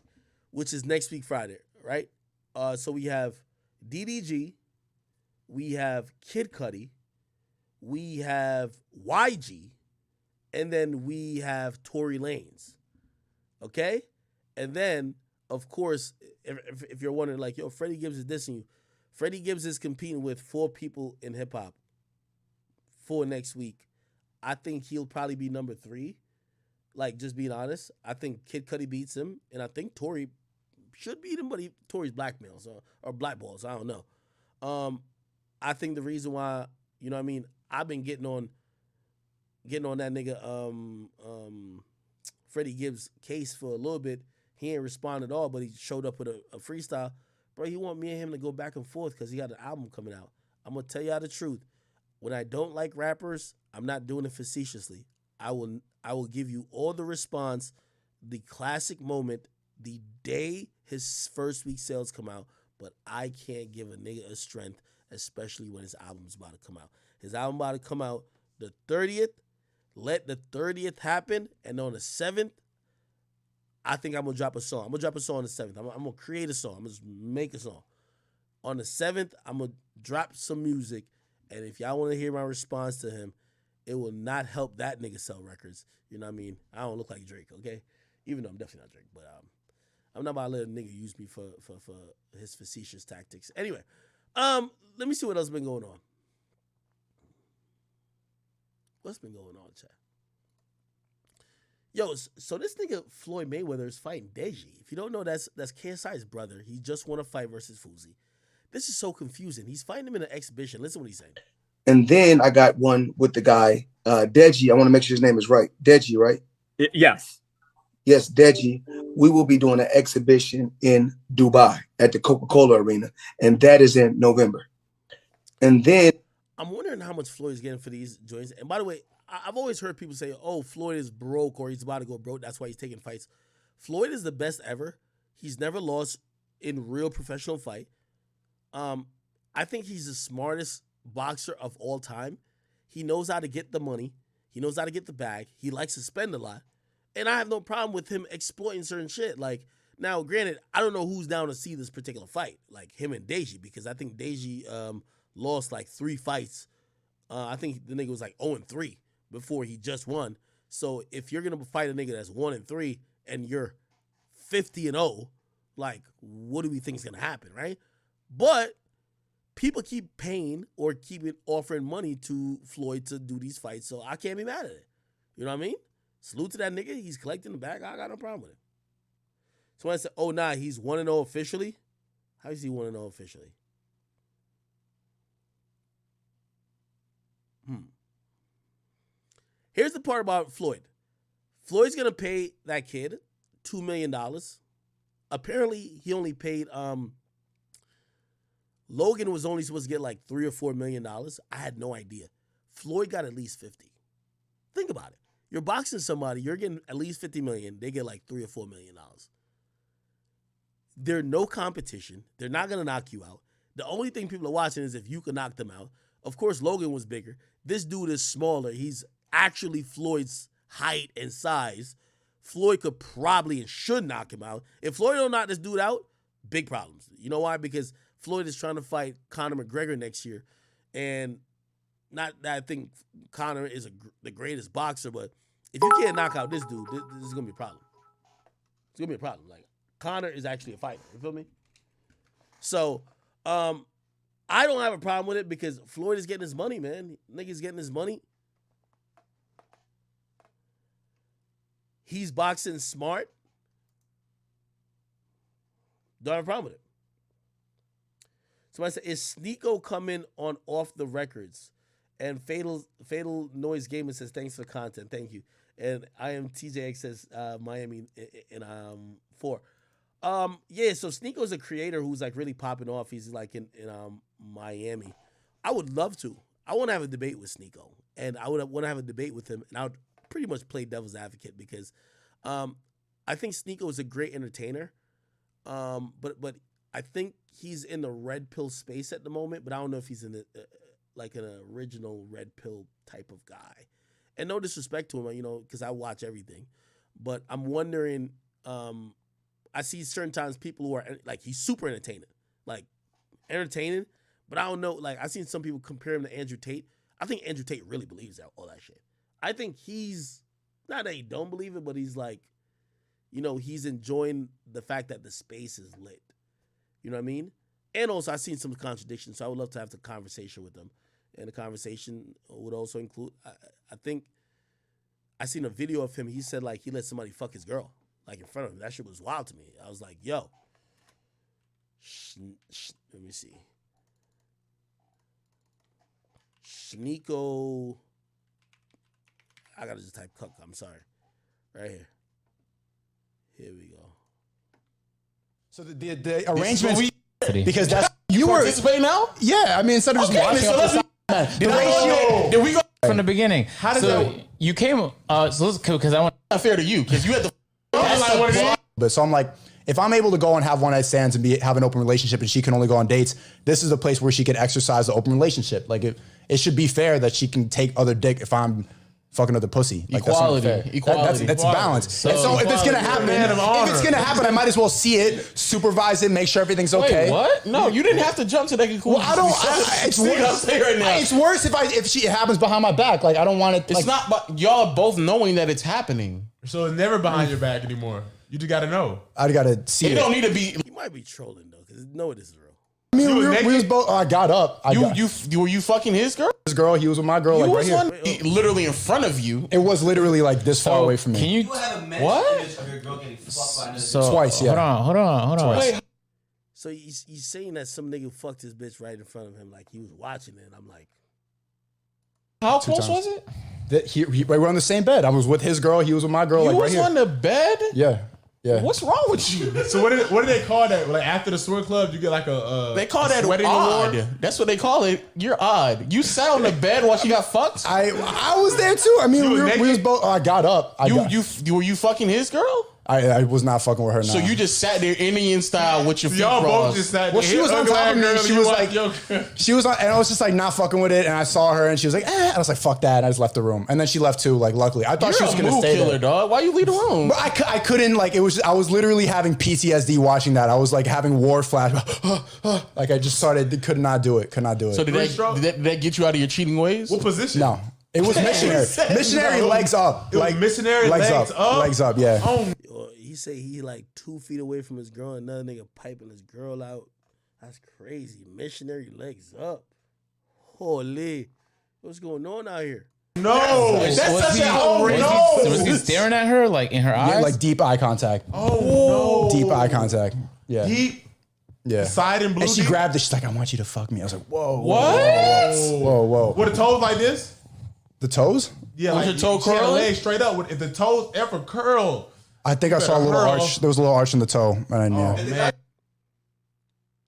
which is next week Friday, right? So we have DDG, we have Kid Cudi, we have YG, and then we have Tory Lanez. Okay? And then, of course, if you're wondering, like, yo, Freddie Gibbs is dissing you. Freddie Gibbs is competing with 4 people in hip-hop for next week. I think he'll probably be number 3. Like, just being honest. I think Kid Cudi beats him, and I think Tory should beat him, but Tory's blackmails or blackballs. I don't know. I think the reason why, you know what I mean, I've been getting on that nigga Freddie Gibbs' case for a little bit. He ain't respond at all, but he showed up with a freestyle. Bro, he want me and him to go back and forth because he got an album coming out. I'm going to tell y'all the truth. When I don't like rappers, I'm not doing it facetiously. I will give you all the response, the classic moment, the day his first week sales come out, but I can't give a nigga a strength, especially when his album's about to come out. His album about to come out the 30th. Let the 30th happen, and on the 7th, I think I'm going to drop a song. I'm going to drop a song on the 7th. I'm going to create a song. I'm going to make a song. On the 7th, I'm going to drop some music, and if y'all want to hear my response to him, it will not help that nigga sell records. You know what I mean? I don't look like Drake, okay? Even though I'm definitely not Drake, but I'm not about to let a nigga use me for his facetious tactics. Anyway, let me see what else has been going on. What's been going on, chat? Yo, so this nigga Floyd Mayweather is fighting Deji. If you don't know, that's KSI's brother. He just won a fight versus Fuzi. This is so confusing. He's fighting him in an exhibition. Listen what he's saying. And then I got one with the guy, Deji. I want to make sure his name is right. Deji, right? Yes. Yes, Deji. We will be doing an exhibition in Dubai at the Coca-Cola Arena, and that is in November. And then I'm wondering how much Floyd's getting for these joints. And by the way, I've always heard people say, "Oh, Floyd is broke or he's about to go broke. That's why he's taking fights." Floyd is the best ever. He's never lost in real professional fight. I think he's the smartest boxer of all time. He knows how to get the money. He knows how to get the bag. He likes to spend a lot. And I have no problem with him exploiting certain shit. Like, now, granted, I don't know who's down to see this particular fight, like him and Deji, because I think Deji lost like 3 fights. I think the nigga was like 0-3 before he just won. So if you're going to fight a nigga that's 1-3 and you're 50-0, like, what do we think is going to happen, right? But people keep paying or keep offering money to Floyd to do these fights, so I can't be mad at it. You know what I mean? Salute to that nigga. He's collecting the bag. I got no problem with it. So when I said, oh, nah, he's 1-0 officially. How is he 1-0 officially? Here's the part about Floyd. Floyd's going to pay that kid $2 million. Apparently, he only paid... Logan was only supposed to get like $3 or $4 million. I had no idea. Floyd got at least 50. Think about it. You're boxing somebody, you're getting at least 50 million. They get like $3 or $4 million. They're no competition. They're not gonna knock you out. The only thing people are watching is if you can knock them out. Of course, Logan was bigger. This dude is smaller. He's actually Floyd's height and size. Floyd could probably and should knock him out. If Floyd don't knock this dude out, big problems. You know why? Because Floyd is trying to fight Conor McGregor next year. And not that I think Conor is the greatest boxer, but if you can't knock out this dude, this is going to be a problem. It's going to be a problem. Like, Conor is actually a fighter. You feel me? So, I don't have a problem with it because Floyd is getting his money, man. Nigga's getting his money. He's boxing smart. Don't have a problem with it. Somebody said, is Sneako coming on Off the Records? And Fatal Noise Gamer says, thanks for the content. Thank you. And I am TJX says, Miami in 4. Yeah, so Sneako's a creator who's like really popping off. He's like in Miami. I would love to. I want to have a debate with Sneako. And I would want to have a debate with him. And I would pretty much play devil's advocate because I think Sneako is a great entertainer. But I think he's in the red pill space at the moment, but I don't know if he's in like an original red pill type of guy. And no disrespect to him, you know, because I watch everything. But I'm wondering, I see certain times people who are, like, he's super entertaining. Like, entertaining, but I don't know. Like, I've seen some people compare him to Andrew Tate. I think Andrew Tate really believes all that shit. I think he's, not that he don't believe it, but he's like, you know, he's enjoying the fact that the space is lit. You know what I mean? And also, I've seen some contradictions, so I would love to have the conversation with them. And the conversation would also include, I think, I seen a video of him. He said, like, he let somebody fuck his girl, like, in front of him. That shit was wild to me. I was like, yo. Let me see. Sneako. I got to just type cuck. I'm sorry. Right here. Here we go. So the arrangements, because that's you were participating now. Yeah, I mean, instead of just watching. Did we go from the beginning? How does that? You came? So let's because I want not fair to you because you had the. But so I'm like, if I'm able to go and have one night stands and have an open relationship, and she can only go on dates, this is a place where she can exercise the open relationship. Like it should be fair that she can take other dick if I'm fucking other pussy. Like, equality. That's balance. So if it's gonna happen, I might as well see it, supervise it, make sure everything's okay. Wait, what? No, you didn't have to jump to that conclusion. Well, it's worse. Right now. It's worse if it happens behind my back. Like, I don't want it. It's not. But y'all are both knowing that it's happening. So it's never behind your back anymore. You just gotta know. I gotta see it. It don't need to be. You might be trolling though, because no, it is real. I mean, we was both. I got up. Were you fucking his girl? His girl. He was with my girl. You like right here. Literally in front of you. It was literally like this far away from me. Can you have a what? Twice. Yeah. Hold on. Wait. So he's saying that some nigga fucked his bitch right in front of him, like he was watching it. And I'm like, how close was it? We were on the same bed. I was with his girl. He was with my girl. You like was right on the bed? Yeah. Yeah. What's wrong with you? So what do they call that? Like after the swing club, you get like a they call that sweating odd. award? That's what they call it. You're odd. You sat on the bed while she got fucked. I was there too. I mean, we was both. I got up. Were you fucking his girl? I was not fucking with her. So you just sat there Indian style with your feet Y'all crossed. both just sat there. Well, she was on top of me. She was like, yo. she was on, and I was just like not fucking with it. And I saw her, and she was like, and I was like, fuck that. And I just left the room. And then she left too. Like, luckily, I thought she was gonna stay killer, there. dog. Why you leave the room? But I couldn't. Like, it was. I was literally having PTSD watching that. I was like having war flash. Like I just started. Could not do it. Could not do it. So did that get you out of your cheating ways? What position? No. It was missionary. Missionary legs up. It was missionary legs up? Legs up, yeah. He say he like 2 feet away from his girl, another nigga piping his girl out. That's crazy. Missionary legs up. Holy. What's going on out here? No. That's such an outrage. Was he staring at her like in her eyes? Yeah, like deep eye contact. Oh, no. Deep eye contact. Yeah. Deep. Yeah. Side and blue. And she grabbed it. She's like, I want you to fuck me. I was like, whoa. What? Whoa. With the toes like this? The toes? Yeah. Was like, your toe she had a curling? leg straight up. If the toes ever curl. I think I saw a little arch. There was a little arch in the toe. And yeah. Man.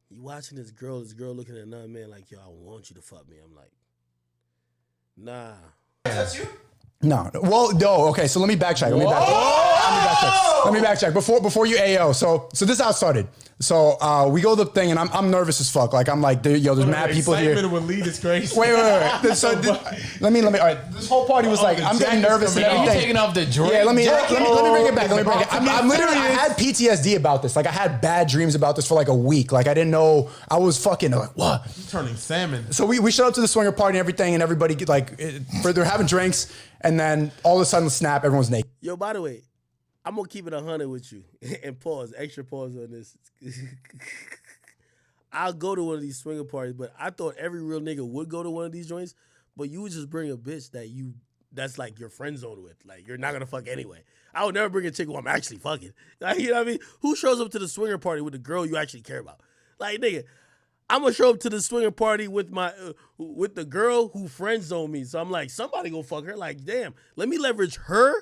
You watching this girl looking at another man like, yo, I want you to fuck me. I'm like, nah. That's you? No. Well, no. Okay, so let me backtrack. Let me backtrack. Before you AO. So this is how it started. So we go to the thing, and I'm nervous as fuck. Like I'm like, there's mad people here. Excitement would lead is crazy. Wait. Let me. All right. This whole party was like, I'm getting nervous and Are you everything. taking off the drink? Yeah, let me bring it back. I'm literally, I had PTSD about this. Like I had bad dreams about this for like a week. Like I didn't know. I was fucking like, what? You're turning salmon. So we showed up to the swinger party and everything, and everybody they're having drinks, and then all of a sudden, snap, everyone's naked. Yo, by the way, I'm gonna keep it 100 with you and extra pause on this. I'll go to one of these swinger parties, but I thought every real nigga would go to one of these joints, but you would just bring a bitch that's like your friend zone with. Like, you're not gonna fuck anyway. I would never bring a chick who I'm actually fucking. Like, you know what I mean? Who shows up to the swinger party with the girl you actually care about? Like, nigga, I'm gonna show up to the swinger party with with the girl who friend zone me. So I'm like, somebody go fuck her. Like, damn, let me leverage her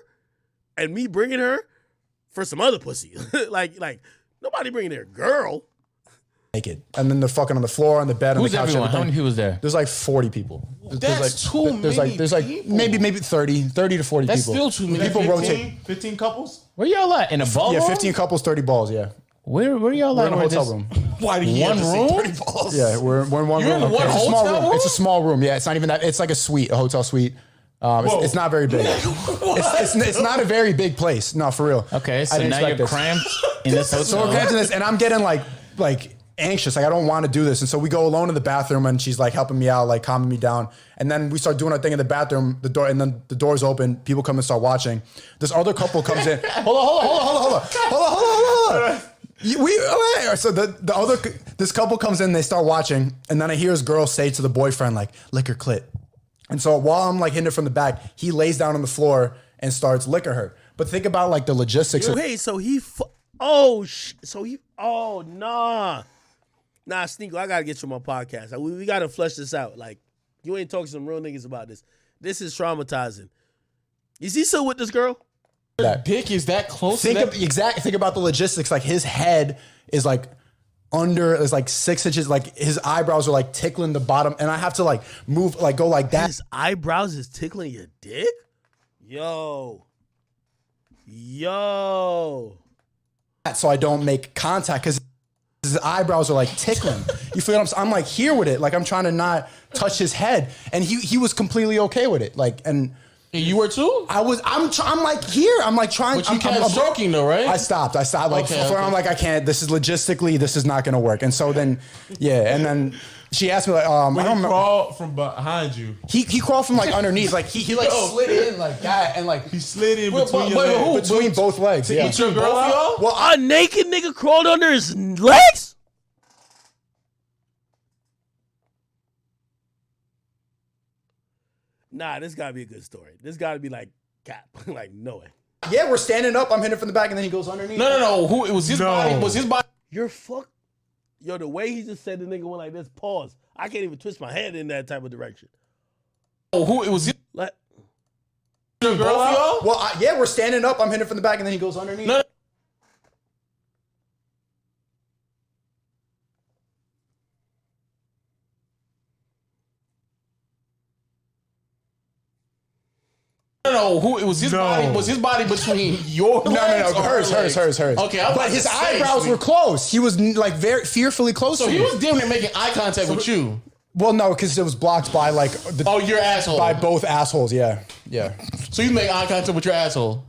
and me bringing her for some other pussy. like nobody bringing their girl. Naked. And then they're fucking on the floor, on the bed, on Who's the couch. everyone? How many people was there? There's like 40 people. That's too many There's like people. maybe 30 to 40 That's people. still too many. People 15, rotate. 15 couples? Where y'all at? In a ball? Yeah, 15 couples, 30 balls, yeah. Where y'all We're at? in a Where hotel this- room. Why do you One have to say room? 30 balls? Yeah, we're in one You're room. in one It's a small hotel room? It's a small room. Yeah, it's not even that. It's like a suite, a hotel suite. It's not very big. It's not a very big place. No, for real. Okay, I so didn't now expect you're this. cramped in this So we're hotel. cramped in this, and I'm getting like anxious. Like I don't want to do this. And so we go alone in the bathroom, and she's like helping me out, like calming me down. And then we start doing our thing in the bathroom. And then the door's open. People come and start watching. This other couple comes in. Hold on. So this couple comes in. They start watching, and then I hear his girl say to the boyfriend, like, "Lick her clit." And so while I'm like hitting it from the back, he lays down on the floor and starts licking her. But think about like the logistics. Hey, so he nah. Nah, Sneako, I gotta get you on my podcast. We gotta flesh this out. Like, you ain't talking to some real niggas about this. This is traumatizing. Is he still with this girl? That dick is that close? Think about the logistics. Like his head is like is like 6 inches. Like his eyebrows are like tickling the bottom, and I have to like move, like go like that. His eyebrows is tickling your dick? Yo. So I don't make contact because his eyebrows are like tickling. You feel what I'm saying? I'm like here with it. Like I'm trying to not touch his head, and he was completely okay with it. Like and. You were too? I'm like here. I'm like trying. But you kept stroking though, right? I stopped. Like Okay. I'm like I can't. This is logistically. This is not going to work. And so then, yeah. And then she asked me like, I don't remember. Crawled from behind you. He crawled from like underneath. Like he like slid in like that, and like he slid in between your legs. Between both legs. Yeah. Eat your girl out? Well, a naked nigga crawled under his legs? Nah, this gotta be a good story. This gotta be like cap. Like, no way. Yeah, we're standing up. I'm hitting from the back, and then he goes underneath. No. Who it was his body? Was his body? You're fuck. Yo, the way he just said the nigga went like this, pause. I can't even twist my head in that type of direction. Oh, who it was? Like, Your girl, y'all? Well, yeah, we're standing up. I'm hitting from the back, and then he goes underneath. No. No, who it was his body? Was his body between your legs? No. Hers. Okay, but his eyebrows were closed. He was like very fearfully close. So to he me. was damn near making eye contact with you. Well, no, because it was blocked by like your asshole. By both assholes. Yeah. So you make eye contact with your asshole.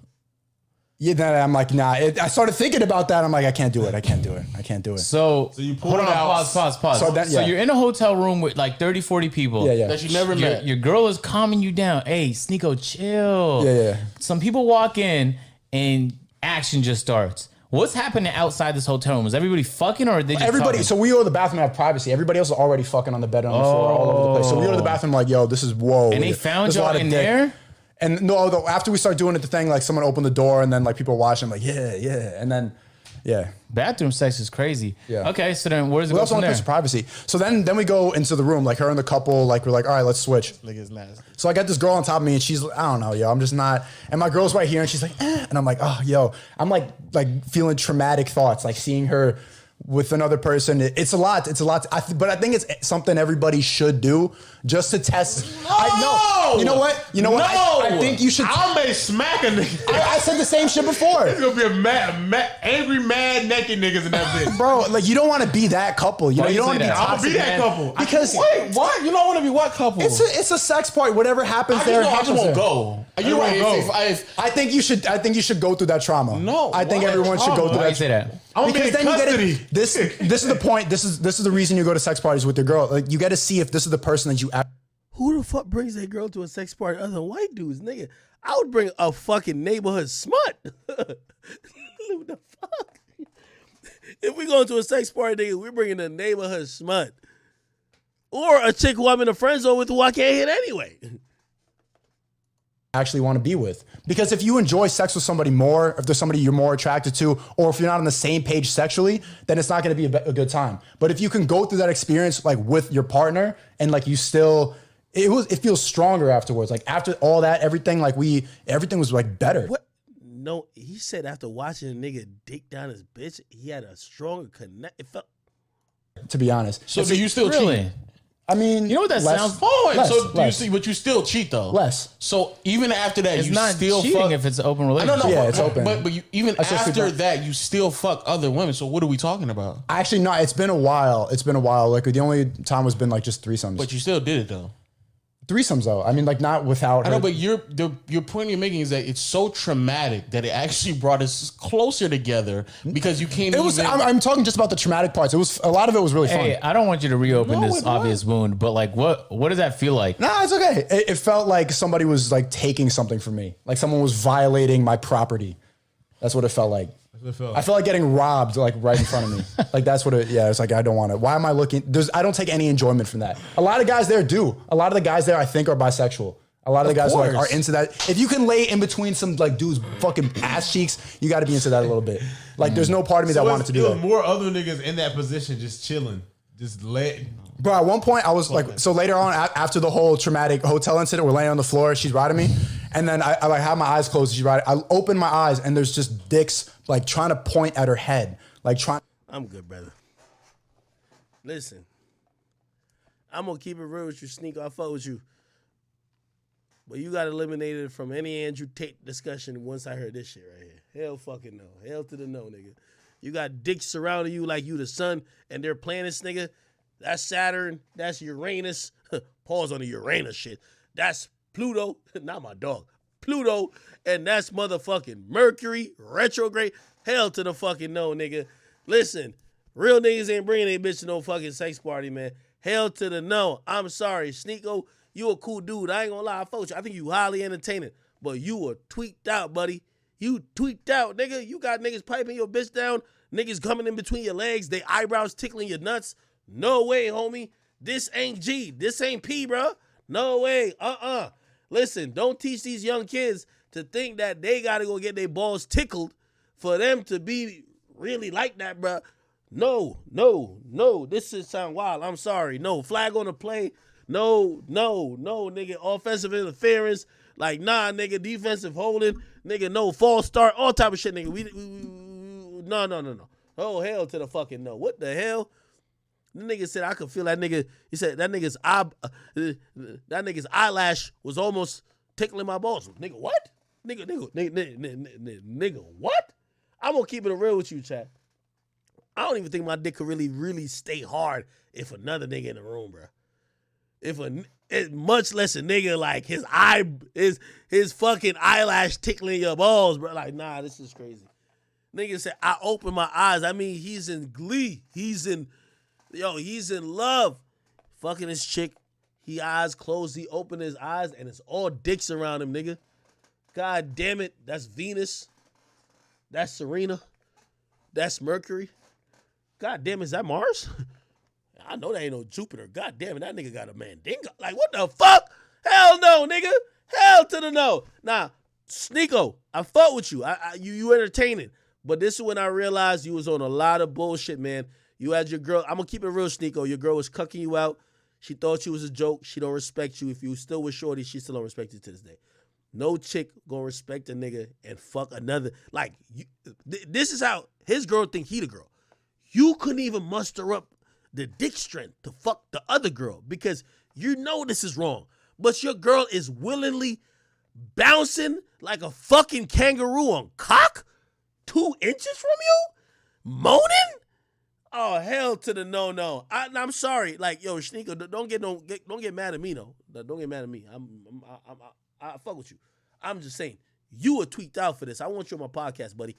Yeah, then I'm like, nah. I started thinking about that. I'm like, I can't do it. So you pulled hold on, out. pause. So So you're in a hotel room with like 30, 40 people. Yeah. That you never met. Your girl is calming you down. Hey, Sneako, chill. Yeah. Some people walk in and action just starts. What's happening outside this hotel room? Is everybody fucking or are they just Everybody, talking? so we go to the bathroom, have privacy. Everybody else is already fucking on the bed and on the floor all over the place. So we go to the bathroom like, yo, this is whoa. And they found There's a y'all lot of in dick. there? And no, though, after we start doing it, the thing, like someone opened the door and then like people watching, like, yeah. And then, yeah. Bathroom sex is crazy. Yeah. Okay, so then where's it We go also from want there? to place of privacy. So then we go into the room, like her and the couple, like we're like, all right, let's switch. Like it's nasty. So I got this girl on top of me and she's, I don't know, yo, I'm just not, and my girl's right here and she's like, and I'm like, oh, yo, I'm like feeling traumatic thoughts, like seeing her with another person. It's a lot. But I think it's something everybody should do just to test. You know what? No! I think you should. I may smack a nigga. I said the same shit before. It's gonna be angry, mad, naked niggas in that bitch. Bro, like you don't want to be that couple. You know, you don't want to be I'll toxic. be that couple. Because wait, what? You don't want to be what couple? It's a sex party. Whatever happens there. I just happens won't there. go. You're right. I think you should go through that trauma. No, I think everyone should go through Why that. you say that? I'm Because being then you custody. get this is the point. This is the reason you go to sex parties with your girl. Like you get to see if this is the person that you. who the fuck brings their girl to a sex party other than white dudes, nigga? I would bring a fucking neighborhood smut. What the fuck? If we go to a sex party, nigga, we're bringing a neighborhood smut. Or a chick who I'm in a friend zone with who I can't hit anyway. Actually want to be with. Because if you enjoy sex with somebody more, if there's somebody you're more attracted to, or if you're not on the same page sexually, then it's not going to be a good time. But if you can go through that experience like with your partner and like you still, it feels stronger afterwards. Like after all that, everything was like better. What? No, he said after watching a nigga dick down his bitch, he had a stronger connect. It felt. To be honest. So do you still cheat? I mean, you know what that sounds. Oh, wait, so do you see? But you still cheat though. Less. So even after that, It's you not still cheating fuck. if it's an open relationship. No, Yeah, it's open. But you, even I just after think that, you still fuck other women. So what are we talking about? Actually, no, it's been a while. Like the only time has been like just threesomes. But you still did it though. Threesomes though. I mean, like not without. I know, her. but your point you're making is that it's so traumatic that it actually brought us closer together because you can't. It was. I'm talking just about the traumatic parts. It was a lot of it was really fun. Hey, I don't want you to reopen this it obvious wound, but like, what does that feel like? Nah, it's okay. It felt like somebody was like taking something from me. Like someone was violating my property. That's what it felt like. I felt like getting robbed like right in front of me. Like that's what it. Yeah, it's like I don't want it. Why am I looking? I don't take any enjoyment from that. A lot of guys there do. A lot of the guys there I think are bisexual. A lot of the guys are into that. If you can lay in between some like dudes fucking ass cheeks, you got to be into that a little bit. Like there's no part of me that wanted to do that. More other niggas in that position just chilling, just Bro, at one point I was like, so later on after the whole traumatic hotel incident, we're laying on the floor, she's riding me, and then I like have my eyes closed, she's riding. I open my eyes and there's just dicks like trying to point at her head, like trying. I'm good, brother. Listen, I'm gonna keep it real with you, Sneako. I fuck with you, but you got eliminated from any Andrew Tate discussion once I heard this shit right here. Hell fucking no. Hell to the no, nigga. You got dicks surrounding you like you the sun and they're planets, nigga. That's Saturn. That's Uranus. Pause on the Uranus shit. That's Pluto. Not my dog. Pluto. And that's motherfucking Mercury. Retrograde. Hell to the fucking no, nigga. Listen, real niggas ain't bringing their bitch to no fucking sex party, man. Hell to the no. I'm sorry. Sneako, you a cool dude. I ain't gonna lie. I fuck with you. I think you highly entertaining. But you were tweaked out, buddy. You tweaked out, nigga. You got niggas piping your bitch down. Niggas coming in between your legs. They eyebrows tickling your nuts. No way, homie. This ain't G. This ain't P, bro. No way. Listen, don't teach these young kids to think that they got to go get their balls tickled for them to be really like that, bro. No. This is sound wild. I'm sorry. No, flag on the play. No, nigga. Offensive interference. Like, nah, nigga. Defensive holding. Nigga, no. False start. All type of shit, nigga. No. Oh, hell to the fucking no. What the hell? The nigga said I could feel that nigga. He said that nigga's eyelash was almost tickling my balls. Nigga, what? Nigga, what? I'm gonna keep it real with you, chat. I don't even think my dick could really stay hard if another nigga in the room, bro. Much less a nigga like his fucking eyelash tickling your balls, bro. Like, nah, this is crazy. Nigga said I open my eyes. I mean, he's in glee. He's in love. Fucking his chick. He eyes closed. He opened his eyes and it's all dicks around him, nigga. God damn it. That's Venus. That's Serena. That's Mercury. God damn, is that Mars? I know that ain't no Jupiter. God damn it, that nigga got a mandingo. Like, what the fuck? Hell no, nigga. Hell to the no. Nah, Sneako, I fuck with you. You entertaining. But this is when I realized you was on a lot of bullshit, man. You had your girl. I'm going to keep it real, Sneako. Your girl was cucking you out. She thought you was a joke. She don't respect you. If you still with shorty, she still don't respect you to this day. No chick gonna respect a nigga and fuck another. Like, this is how his girl think he the girl. You couldn't even muster up the dick strength to fuck the other girl because you know this is wrong. But your girl is willingly bouncing like a fucking kangaroo on cock 2 inches from you? Moaning? Oh, hell to the no. I'm sorry. Like, yo, Sneako, don't get mad at me, though. Don't get mad at me. I fuck with you. I'm just saying, you were tweaked out for this. I want you on my podcast, buddy.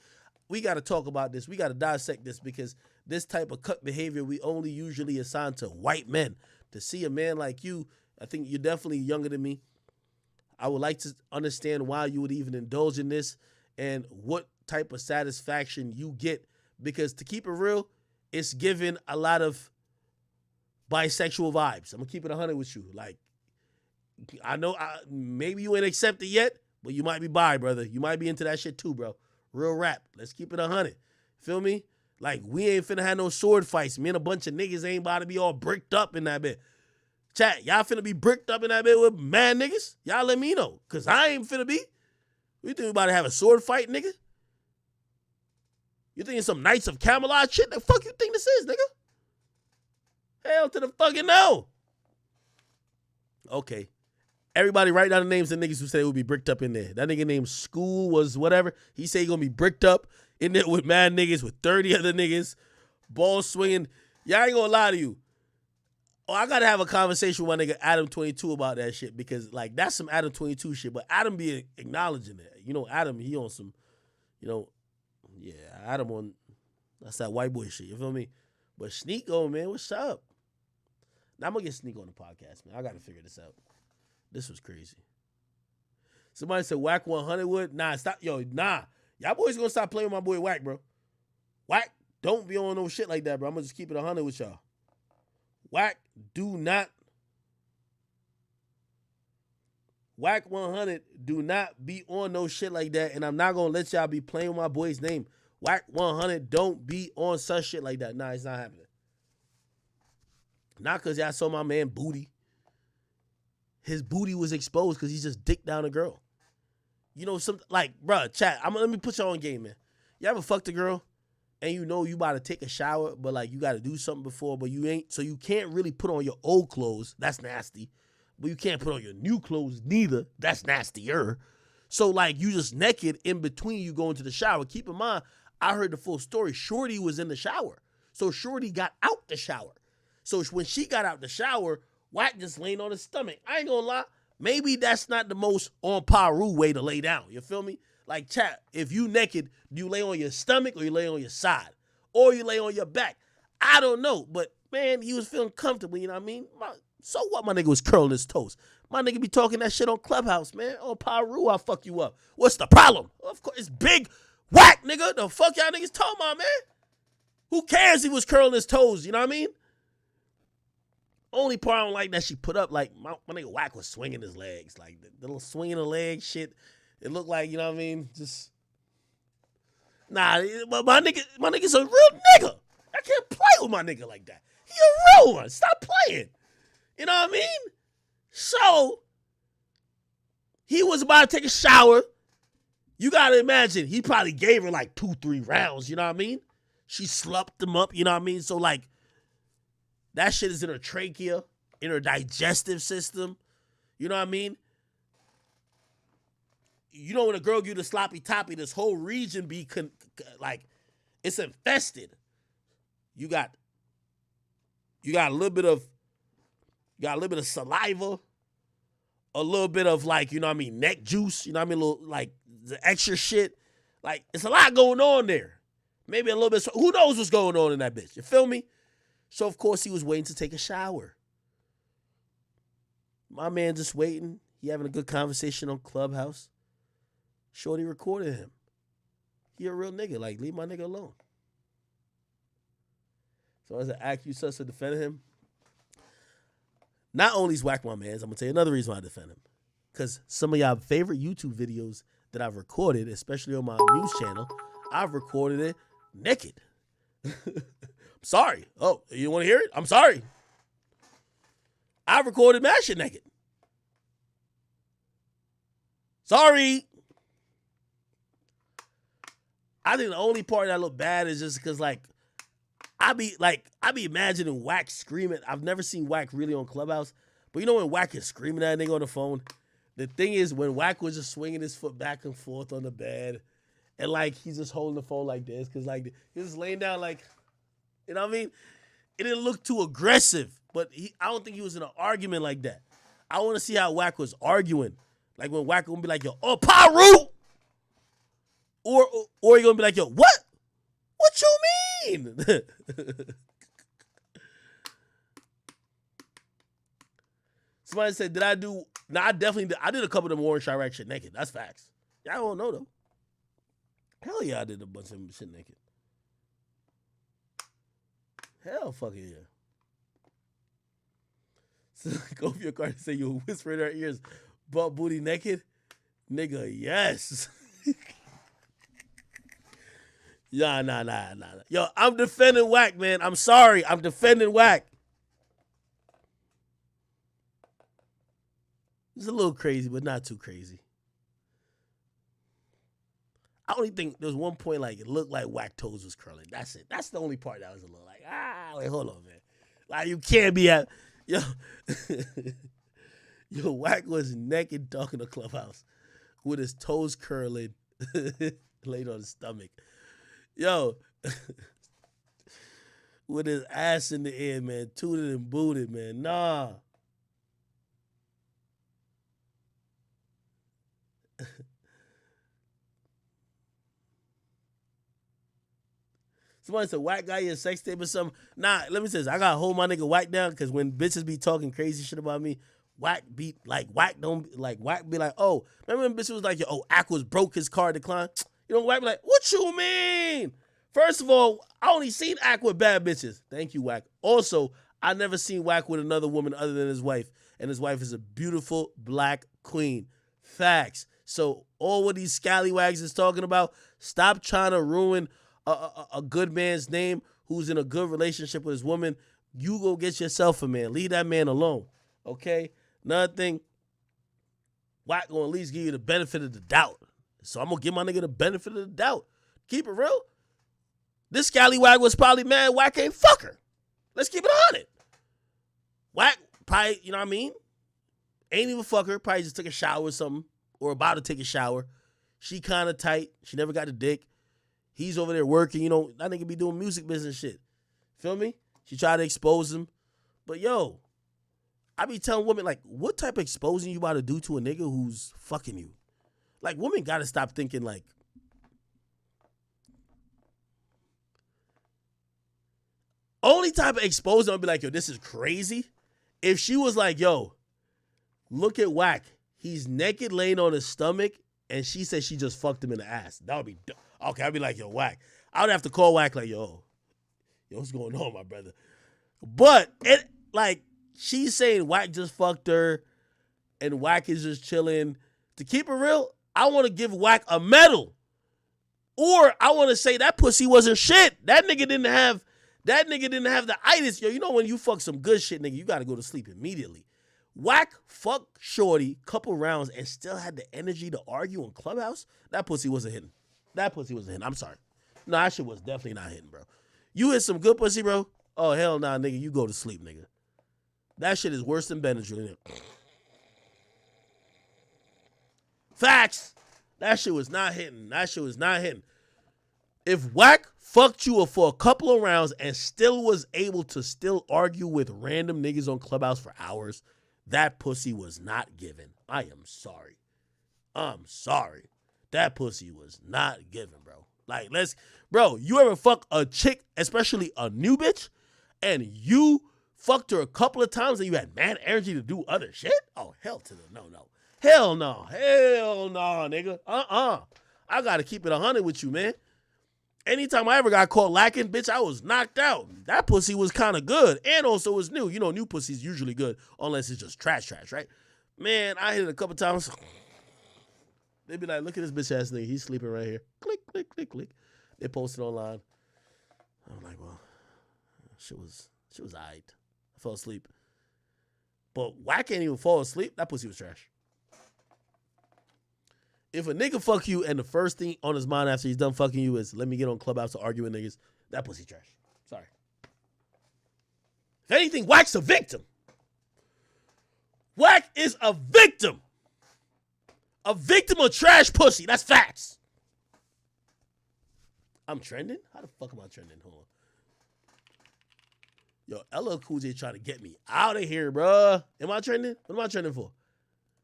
We got to talk about this. We got to dissect this because this type of cuck behavior we only usually assign to white men. To see a man like you, I think you're definitely younger than me. I would like to understand why you would even indulge in this and what type of satisfaction you get because to keep it real, it's giving a lot of bisexual vibes. I'm going to keep it 100 with you. Like, I know maybe you ain't accepted yet, but you might be bi, brother. You might be into that shit too, bro. Real rap. Let's keep it 100. Feel me? Like, we ain't finna have no sword fights. Me and a bunch of niggas ain't about to be all bricked up in that bit. Chat, y'all finna be bricked up in that bit with mad niggas? Y'all let me know, because I ain't finna be. You think we about to have a sword fight, nigga? You think it's some Knights of Camelot shit? The fuck you think this is, nigga? Hell to the fucking no. Okay. Everybody write down the names of niggas who said it would be bricked up in there. That nigga named School was whatever. He said he gonna be bricked up in there with mad niggas, with 30 other niggas, ball swinging. Y'all ain't gonna lie to you. Oh, I gotta have a conversation with my nigga Adam 22 about that shit because, like, that's some Adam 22 shit. But Adam be acknowledging it. You know, Adam, he on some, yeah, Adam on, that's that white boy shit. You feel me? But Sneako, man, what's up? Now I'm gonna get Sneako on the podcast, man. I gotta figure this out. This was crazy. Somebody said Whack 100 would. Nah, stop. Yo, nah. Y'all boys gonna stop playing with my boy Whack, bro. Whack, don't be on no shit like that, bro. I'm gonna just keep it 100 with y'all. Whack 100, do not be on no shit like that. And I'm not gonna let y'all be playing with my boy's name. Whack 100, don't be on such shit like that. Nah, it's not happening. Not because y'all saw my man booty. His booty was exposed because he just dicked down a girl. You know, some like, bruh, chat, let me put y'all on game, man. You ever fucked a girl and you know you about to take a shower, but like you got to do something before, but you ain't, so you can't really put on your old clothes. That's nasty. But you can't put on your new clothes neither. That's nastier. So like you just naked in between you going to the shower. Keep in mind, I heard the full story. Shorty was in the shower. So Shorty got out the shower. So when she got out the shower, Whack just laying on his stomach. I ain't gonna lie. Maybe that's not the most on Paru way to lay down. You feel me? Like, chat, if you naked, do you lay on your stomach or you lay on your side? Or you lay on your back? I don't know. But, man, he was feeling comfortable, you know what I mean? So what, my nigga was curling his toes? My nigga be talking that shit on Clubhouse, man. On Paru, I'll fuck you up. What's the problem? Of course, it's big Whack, nigga. The fuck y'all niggas talking about, man? Who cares he was curling his toes, you know what I mean? Only part I don't like that she put up, like, my nigga Whack was swinging his legs. Like, the little swinging the leg shit, it looked like, you know what I mean? Just, nah, but my nigga's a real nigga. That can't play with my nigga like that. He a real one. Stop playing. You know what I mean? So, he was about to take a shower. You got to imagine, he probably gave her like 2-3 rounds, you know what I mean? She slumped him up, you know what I mean? So, like, that shit is in her trachea, in her digestive system. You know what I mean? You know when a girl give you the sloppy toppy, this whole region be like, it's infested. You got a little bit of saliva, a little bit of like, you know what I mean, neck juice, you know what I mean, little, like the extra shit. Like, it's a lot going on there. Maybe a little bit, who knows what's going on in that bitch, you feel me? So, of course, he was waiting to take a shower. My man just waiting. He having a good conversation on Clubhouse. Shorty recorded him. He a real nigga. Like, leave my nigga alone. So as an accused to defend him, not only is whack my mans, I'm going to tell you another reason why I defend him. Because some of y'all favorite YouTube videos that I've recorded, especially on my news channel, I've recorded it naked. Sorry. Oh, you want to hear it? I'm sorry. I recorded my shit naked. Sorry. I think the only part that look bad is just because, like, I be imagining Wack screaming. I've never seen Wack really on Clubhouse, but you know when Wack is screaming at a nigga on the phone? The thing is, when Wack was just swinging his foot back and forth on the bed, and, like, he's just holding the phone like this, because, like, he was laying down, like, you know what I mean? It didn't look too aggressive, but I don't think he was in an argument like that. I want to see how Wack was arguing. Like, when Wack gonna be like, yo, oh, Paru! Or he gonna be like, yo, what? What you mean? Somebody said, did I do? Nah, I definitely did. I did a couple of them Orange Chirac shit naked. That's facts. Y'all don't know, though. Hell yeah, I did a bunch of shit naked. Hell fucking yeah. So go for your card and say you whisper in her ears, butt booty naked? Nigga, yes. Yeah, nah. Yo, I'm defending Wack, man. I'm sorry. I'm defending Wack. It's a little crazy, but not too crazy. I only think there was one point, like, it looked like Wack toes was curling. That's it. That's the only part that was a little like, wait, hold on, man. Like, you can't be at, yo. Yo, Wack was naked talking to Clubhouse with his toes curling, laid on his stomach. Yo, with his ass in the air, man, tooted and booted, man. Nah. Somebody said, Wack got you a sex tape or something. Nah, let me say this. I gotta hold my nigga Wack down because when bitches be talking crazy shit about me, Wack be like, Wack be like, oh, remember when bitches was like, yo, oh, Aqua's broke, his car declined? You know, Wack be like, what you mean? First of all, I only seen Aqua with bad bitches. Thank you, Wack. Also, I never seen Wack with another woman other than his wife. And his wife is a beautiful black queen. Facts. So all what these scallywags is talking about, stop trying to ruin a good man's name who's in a good relationship with his woman. You go get yourself a man. Leave that man alone. Okay? Another thing, Wack gonna at least give you the benefit of the doubt. So I'm gonna give my nigga the benefit of the doubt. Keep it real. This scallywag was probably mad Wack ain't fuck her. Let's keep it on it. Wack probably, you know what I mean? Ain't even fuck her. Probably just took a shower or something. Or about to take a shower. She kind of tight. She never got a dick. He's over there working. You know, that nigga be doing music business shit. Feel me? She tried to expose him. But yo, I be telling women, like, what type of exposing you about to do to a nigga who's fucking you? Like, women got to stop thinking, like, only type of exposing I'll be like, yo, this is crazy. If she was like, yo, look at Wack. He's naked laying on his stomach, and she said she just fucked him in the ass. That would be, okay, I'd be like, yo, Wack. I would have to call Wack like, yo, what's going on, my brother? But, it like, she's saying Wack just fucked her, and Wack is just chilling. To keep it real, I want to give Wack a medal. Or I want to say that pussy wasn't shit. That nigga didn't have That nigga didn't have the itis. Yo, you know when you fuck some good shit, nigga, you gotta go to sleep immediately. Wack, fuck shorty, couple rounds, and still had the energy to argue in Clubhouse? That pussy wasn't hitting. That pussy wasn't hitting. I'm sorry. No, that shit was definitely not hitting, bro. You hit some good pussy, bro? Oh, hell nah, nigga. You go to sleep, nigga. That shit is worse than Benadryl. Facts. That shit was not hitting. That shit was not hitting. If Wack fucked you for a couple of rounds and still was able to still argue with random niggas on Clubhouse for hours, that pussy was not given. I am sorry. I'm sorry. That pussy was not given, bro. Like, bro, you ever fuck a chick, especially a new bitch, and you fucked her a couple of times and you had mad energy to do other shit? Oh, hell to the no. Hell no. Hell no, nigga. I gotta keep it 100 with you, man. Anytime I ever got caught lacking, bitch, I was knocked out. That pussy was kind of good. And also was new. You know, new pussy's usually good unless it's just trash, right? Man, I hit it a couple times. They be like, look at this bitch ass nigga. He's sleeping right here. Click, click, click, click. They posted online. I'm like, well, shit was aight. I fell asleep. But why can't even fall asleep? That pussy was trash. If a nigga fuck you and the first thing on his mind after he's done fucking you is let me get on Clubhouse to argue with niggas, that pussy trash. Sorry. If anything, Wack's a victim. Wack is a victim. A victim of trash pussy. That's facts. I'm trending? How the fuck am I trending? Hold on. Yo, LL Cool J trying to get me out of here, bruh. Am I trending? What am I trending for?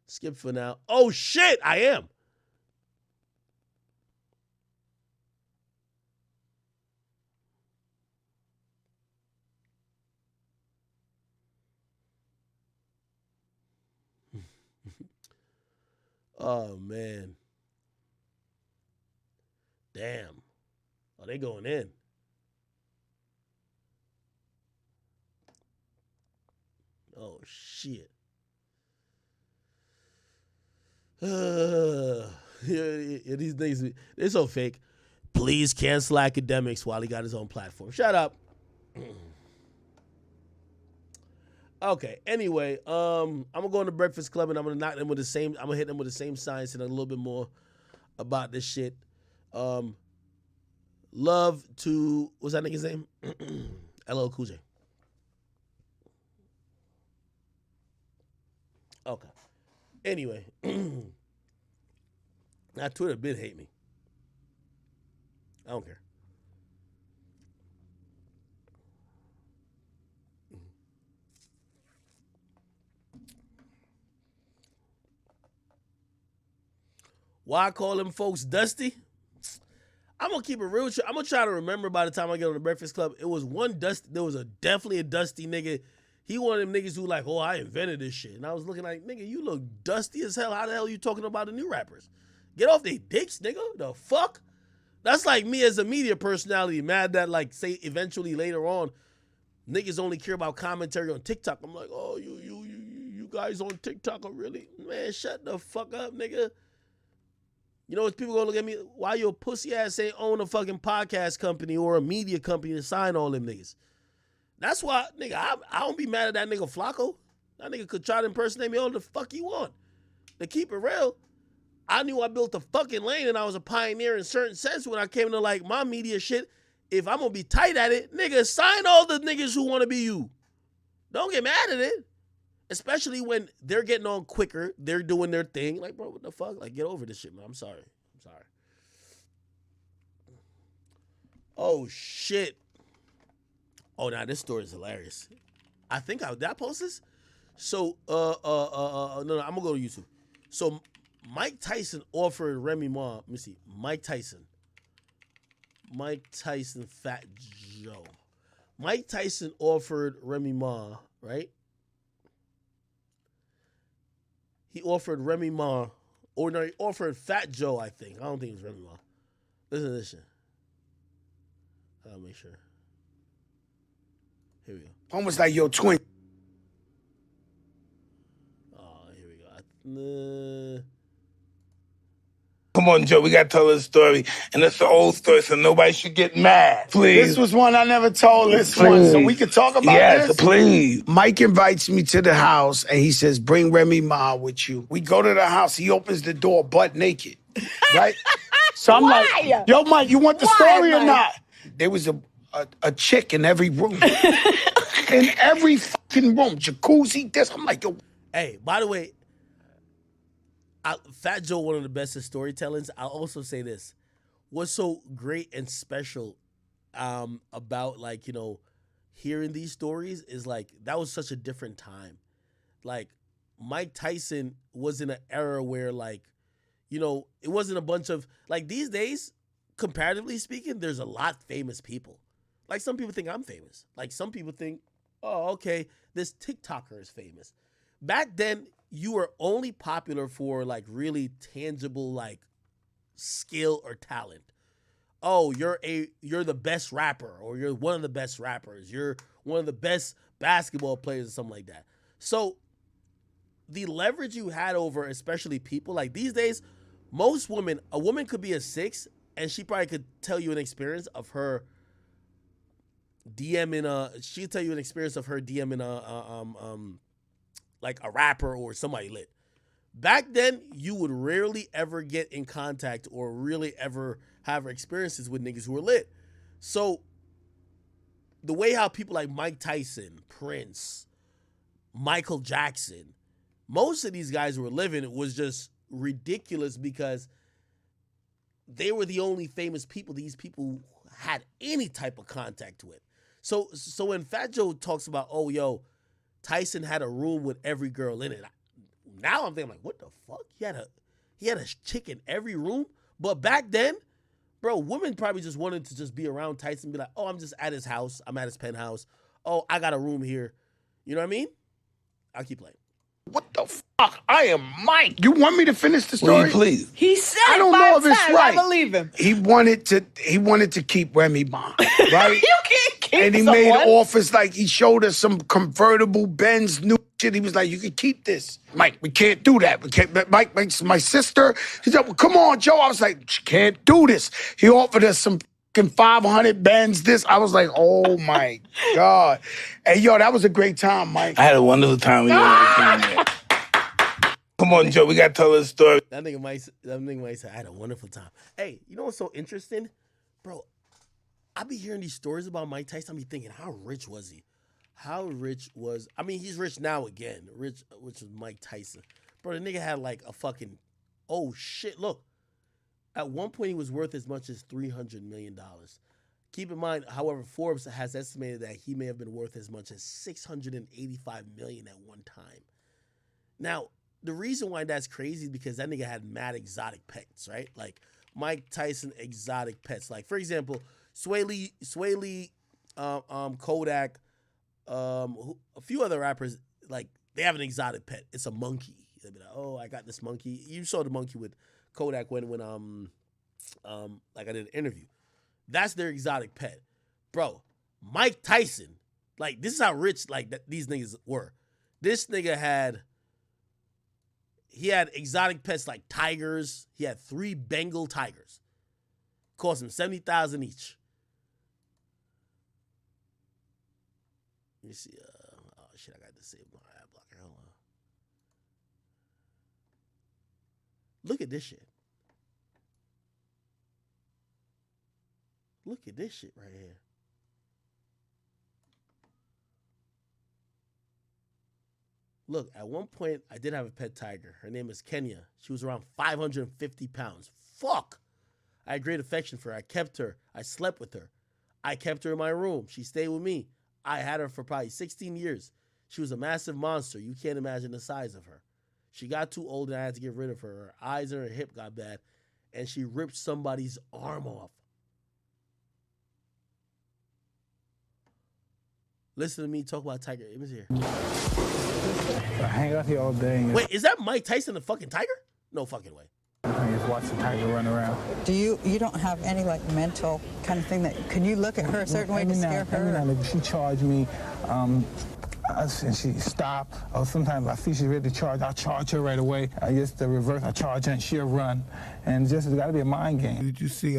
Skip for now. Oh, shit, I am. Oh, man. Damn. Oh, they going in. Oh, shit. Yeah, these niggas, they're so fake. Please cancel Akademiks while he got his own platform. Shut up. Okay, anyway, I'm gonna go in the Breakfast Club and I'm gonna hit them with the same science and a little bit more about this shit. Love to, what's that nigga's name? LL Cool J. Okay. Anyway, now Twitter bit hate me. I don't care. Why I call them folks dusty? I'm gonna keep it real. I'm gonna try to remember by the time I get on the Breakfast Club. It was one dusty. There was definitely a dusty nigga. He one of them niggas who like, oh, I invented this shit. And I was looking like, nigga, you look dusty as hell. How the hell are you talking about the new rappers? Get off their dicks, nigga. The fuck? That's like me as a media personality, mad that like say eventually later on, niggas only care about commentary on TikTok. I'm like, oh, you guys on TikTok are really, man, shut the fuck up, nigga. You know, people gonna look at me, why your pussy ass ain't own a fucking podcast company or a media company to sign all them niggas? That's why, nigga, I don't be mad at that nigga Flacco. That nigga could try to impersonate me all the fuck he want. To keep it real, I knew I built a fucking lane and I was a pioneer in certain sense when I came to like my media shit. If I'm gonna be tight at it, nigga, sign all the niggas who wanna be you. Don't get mad at it. Especially when they're getting on quicker, they're doing their thing. Like, bro, what the fuck? Like, get over this shit, man. I'm sorry. Oh, shit. Oh, now this story is hilarious. I think did I post this? So, no, I'm gonna go to YouTube. So, Mike Tyson offered Remy Ma. Let me see. Mike Tyson, Fat Joe. Mike Tyson offered Remy Ma, right? He offered Remy Ma, or no, he offered Fat Joe, I think. I don't think it was Remy Ma. Listen to this shit. I'll make sure. Here we go. Almost like your twin. Oh, here we go. Come on, Joe, we got to tell this story. And it's the old story, so nobody should get mad. Please. This was one I never told this one, so we could talk about this? Yes, please. Mike invites me to the house, and he says, bring Remy Ma with you. We go to the house. He opens the door butt naked, right? So I'm like, yo, Mike, you want the story or not? There was a chick in every room. In every fucking room. Jacuzzi, this. I'm like, yo. Hey, by the way, Fat Joe, one of the best at storytellings. I'll also say this. What's so great and special about, like, you know, hearing these stories is, like, that was such a different time. Like, Mike Tyson was in an era where, like, you know, it wasn't a bunch of, like, these days, comparatively speaking, there's a lot of famous people. Like, some people think I'm famous. Like, some people think, oh, okay, this TikToker is famous. Back then, you were only popular for, like, really tangible, like, skill or talent. Oh, you're the best rapper, or you're one of the best rappers. You're one of the best basketball players or something like that. So the leverage you had over especially people, like these days, most women, a woman could be a 6 and she probably could tell you an experience of her DMing she'd tell you an experience of her DMing like a rapper or somebody lit. Back then, you would rarely ever get in contact or really ever have experiences with niggas who were lit. So the way how people like Mike Tyson, Prince, Michael Jackson, most of these guys were living was just ridiculous because they were the only famous people these people had any type of contact with. So when Fat Joe talks about, oh, yo, Tyson had a room with every girl in it. Now I'm thinking, like, what the fuck? He had a chick in every room? But back then, bro, women probably just wanted to just be around Tyson and be like, oh, I'm just at his house. I'm at his penthouse. Oh, I got a room here. You know what I mean? I'll keep playing. What the fuck? I am Mike. You want me to finish the story? Will you please? He said I don't know if it's times. right. I believe him. He wanted to keep Remy Ma, right? You can't keep And he someone. made offers, like he showed us some convertible Benz new shit. He was like, you can keep this. Mike, we can't do that. We can't. Mike, my sister, he said, well, come on, Joe. I was like, you can't do this. He offered us some 500 Benz this. I was like, oh my God. Hey, yo, that was a great time, Mike. I had a wonderful time when you came there. Come on, Joe, we got to tell this story. That nigga might say, I had a wonderful time. Hey, you know what's so interesting? Bro, I be hearing these stories about Mike Tyson. I be thinking, how rich was he? How rich was, I mean, he's rich now again, which is Mike Tyson. Bro, the nigga had like a fucking, oh shit, look. At one point, he was worth as much as $300 million. Keep in mind, however, Forbes has estimated that he may have been worth as much as $685 million at one time. Now, the reason why that's crazy is because that nigga had mad exotic pets, right? Like Mike Tyson exotic pets. Like, for example, Sway Lee, Kodak, a few other rappers, like, they have an exotic pet. It's a monkey. They'll be like, oh, I got this monkey. You saw the monkey with Kodak when like I did an interview. That's their exotic pet. Bro, Mike Tyson, like, this is how rich, like, these niggas were. This nigga had exotic pets like tigers. He had 3 Bengal tigers. Cost him $70,000 each. Let me see. Oh shit, I got to save my ad blocker. Hold on. Look at this shit. Look at this shit right here. Look, at one point, I did have a pet tiger. Her name is Kenya. She was around 550 pounds. Fuck! I had great affection for her. I kept her. I slept with her. I kept her in my room. She stayed with me. I had her for probably 16 years. She was a massive monster. You can't imagine the size of her. She got too old and I had to get rid of her. Her eyes and her hip got bad, and she ripped somebody's arm off. Listen to me talk about tiger. It was here. I hang out here all day. Wait, is that Mike Tyson the fucking tiger? No fucking way. I just watch the tiger run around. Do you don't have any like mental kind of thing that, can you look at her a certain way to scare her? Every now, she charged me And she stop. Or sometimes I see she's ready to charge, I'll charge her right away. I just the reverse, I charge her and she'll run. And just, it's got to be a mind game. Did you see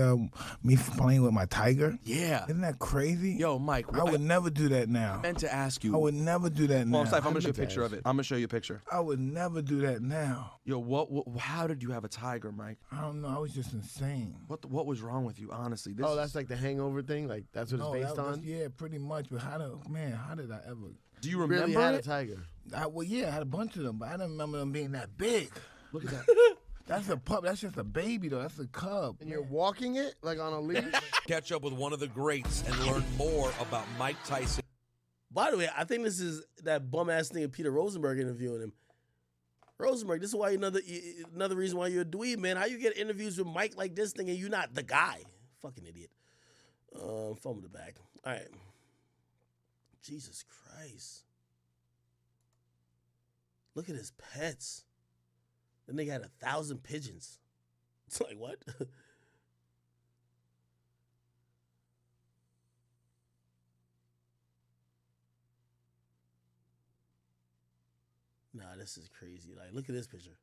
me playing with my tiger? Yeah. Isn't that crazy? Yo, Mike. I would never do that now. I meant to ask you. I would never do that now. Well, I'm going to show you a picture of it. I'm going to show you a picture. I would never do that now. Yo, how did you have a tiger, Mike? I don't know. I was just insane. What was wrong with you, honestly? Oh, that's like the Hangover thing? Like, that's what it's based on? Yeah, pretty much. But how did I ever... Do you remember really had it? a tiger? Well, yeah, I had a bunch of them, but I don't remember them being that big. Look at that. That's a pup. That's just a baby, though. That's a cub. And you're walking it, like on a leash? Catch up with one of the greats and learn more about Mike Tyson. By the way, I think this is that bum-ass nigga Peter Rosenberg interviewing him. Rosenberg, this is why another reason why you're a dweeb, man. How you get interviews with Mike like this thing and you're not the guy? Fucking idiot. Phone in the back. All right. Jesus Christ. Look at his pets. Then they got 1,000 pigeons. It's like, what? Nah, this is crazy. Like, look at this picture.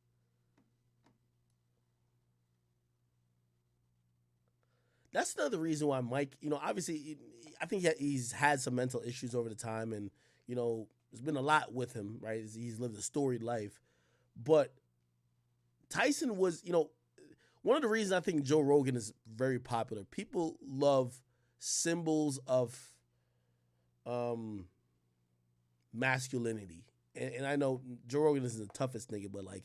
That's another reason why Mike, obviously, I think he's had some mental issues over the time, and, there's been a lot with him, right? He's lived a storied life. But Tyson was, one of the reasons I think Joe Rogan is very popular, people love symbols of masculinity. And I know Joe Rogan is the toughest nigga, but, like,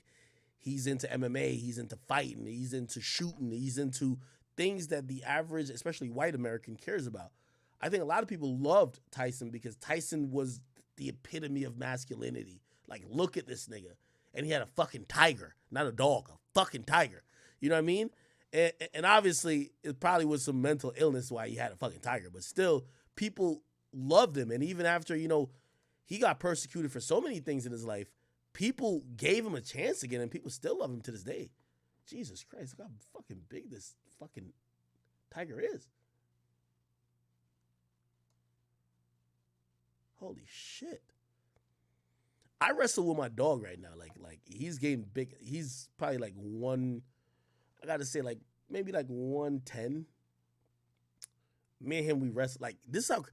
he's into MMA, he's into fighting, he's into shooting, he's into things that the average, especially white American, cares about. I think a lot of people loved Tyson because Tyson was the epitome of masculinity. Like, look at this nigga. And he had a fucking tiger, not a dog, a fucking tiger. You know what I mean? And obviously, it probably was some mental illness why he had a fucking tiger. But still, people loved him. And even after, he got persecuted for so many things in his life, people gave him a chance again, and people still love him to this day. Jesus Christ, look how fucking big this fucking tiger is. Holy shit. I wrestle with my dog right now. Like he's getting big. He's probably like I gotta say, like maybe like 110. Me and him, we wrestle. Like, this is how,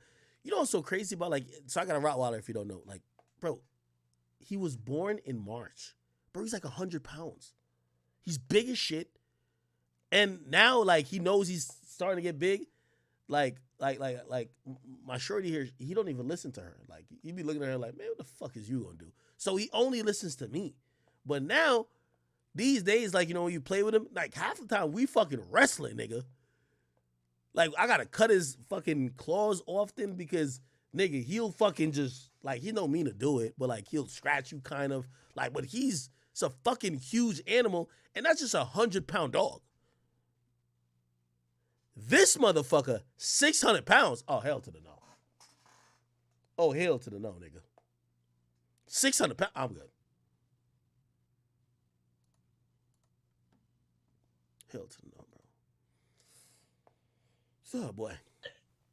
what's so crazy about, like, so I got a Rottweiler if you don't know. Like, bro, he was born in March. Bro, he's like 100 pounds. He's big as shit. And now, like, he knows he's starting to get big. Like my shorty here, he don't even listen to her. Like, he be looking at her like, man, what the fuck is you gonna do? So he only listens to me. But now, these days, like, when you play with him, like, half the time we fucking wrestling, nigga. Like, I gotta cut his fucking claws often because, nigga, he'll fucking just, like, he don't mean to do it, but, like, he'll scratch you kind of. Like, but it's a fucking huge animal, and that's just 100-pound dog. This motherfucker, 600 pounds. Oh, hell to the no. Oh, hell to the no, nigga. 600 pounds. I'm good. Hell to the no, bro. So, boy.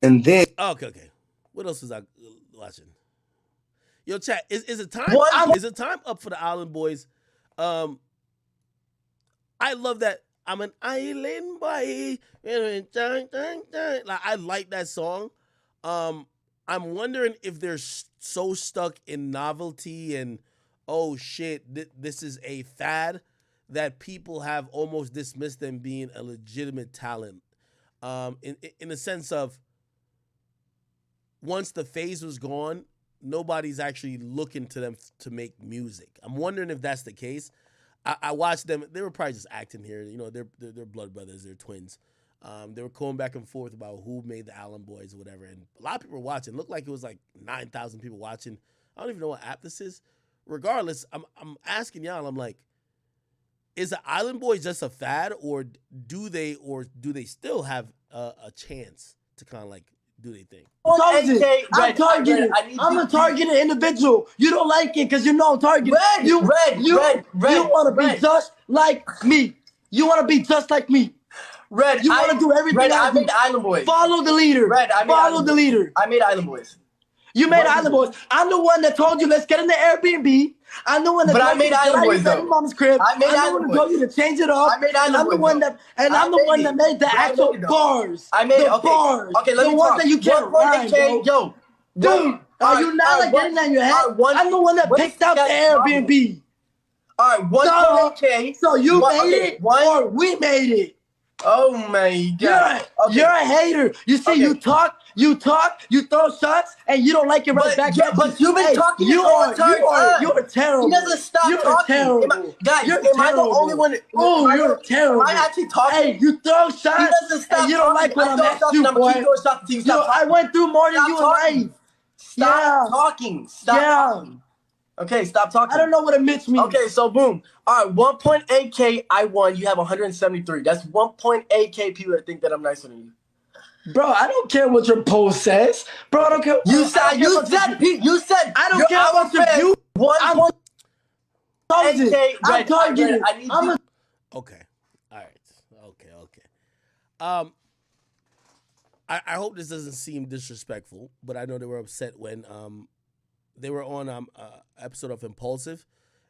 And then. Okay. What else was I watching? Yo, chat, is it time? Is it time up for the Island Boys? I love that. I'm an island boy. Like, I like that song. I'm wondering if they're so stuck in novelty and, oh shit, this is a fad, that people have almost dismissed them being a legitimate talent. In the sense of, once the phase was gone, nobody's actually looking to them to make music. I'm wondering if that's the case. I watched them. They were probably just acting here. They're blood brothers. They're twins. They were going back and forth about who made the Allen Boys or whatever. And a lot of people were watching. It looked like it was like 9,000 people watching. I don't even know what app this is. Regardless, I'm asking y'all, I'm like, is the Island Boys just a fad, or do they still have a chance to kind of like do their thing? I'm targeted. I'm a targeted individual. You don't like it because you know I'm targeted. You want to be just like me. You want to be just like me. Red, you want to do everything. Red, I made Island Boys. Follow the leader. Red, follow the leader. I made Island Boys. You made Island Boys. I'm the one that told you let's get in the Airbnb. I'm the one that told you to get out of your baby mama's crib. I'm the one that told you to change it up. And I'm the one that made the actual bars. The bars. Okay, let me the ones talk. that you can't rhyme, bro. Yo, Dude, are you not like getting that in your head? I'm the one that picked out the Airbnb. All right, 1.8K. So you made it, or we made it. Oh my God. You're a hater. You see, you talk, you throw shots, and you don't like it right back. But you've been talking you this whole are, entire you are, time. you're terrible. He doesn't stop you're talking. Terrible. Am I the only one? Oh, you're terrible. Am I actually talking? Hey, you throw shots, He doesn't stop and you don't like when I'm at you, boy. I went through more than you in life. Stop talking. Stop talking. Okay, stop talking. I don't know what a Mitch means. Okay, so boom. All right, 1.8K, I won. You have 173. That's 1.8K people that think that I'm nicer than you. Bro, I don't care what your post says. Bro, I don't care. You said I don't care about your view. 1.8K. I'm targeted. Okay. All right. Okay. I hope this doesn't seem disrespectful, but I know they were upset when they were on episode of Impulsive,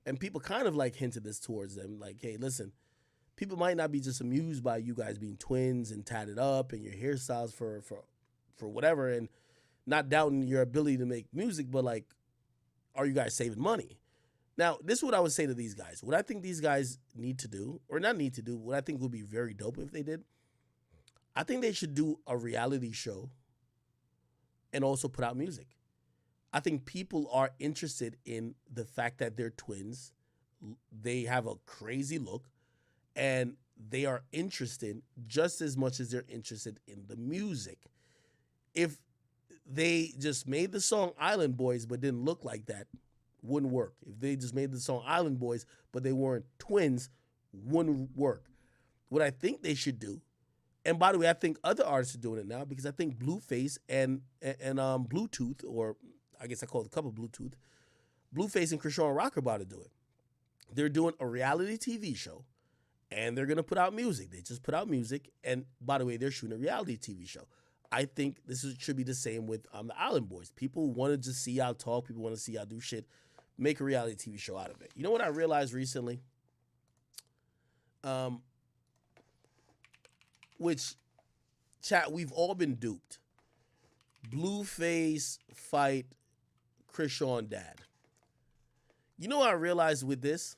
and people kind of like hinted this towards them, like, hey, listen, people might not be just amused by you guys being twins and tatted up and your hairstyles for whatever, and not doubting your ability to make music, but like, are you guys saving money? Now, this is what I would say to these guys. What I think these guys need to do, or not need to do, what I think would be very dope if they did, I think they should do a reality show and also put out music. I think people are interested in the fact that they're twins. They have a crazy look, and they are interested just as much as they're interested in the music. If they just made the song Island Boys but didn't look like that, wouldn't work. If they just made the song Island Boys but they weren't twins, wouldn't work. What I think they should do, and by the way, I think other artists are doing it now, because I think Blueface and Bluetooth, or I guess I call it a couple Bluetooth, Blueface and Krishan Rock are about to do it. They're doing a reality TV show, and they're going to put out music. They just put out music, and by the way, they're shooting a reality TV show. I think should be the same with the Island Boys. People want to just see y'all talk. People want to see y'all do shit. Make a reality TV show out of it. You know what I realized recently? Which, chat, we've all been duped. Blueface fight Krishan dad. You know what I realized with this?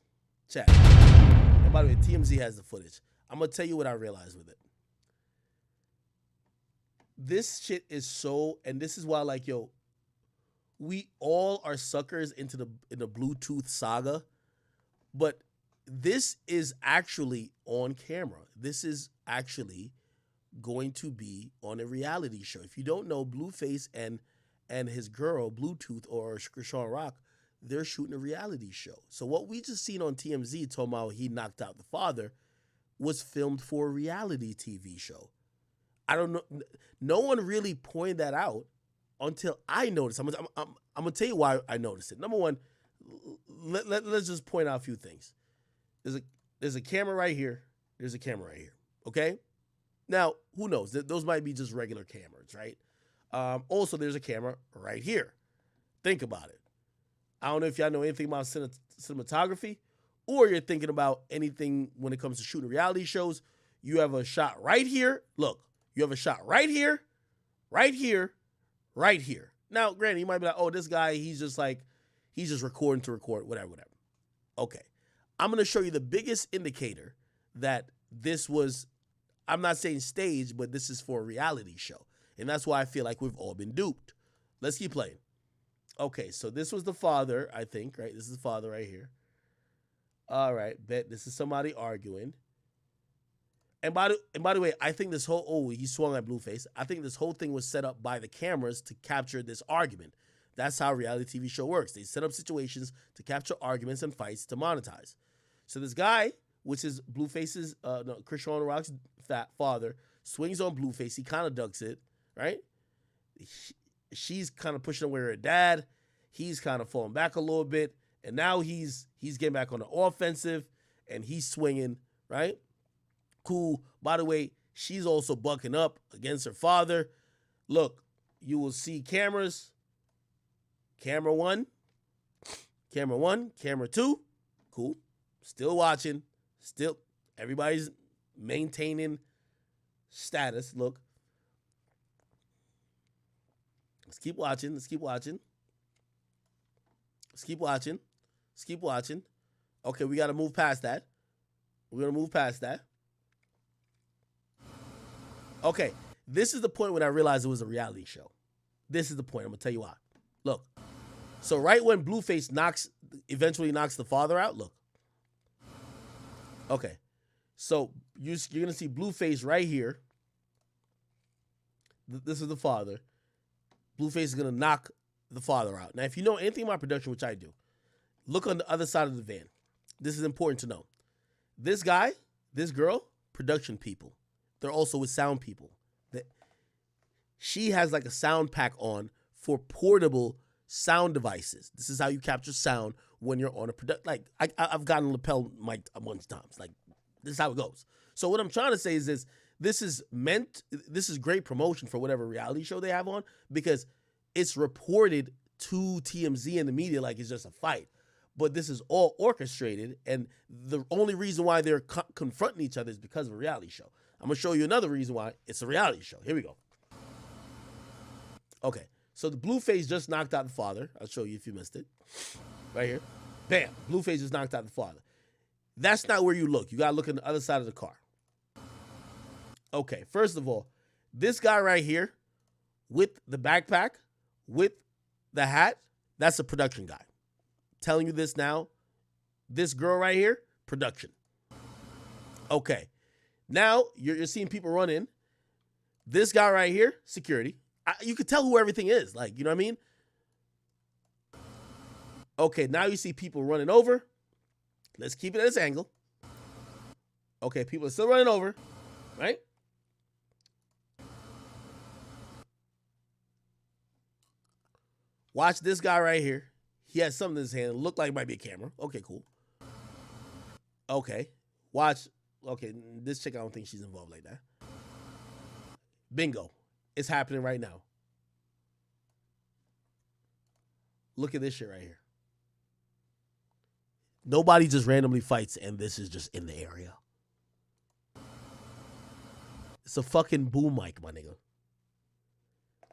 Chat. And by the way, TMZ has the footage. I'm going to tell you what I realized with it. This shit is so, and this is why, like, yo, we all are suckers in the Bluetooth saga, but this is actually on camera. This is actually going to be on a reality show. If you don't know, Blueface and his girl, Bluetooth, or Krishan Rock, they're shooting a reality show. So what we just seen on TMZ talking about he knocked out the father was filmed for a reality TV show. I don't know. No one really pointed that out until I noticed. I'm going to tell you why I noticed it. Number one, let's just point out a few things. There's a camera right here. There's a camera right here. Okay? Now, who knows? Those might be just regular cameras, right? Also, there's a camera right here. Think about it. I don't know if y'all know anything about cinematography, or you're thinking about anything when it comes to shooting reality shows. You have a shot right here. Look, you have a shot right here, right here, right here. Now, granted, you might be like, oh, this guy, he's just recording to record, whatever. Okay. I'm going to show you the biggest indicator that this was, I'm not saying stage, but this is for a reality show. And that's why I feel like we've all been duped. Let's keep playing. Okay, so this was the father, I think, right? This is the father right here. All right, bet this is somebody arguing. And by the way, I think this whole, he swung at Blueface. I think this whole thing was set up by the cameras to capture this argument. That's how a reality TV show works. They set up situations to capture arguments and fights to monetize. So this guy, which is Blueface's, Krishan Rock's father, swings on Blueface. He kind of ducks it, right? She's kind of pushing away her dad. He's kind of falling back a little bit. And now he's getting back on the offensive, and he's swinging, right? Cool. By the way, she's also bucking up against her father. Look, you will see cameras. Camera one, camera two, cool. Still watching. Still, everybody's maintaining status. Look. Let's keep watching. Let's keep watching. Let's keep watching. Let's keep watching. Okay, we got to move past that. We're going to move past that. Okay, this is the point when I realized it was a reality show. This is the point. I'm going to tell you why. Look. So right when Blueface eventually knocks the father out, look. Okay. So you're going to see Blueface right here. This is the father. Blueface is going to knock the father out. Now, if you know anything about production, which I do, look on the other side of the van. This is important to know. This guy, this girl, production people. They're also with sound people. She has like a sound pack on for portable sound devices. This is how you capture sound when you're on a production. Like, I've gotten lapel mic a bunch of times. Like, this is how it goes. So what I'm trying to say is this is great promotion for whatever reality show they have on, because it's reported to TMZ and the media like it's just a fight. But this is all orchestrated, and the only reason why they're confronting each other is because of a reality show. I'm going to show you another reason why it's a reality show. Here we go. Okay, so the Blueface just knocked out the father. I'll show you if you missed it. Right here. Bam, Blueface just knocked out the father. That's not where you look. You got to look on the other side of the car. Okay, first of all, this guy right here with the backpack, with the hat, that's a production guy. Telling you this now. This girl right here, production. Okay, now you're seeing people run in. This guy right here, security. You could tell who everything is. Like, you know what I mean? Okay, now you see people running over. Let's keep it at this angle. Okay, people are still running over, right? Watch this guy right here. He has something in his hand. Looked like it might be a camera. Okay, cool. Okay. Watch. Okay, this chick, I don't think she's involved like that. Bingo. It's happening right now. Look at this shit right here. Nobody just randomly fights, and this is just in the area. It's a fucking boom mic, my nigga.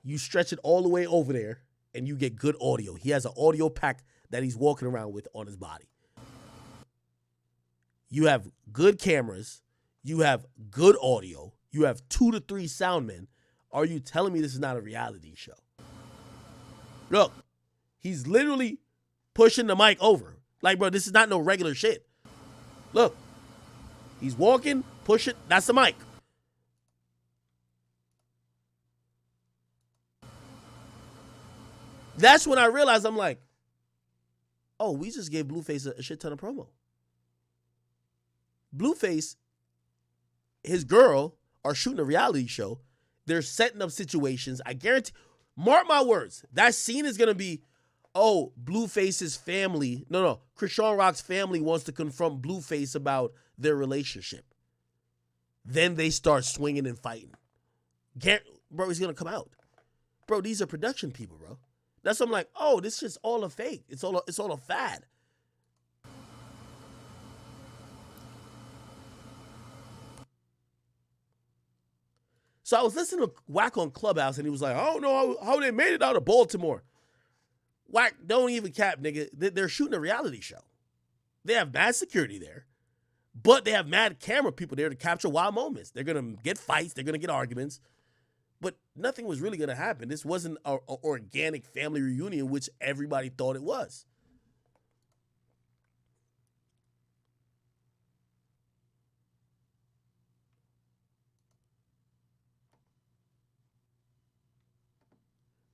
You stretch it all the way over there, and you get good audio. He has an audio pack that he's walking around with on his body. You have good cameras. You have good audio. You have 2 to 3 sound men. Are you telling me this is not a reality show? Look, he's literally pushing the mic over. Like, bro, this is not no regular shit. Look, he's walking, push it. That's the mic. That's when I realized, I'm like, oh, we just gave Blueface a shit ton of promo. Blueface, his girl, are shooting a reality show. They're setting up situations. I guarantee, mark my words, that scene is going to be, oh, Blueface's family. No, Krishan Rock's family wants to confront Blueface about their relationship. Then they start swinging and fighting. Bro, he's going to come out. Bro, these are production people, bro. That's what I'm like, oh, this is all a fake. It's all a fad. So I was listening to Wack on Clubhouse, and he was like, I don't know how they made it out of Baltimore. Wack, don't even cap, nigga. They're shooting a reality show. They have mad security there, but they have mad camera people there to capture wild moments. They're going to get fights. They're going to get arguments. But nothing was really going to happen. This wasn't an organic family reunion, which everybody thought it was.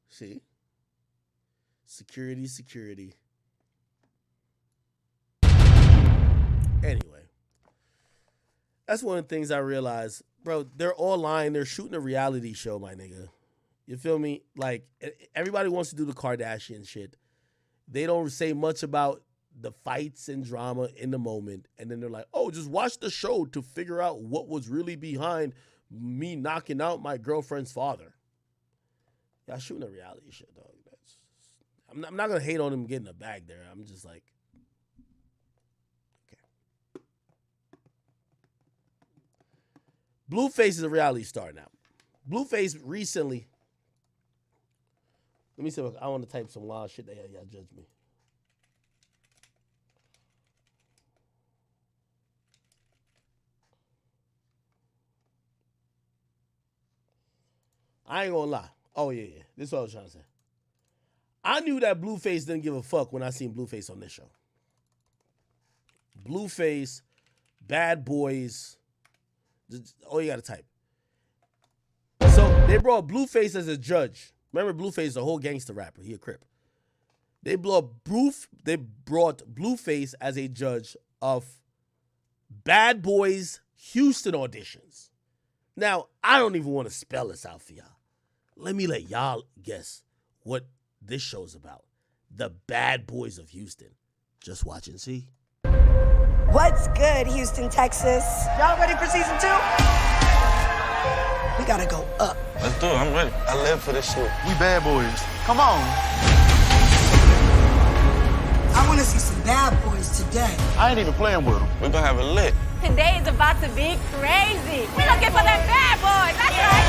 See? Security. Anyway, that's one of the things I realized. Bro, they're all lying. They're shooting a reality show, my nigga. You feel me? Like, everybody wants to do the Kardashian shit. They don't say much about the fights and drama in the moment. And then they're like, oh, just watch the show to figure out what was really behind me knocking out my girlfriend's father. Y'all shooting a reality show, dog. I'm not gonna hate on him getting a bag there. I'm just like, okay. Blueface is a reality star now. Blueface recently. Let me see. I want to type some wild shit that y'all judge me. I ain't gonna lie. Oh, yeah. This is what I was trying to say. I knew that Blueface didn't give a fuck when I seen Blueface on this show. Blueface, Bad Boys. Oh, you gotta type. So they brought Blueface as a judge. Remember, Blueface is a whole gangster rapper. He a Crip. They brought Blueface as a judge of Bad Boys Houston auditions. Now, I don't even want to spell this out for y'all. Let me let y'all guess what this show's about. The Bad Boys of Houston. Just watch and see. What's good, Houston, Texas? Y'all ready for season 2? We gotta go up. Let's do it. I'm ready. I live for this shit. We bad boys. Come on. I wanna see some bad boys today. I ain't even playing with them. We're gonna have it lit. Today is about to be crazy. We're looking for that bad boy. That's right.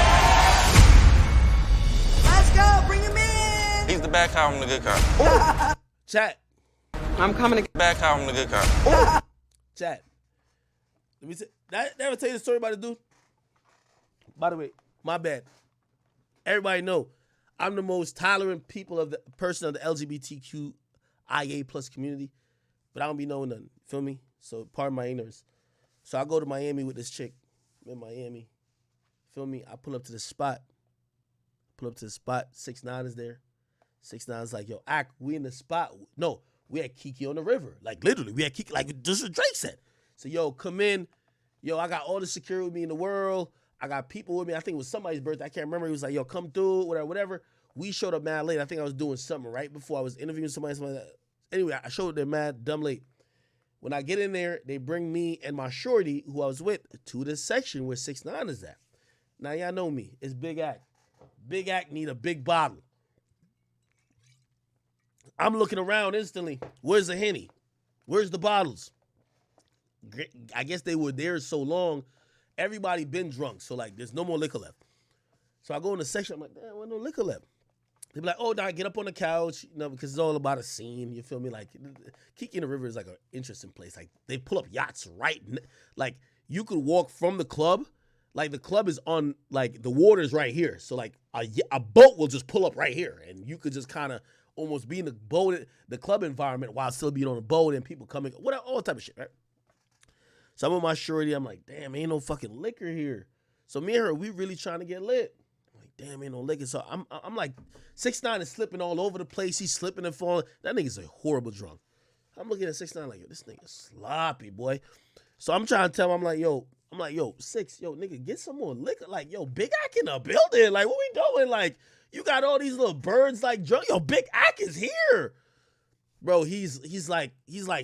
Let's go. Bring him in. He's the bad cop, I'm the good cop. Chat. I'm coming to bad cop, I'm the good cop. Chat. Let me say. Did I ever tell you the story about the dude? By the way, my bad. Everybody know I'm the most tolerant person of the LGBTQIA plus community, but I don't be knowing nothing. Feel me? So pardon my ignorance. So I go to Miami with this chick. I'm in Miami. Feel me? I pull up to the spot. 6ix9ine is there. 6ix9ine is like, yo, we in the spot. No, we had Kiki on the river. Like, literally, we had Kiki, like, just what Drake said. So, yo, come in. Yo, I got all the security with me in the world. I got people with me. I think it was somebody's birthday. I can't remember. He was like, yo, come through, whatever. We showed up mad late. I think I was doing something right before I was interviewing somebody like that. Anyway, I showed up there mad, dumb late. When I get in there, they bring me and my shorty, who I was with, to the section where 6ix9ine is at. Now, y'all know me. It's Big Act. Big Act need a big bottle. I'm looking around instantly. Where's the Henny? Where's the bottles? I guess they were there so long, everybody been drunk. So, like, there's no more liquor left. So I go in the section. I'm like, damn, there's no liquor left. They be like, oh, nah, get up on the couch, because it's all about a scene. You feel me? Like, Kiki in the River is like an interesting place. Like, they pull up yachts like, you could walk from the club. Like, the club is on, like, the water's right here. So, like, a boat will just pull up right here. And you could just kind of almost be in the boat, the club environment while still being on a boat and people coming, whatever, all type of shit, right? So I'm with my shorty. I'm like, damn, ain't no fucking liquor here. So me and her, we really trying to get lit. I'm like, damn, ain't no liquor. So I'm like, 6ix9ine is slipping all over the place. He's slipping and falling. That nigga's a horrible drunk. I'm looking at 6ix9ine like, yo, this nigga's sloppy, boy. So I'm trying to tell him, I'm like, yo, Six, yo, nigga, get some more liquor. Like, yo, Big Ack in the building. Like, what we doing? Like, you got all these little birds like drunk. Yo, Big Ack is here. Bro, he's like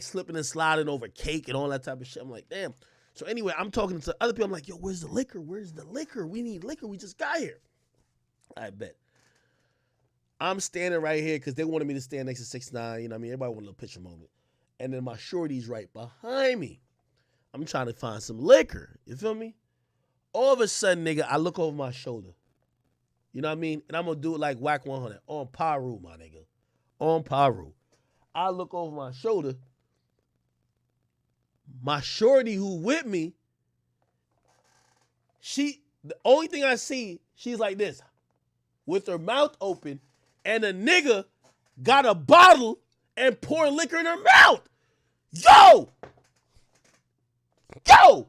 slipping and sliding over cake and all that type of shit. I'm like, damn. So anyway, I'm talking to other people. I'm like, yo, where's the liquor? Where's the liquor? We need liquor. We just got here. I bet. I'm standing right here because they wanted me to stand next to 6ix9ine. You know what I mean? Everybody wanted a little picture moment. And then my shorty's right behind me. I'm trying to find some liquor. You feel me? All of a sudden, nigga, I look over my shoulder. You know what I mean? And I'm going to do it like Whack 100. On Paru, my nigga. On Paru. I look over my shoulder. My shorty who with me, the only thing I see, she's like this. With her mouth open. And a nigga got a bottle and pouring liquor in her mouth. Yo! Yo!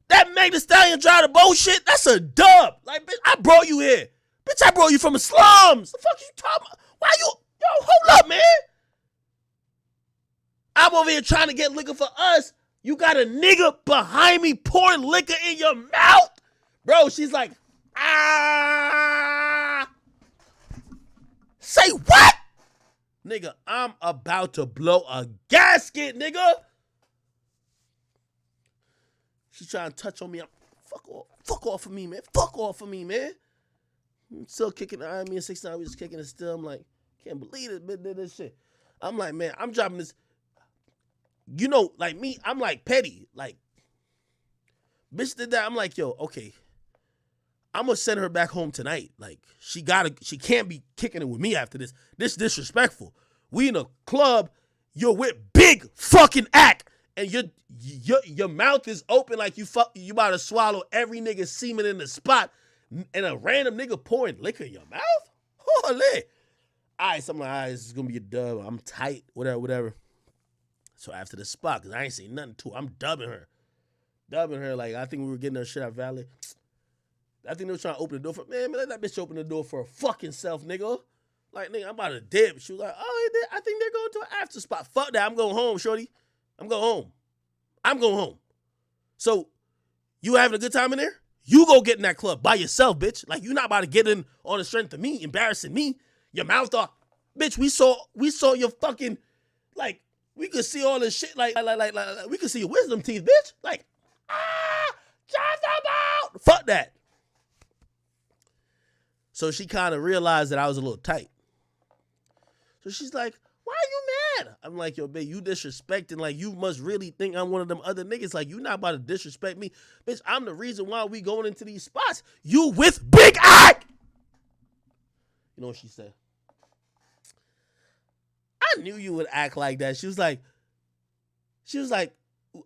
That Meg Thee Stallion drive the bullshit, that's a dub. Like, bitch, I brought you here. Bitch, I brought you from the slums. The fuck you talking about? Why you, yo, hold up, man. I'm over here trying to get liquor for us. You got a nigga behind me pouring liquor in your mouth? Bro, she's like, ah. Say what? Nigga, I'm about to blow a gasket, nigga. She's trying to touch on me. Fuck off of me, man. Fuck off of me, man. I'm still kicking the eye. Me and 6ix9ine, we just kicking it still. I'm like, Can't believe it, bitch did this shit. I'm like, man, I'm dropping this. You know, like me, I'm like petty. Like, bitch did that. I'm like, yo, okay. I'm gonna send her back home tonight. Like, she can't be kicking it with me after this. This disrespectful. We in a club, you're with big fucking act, and your mouth is open like you about to swallow every nigga semen in the spot, and a random nigga pouring liquor in your mouth? Holy. All right, so I'm like, all right, this is gonna be a dub. I'm tight, whatever. So after the spot, because I ain't seen nothing to her, I'm dubbing her. Like, I think we were getting her shit at Valley. I think they were trying to open the door for, man, let that bitch open the door for her fucking self, nigga. Like, nigga, I'm about to dip. She was like, oh, I think they're going to an after spot. Fuck that, I'm going home, shorty. I'm going home. So, you having a good time in there? You go get in that club by yourself, bitch. Like, you not about to get in on the strength of me, embarrassing me. Your mouth off. Bitch, we saw your fucking, like, we could see all this shit, like we could see your wisdom teeth, bitch. Like, just about. Fuck that. So she kind of realized that I was a little tight. So she's like, why are you mad? I'm like, yo, babe, you disrespecting. Like, you must really think I'm one of them other niggas. Like, you not about to disrespect me. Bitch, I'm the reason why we going into these spots. You with Big Ike. You know what she said? I knew you would act like that. She was like,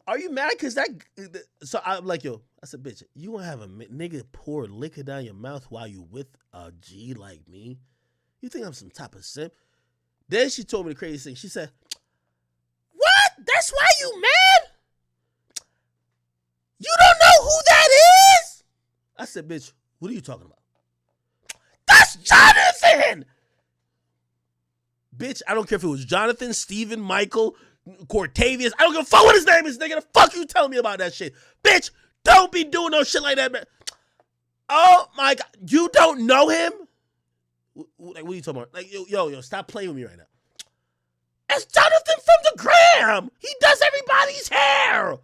are you mad? Because that, so I'm like, yo, I said, bitch, you gonna have a nigga pour liquor down your mouth while you with a G like me? You think I'm some type of simp? Then she told me the crazy thing. She said, what? That's why you mad? You don't know who that is? I said, bitch, what are you talking about? That's Jonathan! Bitch, I don't care if it was Jonathan, Steven, Michael, Cortavius. I don't give a fuck what his name is, nigga. The fuck you telling me about that shit? Bitch, don't be doing no shit like that, man. Oh, my God. You don't know him? Like, what are you talking about? Like, yo, stop playing with me right now. That's Jonathan from the gram. He does everybody's hair.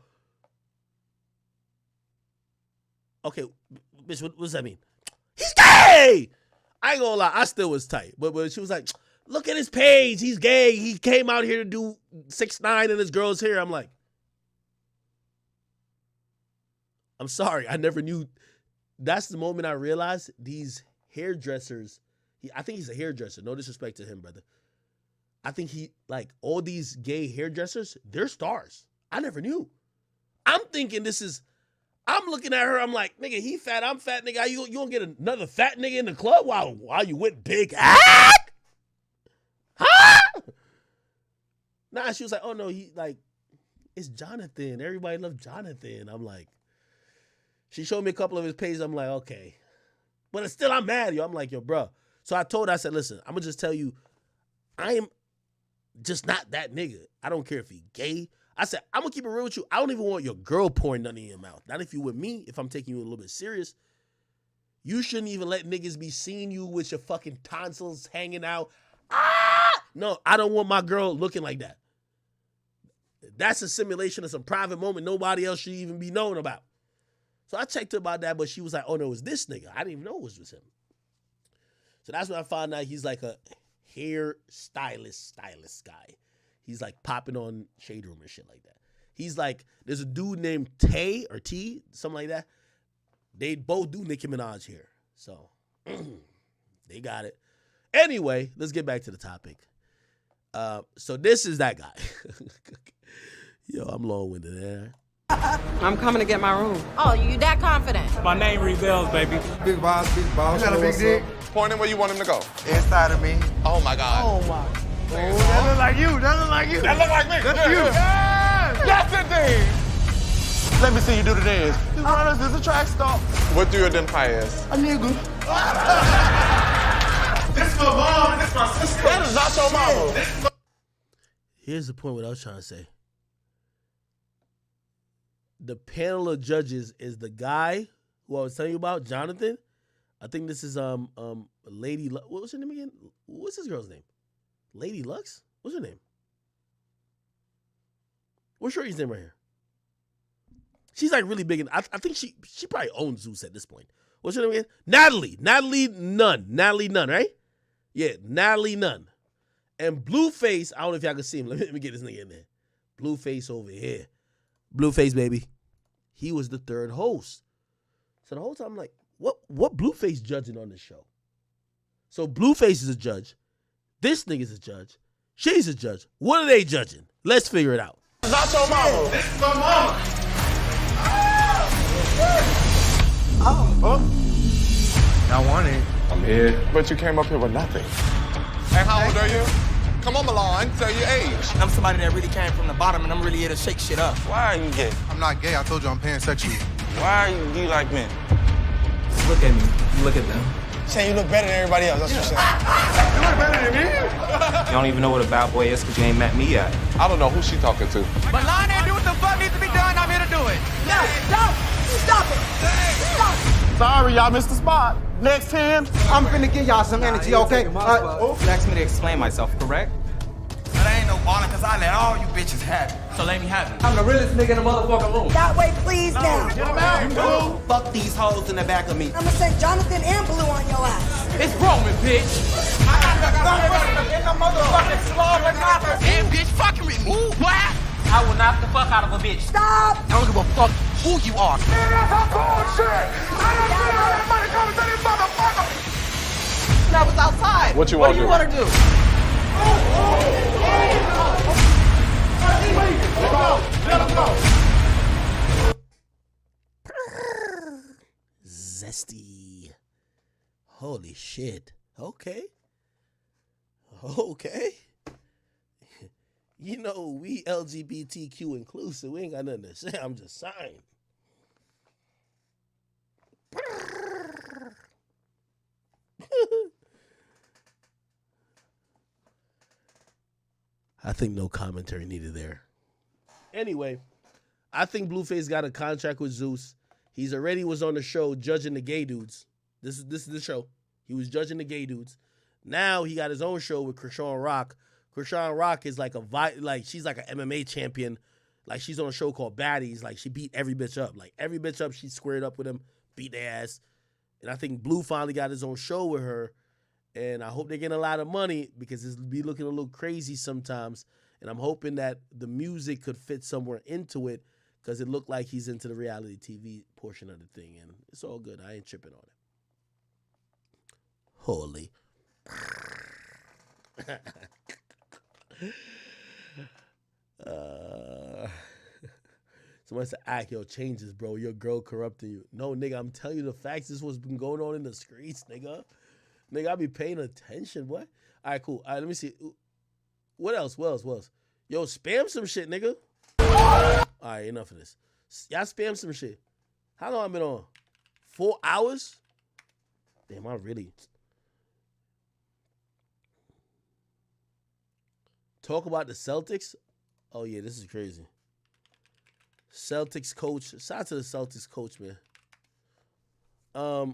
Okay, bitch, what does that mean? He's gay! I ain't gonna lie, I still was tight. But she was like, look at his page. He's gay. He came out here to do 6ix9ine in his girl's hair. I'm like, I'm sorry. I never knew. That's the moment I realized these hairdressers, I think he's a hairdresser. No disrespect to him, brother. I think all these gay hairdressers, they're stars. I never knew. I'm thinking I'm looking at her. I'm like, nigga, he fat. I'm fat, nigga. You gonna get another fat nigga in the club while you with Big Act? Huh? Nah, she was like, oh no, it's Jonathan. Everybody loves Jonathan. I'm like, she showed me a couple of his pages. I'm like, okay. But still, I'm mad, yo. I'm like, yo, bro. So I told her, I said, listen, I'm gonna just tell you, I am just not that nigga. I don't care if he gay. I said, I'm gonna keep it real with you. I don't even want your girl pouring nothing in your mouth. Not if you with me, if I'm taking you a little bit serious. You shouldn't even let niggas be seeing you with your fucking tonsils hanging out. No, I don't want my girl looking like that. That's a simulation of some private moment nobody else should even be knowing about. So I checked her about that, but she was like, oh no, it's this nigga. I didn't even know it was him. So that's when I found out he's like a hair stylist guy. He's like popping on Shade Room and shit like that. He's like, there's a dude named Tay or T, something like that. They both do Nicki Minaj hair. So they got it. Anyway, let's get back to the topic. So this is that guy. Yo, I'm long-winded there. I'm coming to get my room. Oh, you that confident? My name rebels, baby. Big boss, big boss. You got a big dick? Point him where you want him to go. Inside of me. Oh my God. Oh my. Oh, that look like you. That look like you. That look like me. That's you. Yes! That's it, then. Let me see you do the dance. This runners is a track stop. What do your them pies? A nigga. This my mom. This my sister. That is not your mama. Here's the point what I was trying to say. The panel of judges is the guy who I was telling you about, Jonathan. I think this is Lady. What was her name again? What's this girl's name? Lady Lux? What's her name? What's Shorty's name right here? She's like really big, and I think she probably owns Zeus at this point. What's her name again? Natalie Nunn, right? Yeah, Natalie Nunn. And Blueface, I don't know if y'all can see him. Let me get this nigga in there. Blueface over here. Blueface, baby. He was the third host. So the whole time I'm like, what Blueface judging on this show? So Blueface is a judge. This nigga's a judge. She's a judge. What are they judging? Let's figure it out. Not your mama. This is my mama. I want it. I'm here. But you came up here with nothing. Hey, how old are you? Come on, Milan. Tell your age. I'm somebody that really came from the bottom, and I'm really here to shake shit up. Why are you gay? I'm not gay. I told you I'm pansexual. Why do you like men? Look at me. Look at them. Saying you look better than everybody else. That's what you're saying. You look better than me. You don't even know what a bad boy is because you ain't met me yet. I don't know who she talking to. But Lon ain't do what the fuck needs to be done. I'm here to do it. No, don't. Stop it. Stop. Sorry, y'all missed the spot. Next time. I'm finna give y'all some energy, okay? You asked me to explain myself, correct? But I ain't no baller because I let all you bitches have it. So let me have it. I'm the realest nigga in the motherfucking room. That way, please, now. Get him out. You blue. Fuck these hoes in the back of me. I'm gonna say Jonathan and Blue on your ass. It's Roman, bitch. I got in the motherfucking slaughter knocker. And bitch fucking with me. What? I will knock the fuck out of a bitch. Stop! I don't give a fuck who you are. Man, that's some bullshit. I don't see all that money coming to this motherfucker. I was outside. What you What want do to you do? want to do? Let him go. Zesty. Holy shit. Okay. Okay. You know, we LGBTQ inclusive. We ain't got nothing to say. I'm just saying. I think no commentary needed there. Anyway, I think Blueface got a contract with Zeus. He's already was on the show judging the gay dudes. This is the show. He was judging the gay dudes. Now he got his own show with Krishan Rock. Krishan Rock is like she's like an MMA champion. Like she's on a show called Baddies. Like she beat every bitch up. Like every bitch up, she squared up with him, beat their ass. And I think Blue finally got his own show with her. And I hope they're getting a lot of money because it's be looking a little crazy sometimes. And I'm hoping that the music could fit somewhere into it because it looked like he's into the reality TV portion of the thing. And it's all good. I ain't tripping on it. Holy. Somebody said, yo, change this, bro. Your girl corrupting you. No, nigga, I'm telling you the facts. This is what's been going on in the streets, nigga. Nigga, I be paying attention. What? All right, cool. All right, let me see. What else? Yo, spam some shit, nigga. All right, enough of this. Y'all spam some shit. How long I been on? 4 hours? Damn, I really... Talk about the Celtics? Oh, yeah, this is crazy. Celtics coach. Shout out to the Celtics coach, man. Now,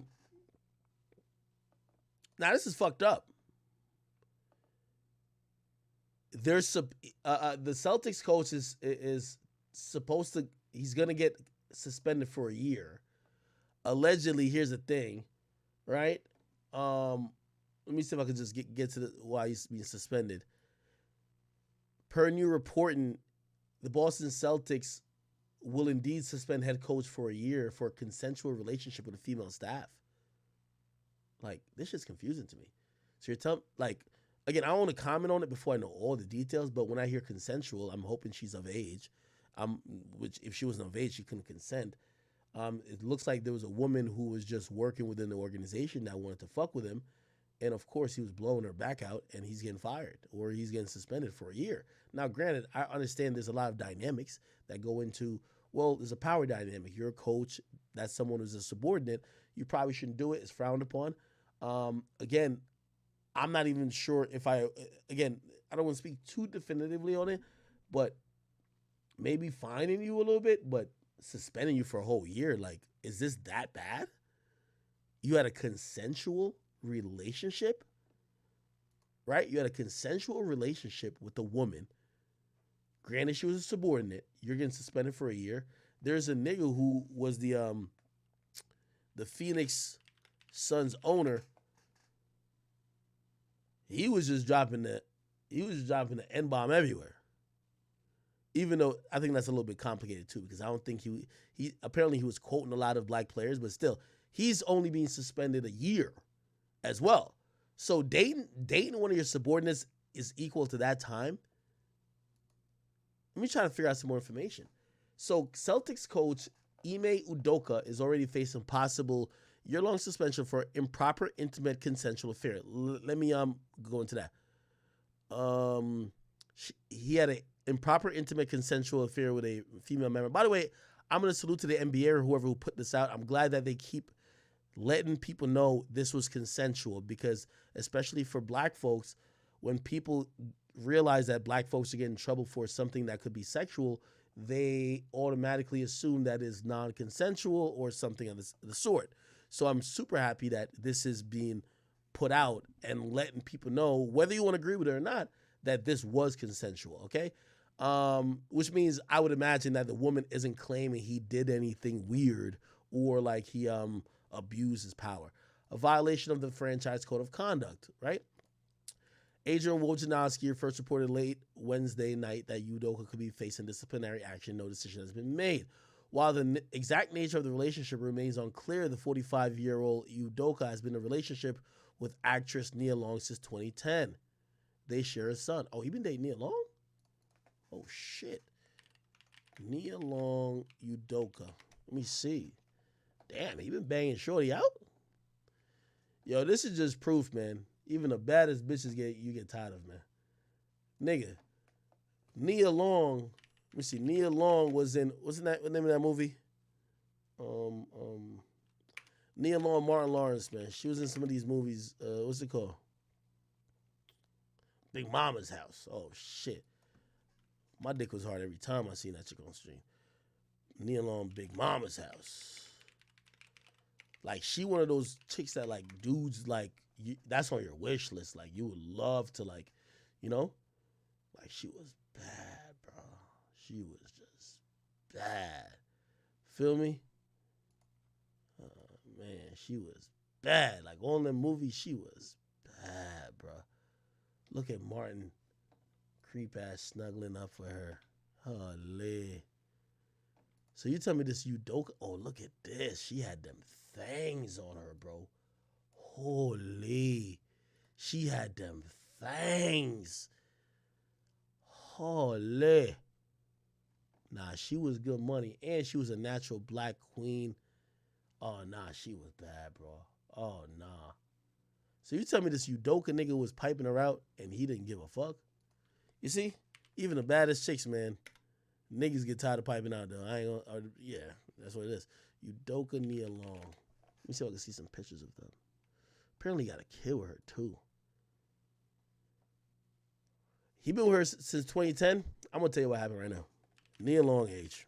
this is fucked up. There's the Celtics coach is supposed to, he's going to get suspended for a year. Allegedly, here's the thing, right? Let me see if I can just get to why he's being suspended. Per new reporting, the Boston Celtics will indeed suspend head coach for a year for a consensual relationship with a female staff. Like, this shit's confusing to me. So you're telling, like, again, I don't want to comment on it before I know all the details, but when I hear consensual, I'm hoping she's of age. Which, if she wasn't of age, she couldn't consent. It looks like there was a woman who was just working within the organization that wanted to fuck with him. And, of course, he was blowing her back out, and he's getting fired or he's getting suspended for a year. Now, granted, I understand there's a lot of dynamics that go into, well, there's a power dynamic. You're a coach. That's someone who's a subordinate. You probably shouldn't do it. It's frowned upon. Again, I'm not even sure if I don't want to speak too definitively on it, but maybe fining you a little bit, but suspending you for a whole year, like, is this that bad? You had a consensual relationship, right? You had a consensual relationship with a woman. Granted, she was a subordinate. You're getting suspended for a year. There's a nigga who was the Phoenix Suns owner. He was just dropping he was dropping the N-bomb everywhere. Even though I think that's a little bit complicated too, because I don't think he apparently he was quoting a lot of black players, but still, he's only being suspended a year as well. So dating one of your subordinates is equal to that time. Let me try to figure out some more information. So Celtics coach Ime Udoka is already facing possible year-long suspension for improper intimate consensual affair. Let me go into that. He had a improper intimate consensual affair with a female member. By the way, I'm going to salute to the NBA or whoever who put this out. I'm glad that they keep letting people know this was consensual, because especially for black folks, when people realize that black folks are getting in trouble for something that could be sexual, they automatically assume that is non-consensual or something of the sort. So I'm super happy that this is being put out and letting people know, whether you want to agree with it or not, that this was consensual, okay? Which means I would imagine that the woman isn't claiming he did anything weird or like he abused his power. A violation of the franchise code of conduct, right? Adrian Wojnarowski first reported late Wednesday night that Udoka could be facing disciplinary action. No decision has been made. While the exact nature of the relationship remains unclear, the 45-year-old Udoka has been in a relationship with actress Nia Long since 2010. They share a son. Oh, he been dating Nia Long? Oh, shit. Nia Long, Udoka. Let me see. Damn, he been banging Shorty out? Yo, this is just proof, man. Even the baddest bitches you get tired of, man. Nigga. Nia Long. Let me see. Nia Long was in, what's the name of that movie? Nia Long, Martin Lawrence, man. She was in some of these movies. What's it called? Big Mama's House. Oh, shit. My dick was hard every time I seen that chick on stream. Nia Long, Big Mama's House. Like, she one of those chicks that, like, dudes, like, that's on your wish list. Like, you would love to, like, you know? Like, she was bad, bro. She was just bad. Feel me? Man, she was bad. Like, on the movie, she was bad, bro. Look at Martin creep-ass snuggling up for her. Holy. So you tell me this Udoka, oh, look at this. She had them things on her, bro. Holy. She had them things. Holy. Nah, she was good money. And she was a natural black queen. Oh, nah, she was bad, bro. Oh, nah. So you tell me this Udoka nigga was piping her out and he didn't give a fuck? You see? Even the baddest chicks, man, niggas get tired of piping out, though. I ain't gonna, yeah, that's what it is. Udoka Nia Long. Let me see if I can see some pictures of them. Apparently he got a kid with her, too. He been with her since 2010. I'm going to tell you what happened right now. Nia Long age.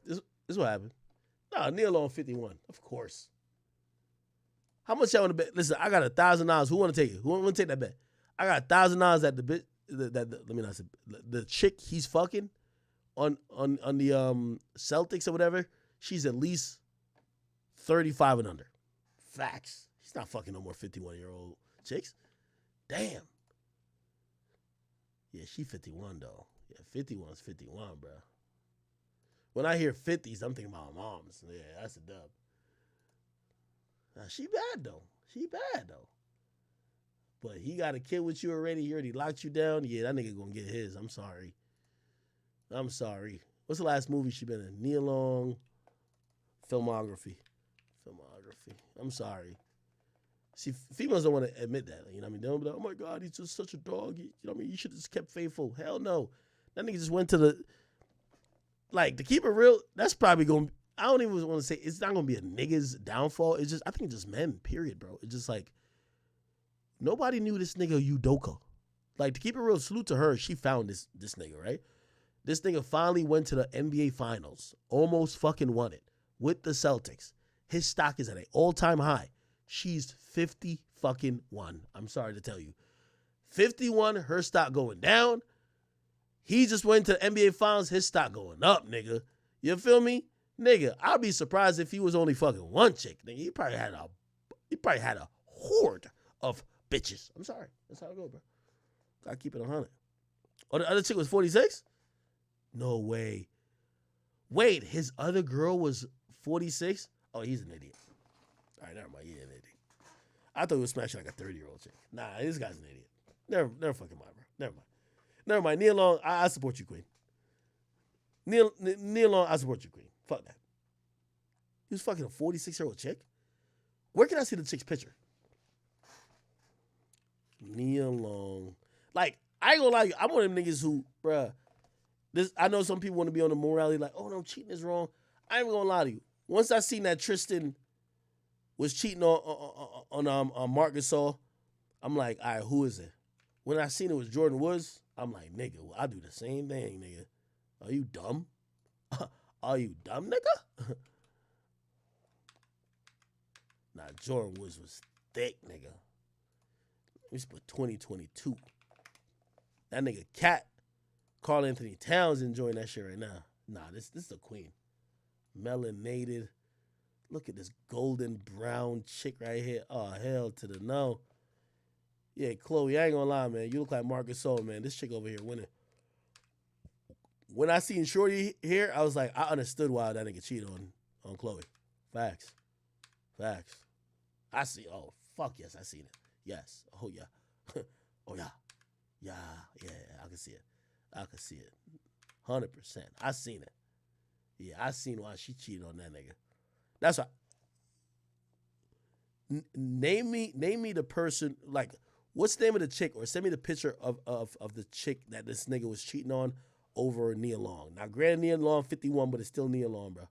This is what happened. Nah, Nia Long 51, of course. How much y'all want to bet? Listen, I got $1,000. Who want to take it? Who want to take that bet? I got $1,000 that let me not say, the chick he's fucking on the Celtics or whatever, she's at least 35 and under. Facts. He's not fucking no more 51-year-old chicks. Damn. Yeah, she 51 though. Yeah, 51's 51, bro. When I hear 50s, I'm thinking about my mom's. Yeah, that's a dub. Now, she bad though. She bad though. But he got a kid with you already. He already locked you down. Yeah, that nigga gonna get his. I'm sorry. I'm sorry. What's the last movie she been in? Nia Long. Filmography. I'm sorry. See, females don't want to admit that. You know what I mean? They don't be like, oh my God, he's just such a dog. You know what I mean? You should have just kept faithful. Hell no. That nigga just went to the, like, to keep it real, that's probably going to, I don't even want to say, it's not going to be a nigga's downfall. It's just, I think it's just men, period, bro. It's just like, nobody knew this nigga Udoka. Like, to keep it real, salute to her. She found this nigga, right? This nigga finally went to the NBA Finals. Almost fucking won it with the Celtics. His stock is at an all-time high. She's 50 fucking 1. I'm sorry to tell you. 51, her stock going down. He just went to the NBA Finals, his stock going up, nigga. You feel me? Nigga, I'd be surprised if he was only fucking one chick. Nigga, he probably had a horde of bitches. I'm sorry. That's how it goes, bro. I keep it 100. Oh, the other chick was 46? No way. Wait, his other girl was 46? Oh, he's an idiot. All right, never mind. He's an idiot. I thought he was smashing like a 30-year-old chick. Nah, this guy's an idiot. Never fucking mind, bro. Never mind. Neil Long, I support you, Queen. Neil Long, I support you, Queen. Fuck that. He was fucking a 46-year-old chick? Where can I see the chick's picture? Neil Long. Like, I ain't gonna lie to you. I'm one of them niggas who, bruh, I know some people want to be on the morality like, oh, no, cheating is wrong. I ain't gonna lie to you. Once I seen that Tristan was cheating on Marc Gasol, I'm like, all right, who is it? When I seen it was Jordan Woods, I'm like, nigga, well, I do the same thing, nigga. Are you dumb? Are you dumb, nigga? Nah, Jordan Woods was thick, nigga. We put 2022. That nigga Cat, Karl Anthony Towns enjoying that shit right now. Nah, this is a queen. Melanated. Look at this golden brown chick right here. Oh, hell to the no. Yeah, Chloe, I ain't gonna lie, man. You look like Marc Gasol, man. This chick over here winning. When I seen Shorty here, I was like, I understood why that nigga cheated on Chloe. Facts. I see. Oh, fuck yes, I seen it. Yes. Oh, yeah. Oh, yeah. Yeah, I can see it. 100%. I seen it. Yeah, I seen why she cheated on that nigga. That's why. Name me the person, like, what's the name of the chick, or send me the picture of the chick that this nigga was cheating on over Nia Long. Now, granted, Nia Long 51, but it's still Nia Long, bro.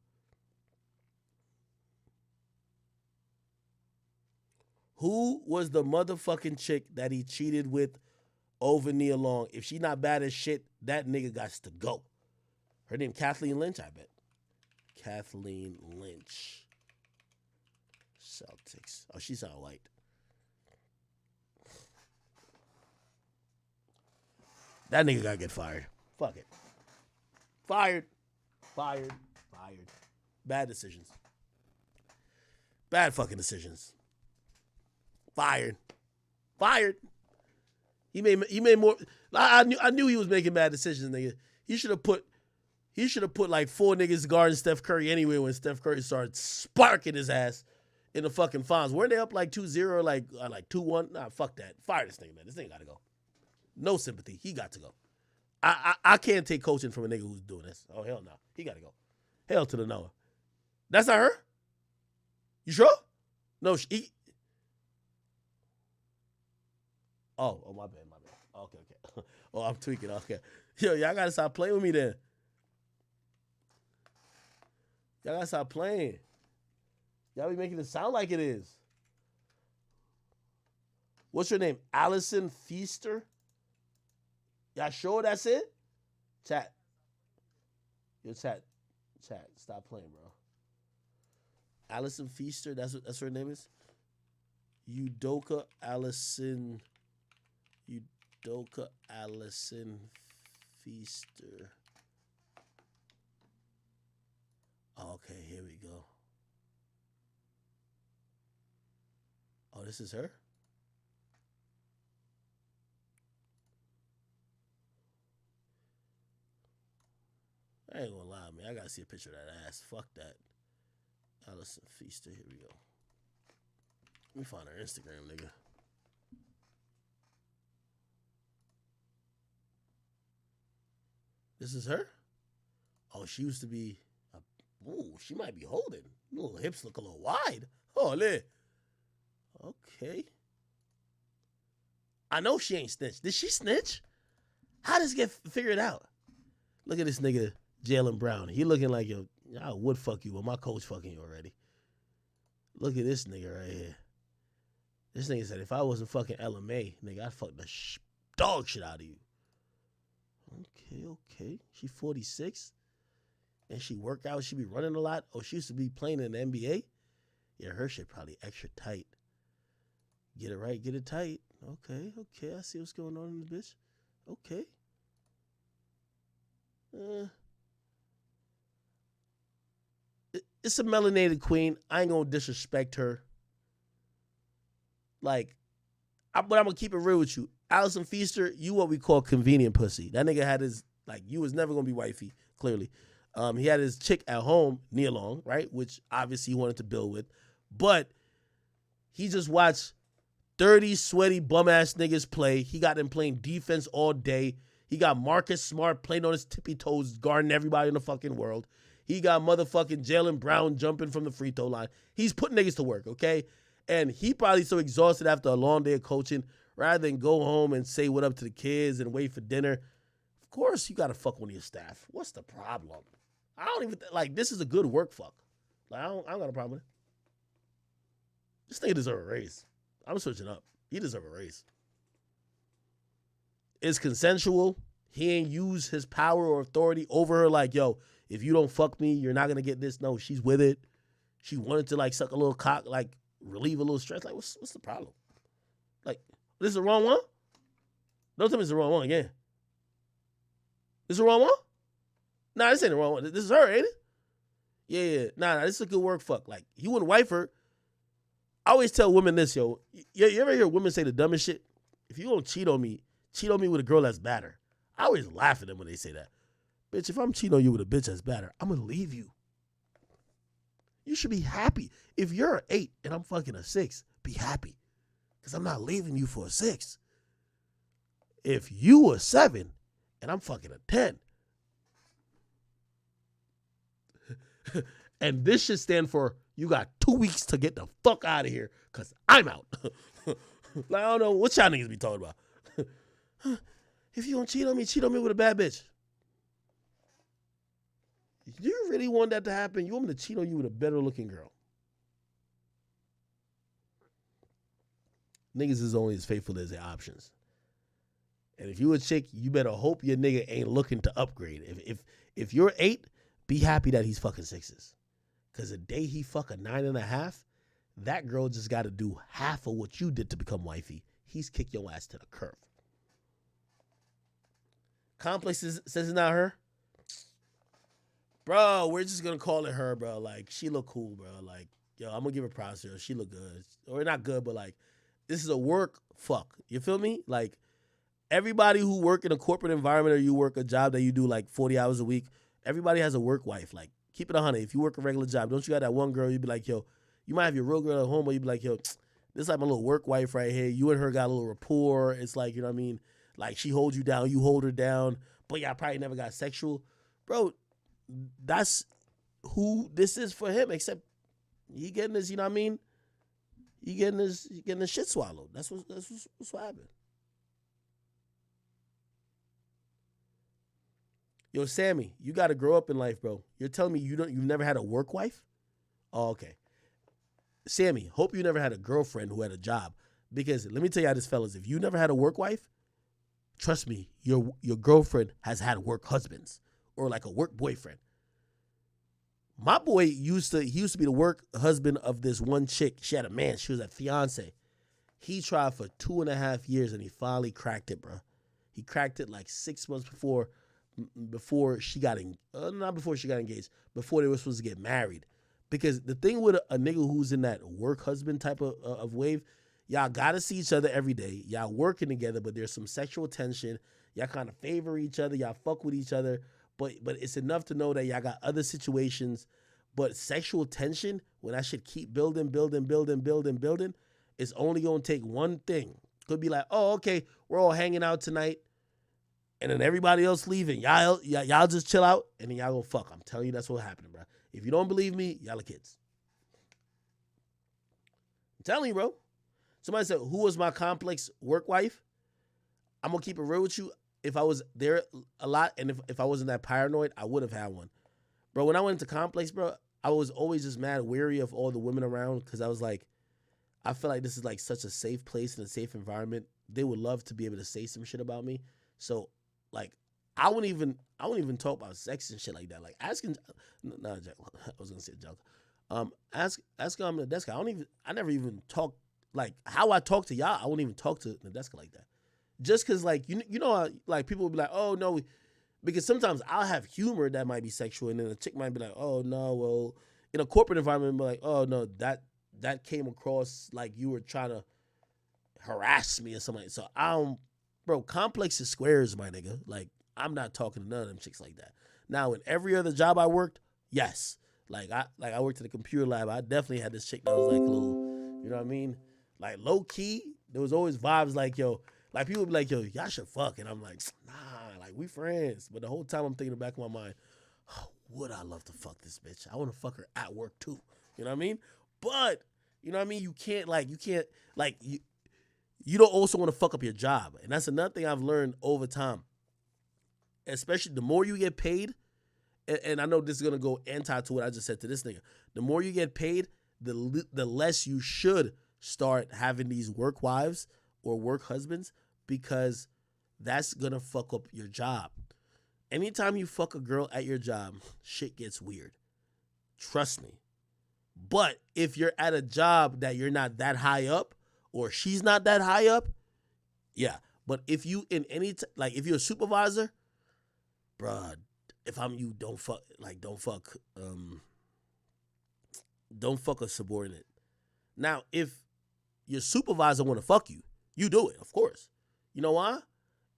Who was the motherfucking chick that he cheated with over Nia Long? If she not bad as shit, that nigga got to go. Her name Kathleen Lynch, I bet. Kathleen Lynch. Celtics. Oh, she's all white. That nigga gotta get fired. Fuck it. Fired. Bad decisions. Bad fucking decisions. Fired. He made more. I knew he was making bad decisions, nigga. He should have put like 4 niggas guarding Steph Curry anyway when Steph Curry started sparking his ass in the fucking finals. Weren't they up like 2-0, like 2-1? Nah, fuck that. Fire this nigga, man. This nigga gotta go. No sympathy. He got to go. I can't take coaching from a nigga who's doing this. Oh, hell no. He gotta go. Hell to the no. That's not her? You sure? No, Oh, my bad. Okay. Oh, I'm tweaking. Okay. Yo, y'all gotta stop playing with me then. Y'all gotta stop playing. Y'all be making it sound like it is. What's your name? Allison Feaster? Y'all sure that's it? Chat. Yo, chat. Stop playing, bro. Allison Feaster, that's what her name is? Udoka Allison Feaster. Okay, here we go. Oh, this is her? I ain't gonna lie, man. I gotta see a picture of that ass. Fuck that. Allison Feaster, here we go. Let me find her Instagram, nigga. This is her? Oh, she used to be. Ooh, she might be holding. Little hips look a little wide. Holy. Okay. I know she ain't snitched. Did she snitch? How does it get figured out? Look at this nigga, Jaylen Brown. He looking like, yo, I would fuck you, but my coach fucking you already. Look at this nigga right here. This nigga said, if I wasn't fucking LMA, nigga, I'd fuck the dog shit out of you. Okay. She 46. And she work out. She be running a lot. Oh, she used to be playing in the NBA? Yeah, her shit probably extra tight. Get it right, get it tight. Okay. I see what's going on in this bitch. Okay. It's a melanated queen. I ain't gonna disrespect her. Like, but I'm gonna keep it real with you. Allison Feaster, you what we call convenient pussy. That nigga had his, like, you was never going to be wifey, clearly. He had his chick at home, Nia Long, right? Which obviously he wanted to build with. But he just watched 30 sweaty bum-ass niggas play. He got them playing defense all day. He got Marcus Smart playing on his tippy toes, guarding everybody in the fucking world. He got motherfucking Jaylen Brown jumping from the free throw line. He's putting niggas to work, okay? And he probably so exhausted after a long day of coaching, rather than go home and say what up to the kids and wait for dinner. Of course, you got to fuck one of your staff. What's the problem? I don't even, like, this is a good work fuck. Like, I don't got a problem with it. This nigga deserve a raise. I'm switching up. He deserve a raise. It's consensual. He ain't use his power or authority over her like, yo, if you don't fuck me, you're not going to get this. No, she's with it. She wanted to, like, suck a little cock, like, relieve a little stress. Like, what's the problem? Like, this is the wrong one? Don't tell me it's the wrong one again. This is the wrong one? Nah, this ain't the wrong one. This is her, ain't it? Yeah. Nah, this is a good work fuck. Like, you wouldn't wife her. I always tell women this, yo. You ever hear women say the dumbest shit? If you don't cheat on me with a girl that's badder. I always laugh at them when they say that. Bitch, if I'm cheating on you with a bitch that's badder, I'm going to leave you. You should be happy. If you're an 8 and I'm fucking a 6, be happy. Because I'm not leaving you for a 6. If you a 7 and I'm fucking a 10. And this should stand for, you got 2 weeks to get the fuck out of here because I'm out. Like, I don't know what y'all niggas be talking about. If you don't cheat on me with a bad bitch. Do you really want that to happen? You want me to cheat on you with a better looking girl? Niggas is only as faithful as their options. And if you a chick, you better hope your nigga ain't looking to upgrade. If you're 8, be happy that he's fucking 6s. Because the day he fuck a 9.5, that girl just got to do half of what you did to become wifey. He's kicked your ass to the curb. Complex says it's not her. Bro, we're just going to call it her, bro. Like, she look cool, bro. Like, yo, I'm going to give her props to her. She look good. Or not good, but, like, this is a work fuck. You feel me? Like, everybody who work in a corporate environment or you work a job that you do, like, 40 hours a week, everybody has a work wife. Like, keep it 100. If you work a regular job, don't you got that one girl, you be like, yo, you might have your real girl at home, but you be like, yo, this is like my little work wife right here. You and her got a little rapport. It's like, you know what I mean? Like, she holds you down, you hold her down, but y'all probably never got sexual. Bro, that's who this is for him, except he getting this, you know what I mean? He getting his shit swallowed. That's what's what happened. Yo, Sammy, you got to grow up in life, bro. You're telling me you've never had a work wife? Oh, okay. Sammy, hope you never had a girlfriend who had a job. Because let me tell y'all this, fellas, if you never had a work wife, trust me, your girlfriend has had work husbands or like a work boyfriend. My boy used to be the work husband of this one chick. She had a man. She was a fiance. He tried for 2.5 years and he finally cracked it, bro. He cracked it like 6 months before she got not before she got engaged, before they were supposed to get married. Because the thing with a nigga who's in that work husband type of wave, y'all gotta see each other every day. Y'all working together, but there's some sexual tension. Y'all kind of favor each other. Y'all fuck with each other. But it's enough to know that y'all got other situations. But sexual tension, when that shit keep building, it's only gonna take one thing. Could be like, oh, okay, we're all hanging out tonight, and then everybody else leaving. Y'all just chill out, and then y'all go fuck. I'm telling you, that's what happened, bro. If you don't believe me, y'all are kids. I'm telling you, bro. Somebody said, who was my complex work wife? I'm gonna keep it real with you. If I was there a lot, and if I wasn't that paranoid, I would have had one. Bro, when I went into complex, bro, I was always just mad weary of all the women around because I was like, I feel like this is like such a safe place and a safe environment. They would love to be able to say some shit about me. So, like, I wouldn't even talk about sex and shit like that. Like, asking, no, I was gonna say joke. Ask on the desk. I never even talk like how I talk to y'all. I wouldn't even talk to the desk like that. Just cause like you know how, like people will be like, oh no, because sometimes I'll have humor that might be sexual, and then a chick might be like, oh no, well, in a corporate environment, be like, oh no, that came across like you were trying to harass me or something. So I don't bro, complex is squares, my nigga. Like, I'm not talking to none of them chicks like that. Now, in every other job I worked, yes. Like I worked at a computer lab. I definitely had this chick that was like a little, you know what I mean? Like low key, there was always vibes like, yo, like people would be like, yo, y'all should fuck. And I'm like, nah, like we friends. But the whole time I'm thinking in the back of my mind, oh, would I love to fuck this bitch? I want to fuck her at work too. You know what I mean? But, you know what I mean? You don't also want to fuck up your job. And that's another thing I've learned over time. Especially the more you get paid, and I know this is going to go anti to what I just said to this nigga. The more you get paid, the less you should start having these work wives or work husbands, because that's going to fuck up your job. Anytime you fuck a girl at your job, shit gets weird. Trust me. But if you're at a job that you're not that high up, or she's not that high up, yeah. But if you if you're a supervisor, bruh, if I'm you, don't fuck a subordinate. Now, if your supervisor want to fuck you, you do it, of course. You know why?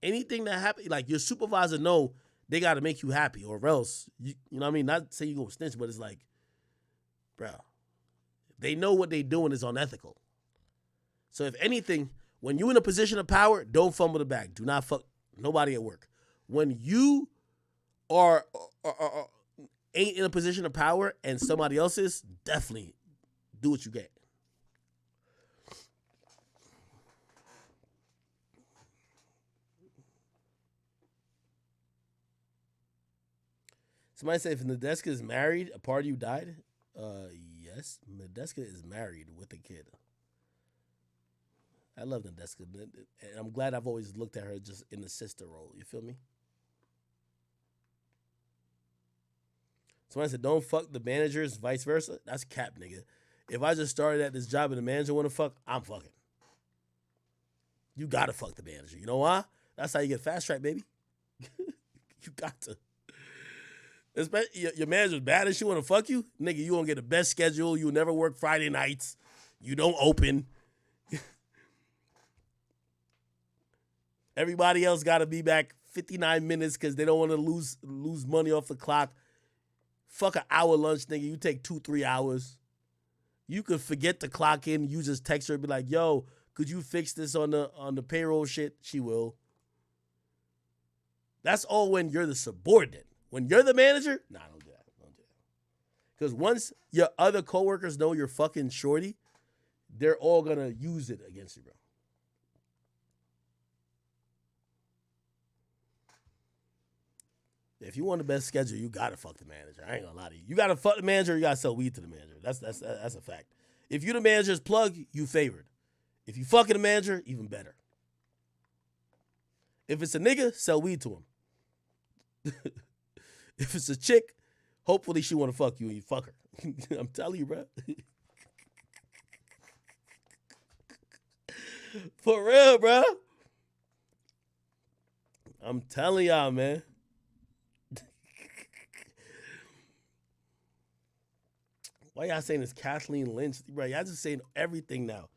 Anything that happens, like your supervisor know they got to make you happy, or else, you know what I mean? Not say you go snitch, but it's like, bruh, they know what they doing is unethical. So if anything, when you in a position of power, don't fumble the bag. Do not fuck nobody at work. When you are ain't in a position of power and somebody else is, definitely do what you get. Somebody said, if Nadeska is married, a part of you died? Yes, Nadeska is married with a kid. I love Nadeska, and I'm glad I've always looked at her just in the sister role. You feel me? Somebody said, don't fuck the managers, vice versa. That's cap, nigga. If I just started at this job and the manager want to fuck, I'm fucking. You got to fuck the manager. You know why? That's how you get fast track, baby. You got to. Your manager's bad and she want to fuck you? Nigga, you won't get the best schedule. You'll never work Friday nights. You don't open. Everybody else got to be back 59 minutes because they don't want to lose money off the clock. Fuck an hour lunch, nigga. You take 2-3 hours. You could forget to clock in. You just text her and be like, yo, could you fix this on the payroll shit? She will. That's all when you're the subordinate. When you're the manager, nah, don't do that. Don't do that. Because once your other coworkers know you're fucking shorty, they're all going to use it against you, bro. If you want the best schedule, you gotta fuck the manager. I ain't gonna lie to you. You gotta fuck the manager, you gotta sell weed to the manager. That's a fact. If you the manager's plug, you favored. If you fucking the manager, even better. If it's a nigga, sell weed to him. If it's a chick, hopefully she wanna fuck you and you fuck her. I'm telling you, bro. For real, bro. I'm telling y'all, man. Why y'all saying it's Kathleen Lynch? Bro, y'all just saying everything now.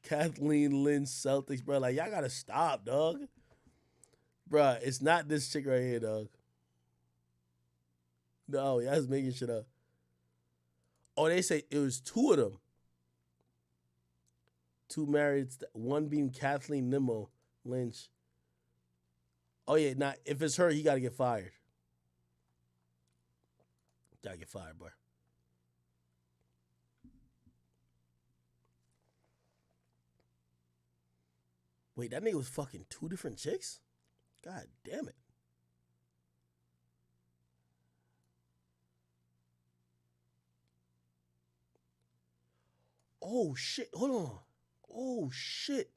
Kathleen Lynch, Celtics, bro. Like, y'all gotta stop, dog. Bro, it's not this chick right here, dog. No, y'all just making shit up. Oh, they say it was two of them. Two married, one being Kathleen Nimmo Lynch. Oh, yeah, now, if it's her, he gotta get fired. Gotta get fired, bro. Wait, that nigga was fucking two different chicks? God damn it. Oh, shit. Hold on. Oh, shit.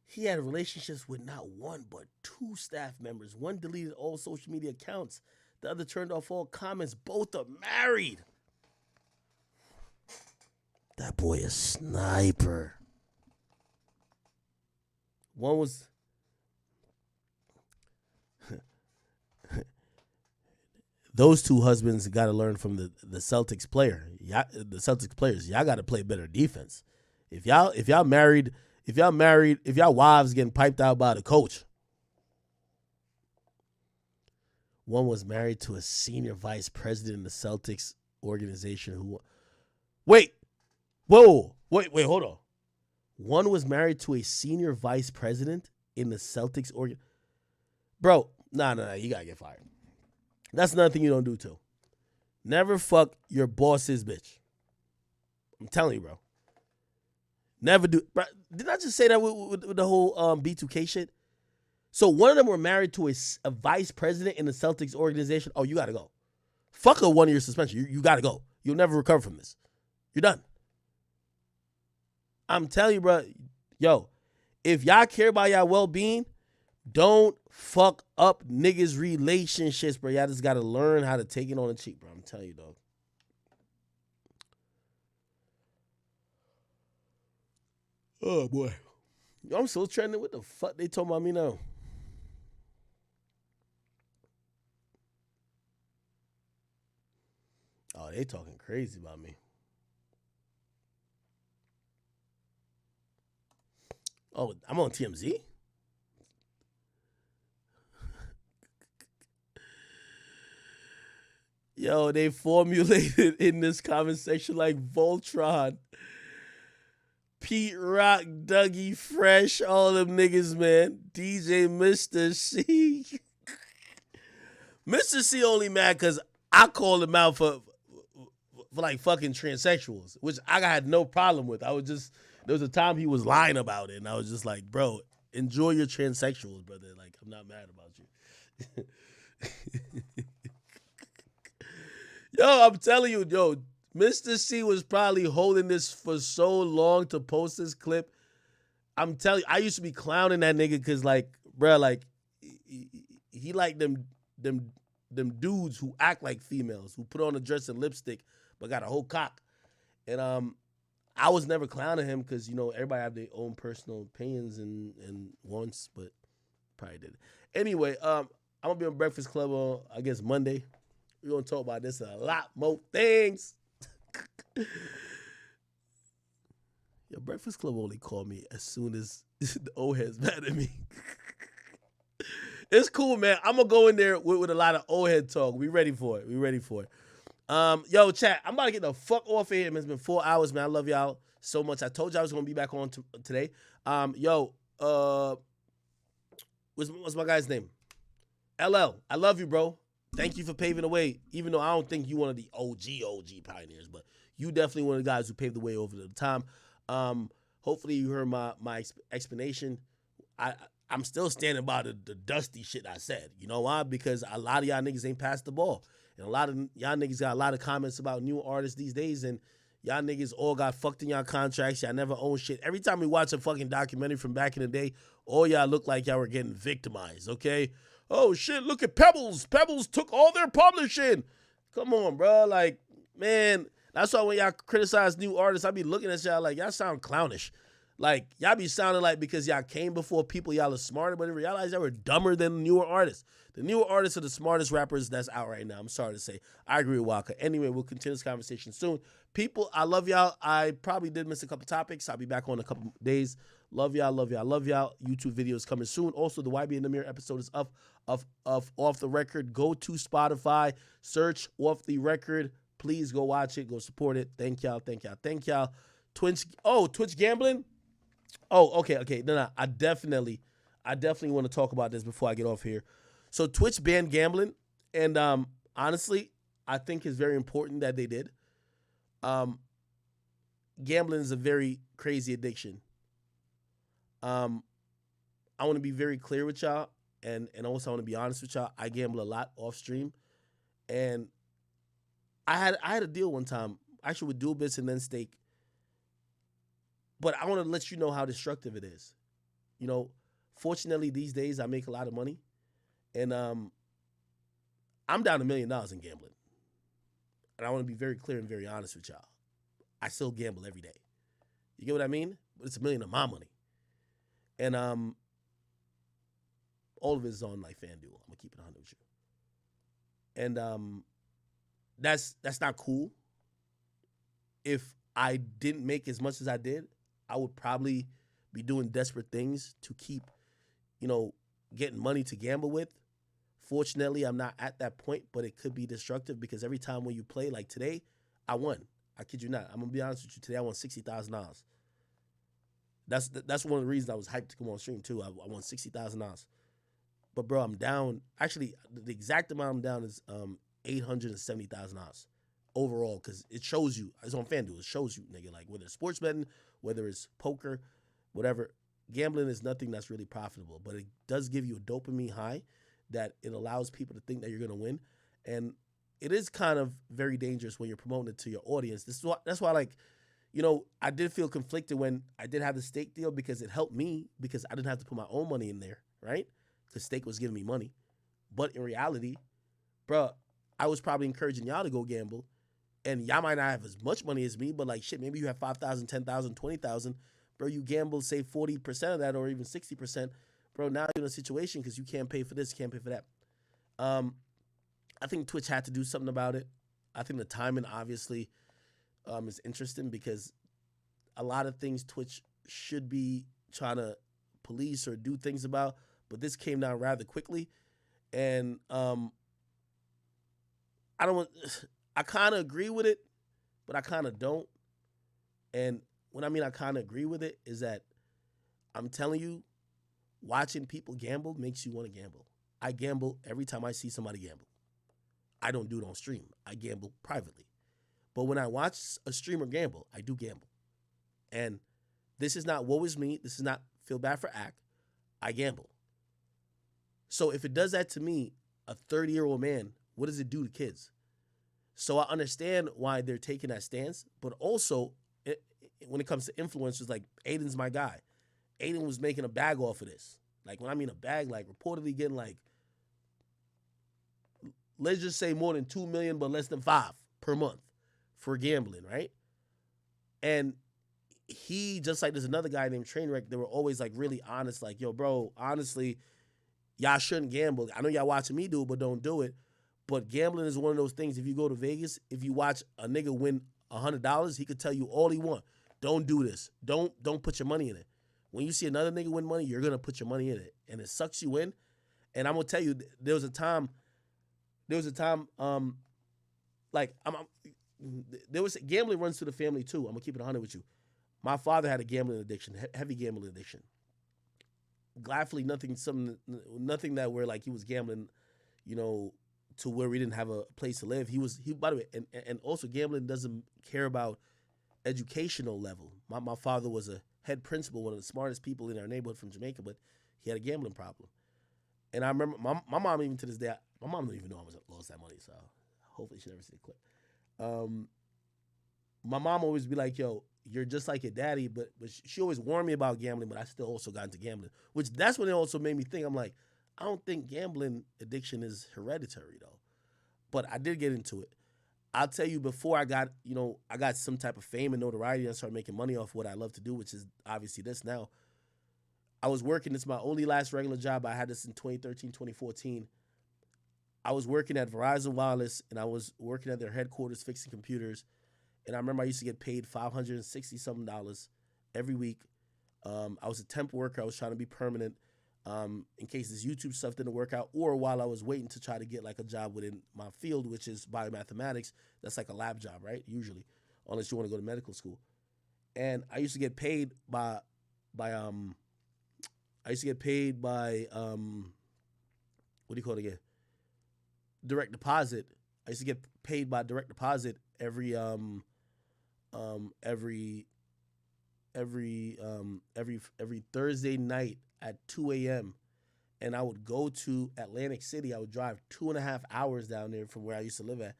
He had relationships with not one, but two staff members. One deleted all social media accounts. The other turned off all comments. Both are married. That boy is sniper. One was those two husbands got to learn from the Celtics player. The Celtics players, y'all got to play better defense. If y'all married If y'all married, if y'all wives getting piped out by the coach. One was married to a senior vice president in the Celtics organization who... Wait, hold on. One was married to a senior vice president in the Celtics organization. Bro, nah, you gotta get fired. That's another thing you don't do too. Never fuck your boss's bitch. I'm telling you, bro. Never do. Bro, didn't I just say that with the whole B2K shit? So one of them were married to a vice president in the Celtics organization. Oh, you gotta go. Fuck a 1-year suspension. You gotta go. You'll never recover from this. You're done. I'm telling you, bro. Yo, if y'all care about y'all well-being, don't fuck up niggas' relationships, bro. Y'all just gotta learn how to take it on the cheap, bro. I'm telling you, dog. Oh, boy. Yo, I'm still trending. What the fuck they talking about me now? Oh, they talking crazy about me. Oh, I'm on TMZ? Yo, they formulated in this comment section like Voltron. Pete Rock, Dougie Fresh, all them niggas, man. DJ Mr. C. Mr. C only mad because I called him out for like fucking transsexuals, which I had no problem with. There was a time he was lying about it, and I was just like, bro, enjoy your transsexuals, brother. Like, I'm not mad about you. Yo, I'm telling you, Mr. C was probably holding this for so long to post this clip. I'm telling you, I used to be clowning that nigga because, like, bro, like, he like them dudes who act like females, who put on a dress and lipstick, but got a whole cock. And I was never clowning him because, everybody have their own personal opinions and wants, but probably did. Anyway, I'm going to be on Breakfast Club on, I guess, Monday. We're going to talk about this and a lot more things. Your Breakfast Club only called me as soon as the old head's mad at me. It's cool, man. I'm going to go in there with a lot of old head talk. We ready for it. Yo, chat, I'm about to get the fuck off of here. It's been 4 hours, man. I love y'all so much. I told you I was going to be back on today. What's my guy's name? LL, I love you, bro. Thank you for paving the way, even though I don't think you one of the OG pioneers, but you definitely one of the guys who paved the way over the time. Hopefully you heard my explanation. I'm still standing by the dusty shit I said. You know why? Because a lot of y'all niggas ain't passed the ball. And a lot of y'all niggas got a lot of comments about new artists these days, and y'all niggas all got fucked in y'all contracts. Y'all never own shit. Every time we watch a fucking documentary from back in the day, all y'all look like y'all were getting victimized, okay? Oh, shit, look at Pebbles. Pebbles took all their publishing. Come on, bro. Like, man, that's why when y'all criticize new artists, I be looking at y'all like, y'all sound clownish. Like, y'all be sounding like because y'all came before people, y'all are smarter, but in reality, y'all were dumber than the newer artists. The newer artists are the smartest rappers that's out right now. I'm sorry to say. I agree with Walker. Anyway, we'll continue this conversation soon. People, I love y'all. I probably did miss a couple topics. I'll be back on in a couple days. Love y'all, love y'all, love y'all. YouTube videos coming soon. Also, the YB in the Mirror episode is up of Off the Record. Go to Spotify, search Off the Record. Please go watch it. Go support it. Thank y'all. Twitch gambling? Oh, okay. No. I definitely want to talk about this before I get off here. So Twitch banned gambling, and honestly, I think it's very important that they did. Gambling is a very crazy addiction. I want to be very clear with y'all, and also I want to be honest with y'all. I gamble a lot off stream, and I had a deal one time, actually with dual bits and then stake. But I want to let you know how destructive it is. Fortunately these days I make a lot of money, and I'm down $1 million in gambling, and I want to be very clear and very honest with y'all. I still gamble every day. You get what I mean? But it's $1 million of my money. And all of it is on like FanDuel. I'm gonna keep it 100 with you. And that's not cool. If I didn't make as much as I did, I would probably be doing desperate things to keep, getting money to gamble with. Fortunately, I'm not at that point, but it could be destructive because every time when you play, like today, I won. I kid you not. I'm gonna be honest with you. Today, I won $60,000. That's one of the reasons I was hyped to come on stream too. I won $60,000. But bro, I'm down. Actually, the exact amount I'm down is $870,000 overall because it shows you. It's on FanDuel. It shows you, nigga, like whether it's sports betting, whether it's poker, whatever. Gambling is nothing that's really profitable, but it does give you a dopamine high that it allows people to think that you're gonna win, and it is kind of very dangerous when you're promoting it to your audience. That's why, like, I did feel conflicted when I did have the stake deal because it helped me because I didn't have to put my own money in there, right? Because stake was giving me money. But in reality, bro, I was probably encouraging y'all to go gamble, and y'all might not have as much money as me, but like shit, maybe you have 5,000, 10,000, 20,000, bro. You gamble, say 40% of that or even 60%, bro. Now you're in a situation because you can't pay for this, can't pay for that. I think Twitch had to do something about it. I think the timing obviously is interesting because a lot of things Twitch should be trying to police or do things about, but this came down rather quickly, and I kind of agree with it, but I kind of don't. And what I mean I kind of agree with it is that I'm telling you, watching people gamble makes you want to gamble. I gamble every time I see somebody gamble. I don't do it on stream. I gamble privately. But when I watch a streamer gamble, I do gamble. And this is not woe is me. This is not feel bad for act. I gamble. So if it does that to me, a 30-year-old man, what does it do to kids? So I understand why they're taking that stance, but also when it comes to influencers, like Aiden's my guy. Aiden was making a bag off of this. Like when I mean a bag, like reportedly getting like, let's just say more than 2 million, but less than 5 per month for gambling, right? And he, just like there's another guy named Trainwreck, they were always like really honest, like, yo, bro, honestly, y'all shouldn't gamble. I know y'all watching me do it, but don't do it. But gambling is one of those things. If you go to Vegas, if you watch a nigga win $100, he could tell you all he want. Don't do this. Don't put your money in it. When you see another nigga win money, you're gonna put your money in it, and it sucks you in. And I'm gonna tell you, there was a time, like there was gambling runs through the family too. I'm gonna keep it 100 with you. My father had a gambling addiction, heavy gambling addiction. Gladfully, nothing that where like he was gambling, to where we didn't have a place to live. He by the way, and also gambling doesn't care about educational level. My father was a head principal, one of the smartest people in our neighborhood from Jamaica, but he had a gambling problem. And I remember my mom, even to this day, my mom didn't even know I lost that money, so hopefully she never see the clip. My mom always be like, yo, you're just like your daddy, but she always warned me about gambling, but I still also got into gambling, which that's when it also made me think, I'm like, I don't think gambling addiction is hereditary though, but I did get into it. I'll tell you, before I got some type of fame and notoriety and started making money off what I love to do, which is obviously this now. I was working, it's my only last regular job. I had this in 2013, 2014. I was working at Verizon Wireless, and I was working at their headquarters fixing computers. And I remember I used to get paid $560-something every week. I was a temp worker. I was trying to be permanent in case this YouTube stuff didn't work out, or while I was waiting to try to get like a job within my field, which is biomathematics. That's like a lab job, right? Usually, unless you want to go to medical school. And I used to get paid by what do you call it again? Direct deposit. I used to get paid by direct deposit every Thursday night at 2 a.m. And I would go to Atlantic City. I would drive 2.5 hours down there from where I used to live at.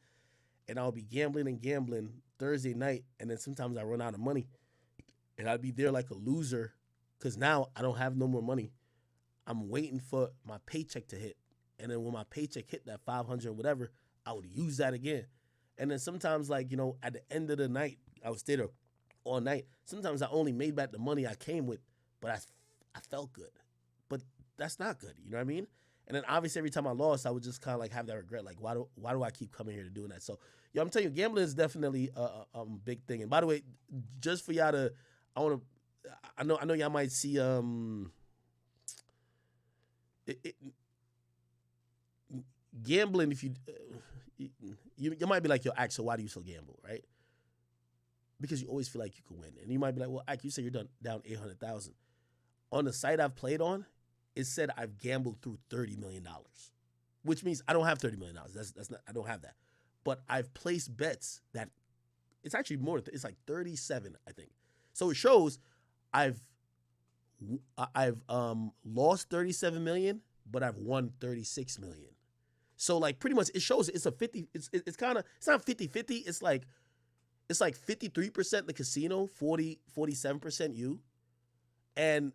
And I would be gambling Thursday night. And then sometimes I run out of money. And I'd be there like a loser because now I don't have no more money. I'm waiting for my paycheck to hit. And then when my paycheck hit that 500 or whatever, I would use that again. And then sometimes, like, at the end of the night, I would stay there all night. Sometimes I only made back the money I came with, but I felt good. But that's not good, you know what I mean? And then obviously every time I lost, I would just kind of like have that regret, like, why do I keep coming here to doing that? So, I'm telling you, gambling is definitely a big thing. And by the way, just for y'all to, I know y'all might see gambling. If you might be like, yo, Ak, so why do you still gamble, right? Because you always feel like you could win, and you might be like, well, Ak, you say you're down 800,000. On the site I've played on, it said I've gambled through $30 million, which means I don't have $30 million. That's not, I don't have that, but I've placed bets that it's actually more. It's like 37, I think. So it shows I've lost 37 million, but I've won 36 million. So like pretty much it shows it's a 50. It's kind of, it's not 50-50. It's like 53% the casino, 47% you, and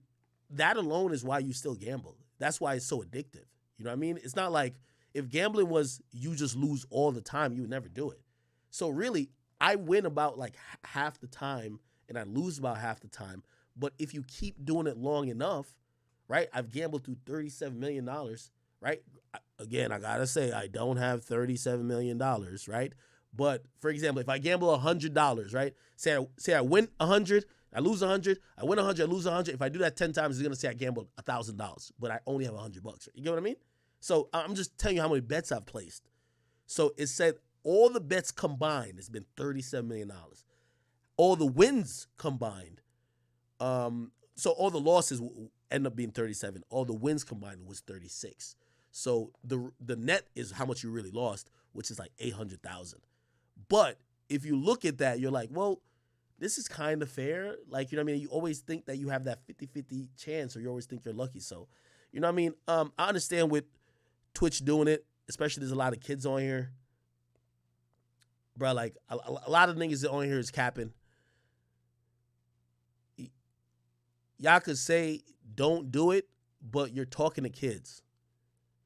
that alone is why you still gamble. That's why it's so addictive. You know what I mean? It's not like if gambling was you just lose all the time, you would never do it. So really, I win about like half the time and I lose about half the time. But if you keep doing it long enough, right? I've gambled through $37 million, right? Again, I gotta say, I don't have $37 million, right? But for example, if I gamble $100, right? Say I win 100, I lose 100, I win 100, I lose 100. If I do that 10 times, it's gonna say I gambled $1,000, but I only have $100. You get what I mean? So I'm just telling you how many bets I've placed. So it said all the bets combined, it's been $37 million. All the wins combined, so all the losses end up being 37. All the wins combined was 36. So the net is how much you really lost, which is like 800,000. But if you look at that, you're like, well, this is kind of fair. Like, you know what I mean? You always think that you have that 50-50 chance, or you always think you're lucky. So, you know what I mean? I understand with Twitch doing it, especially there's a lot of kids on here. Bro, like a lot of niggas that on here is capping. Y'all could say don't do it, but you're talking to kids.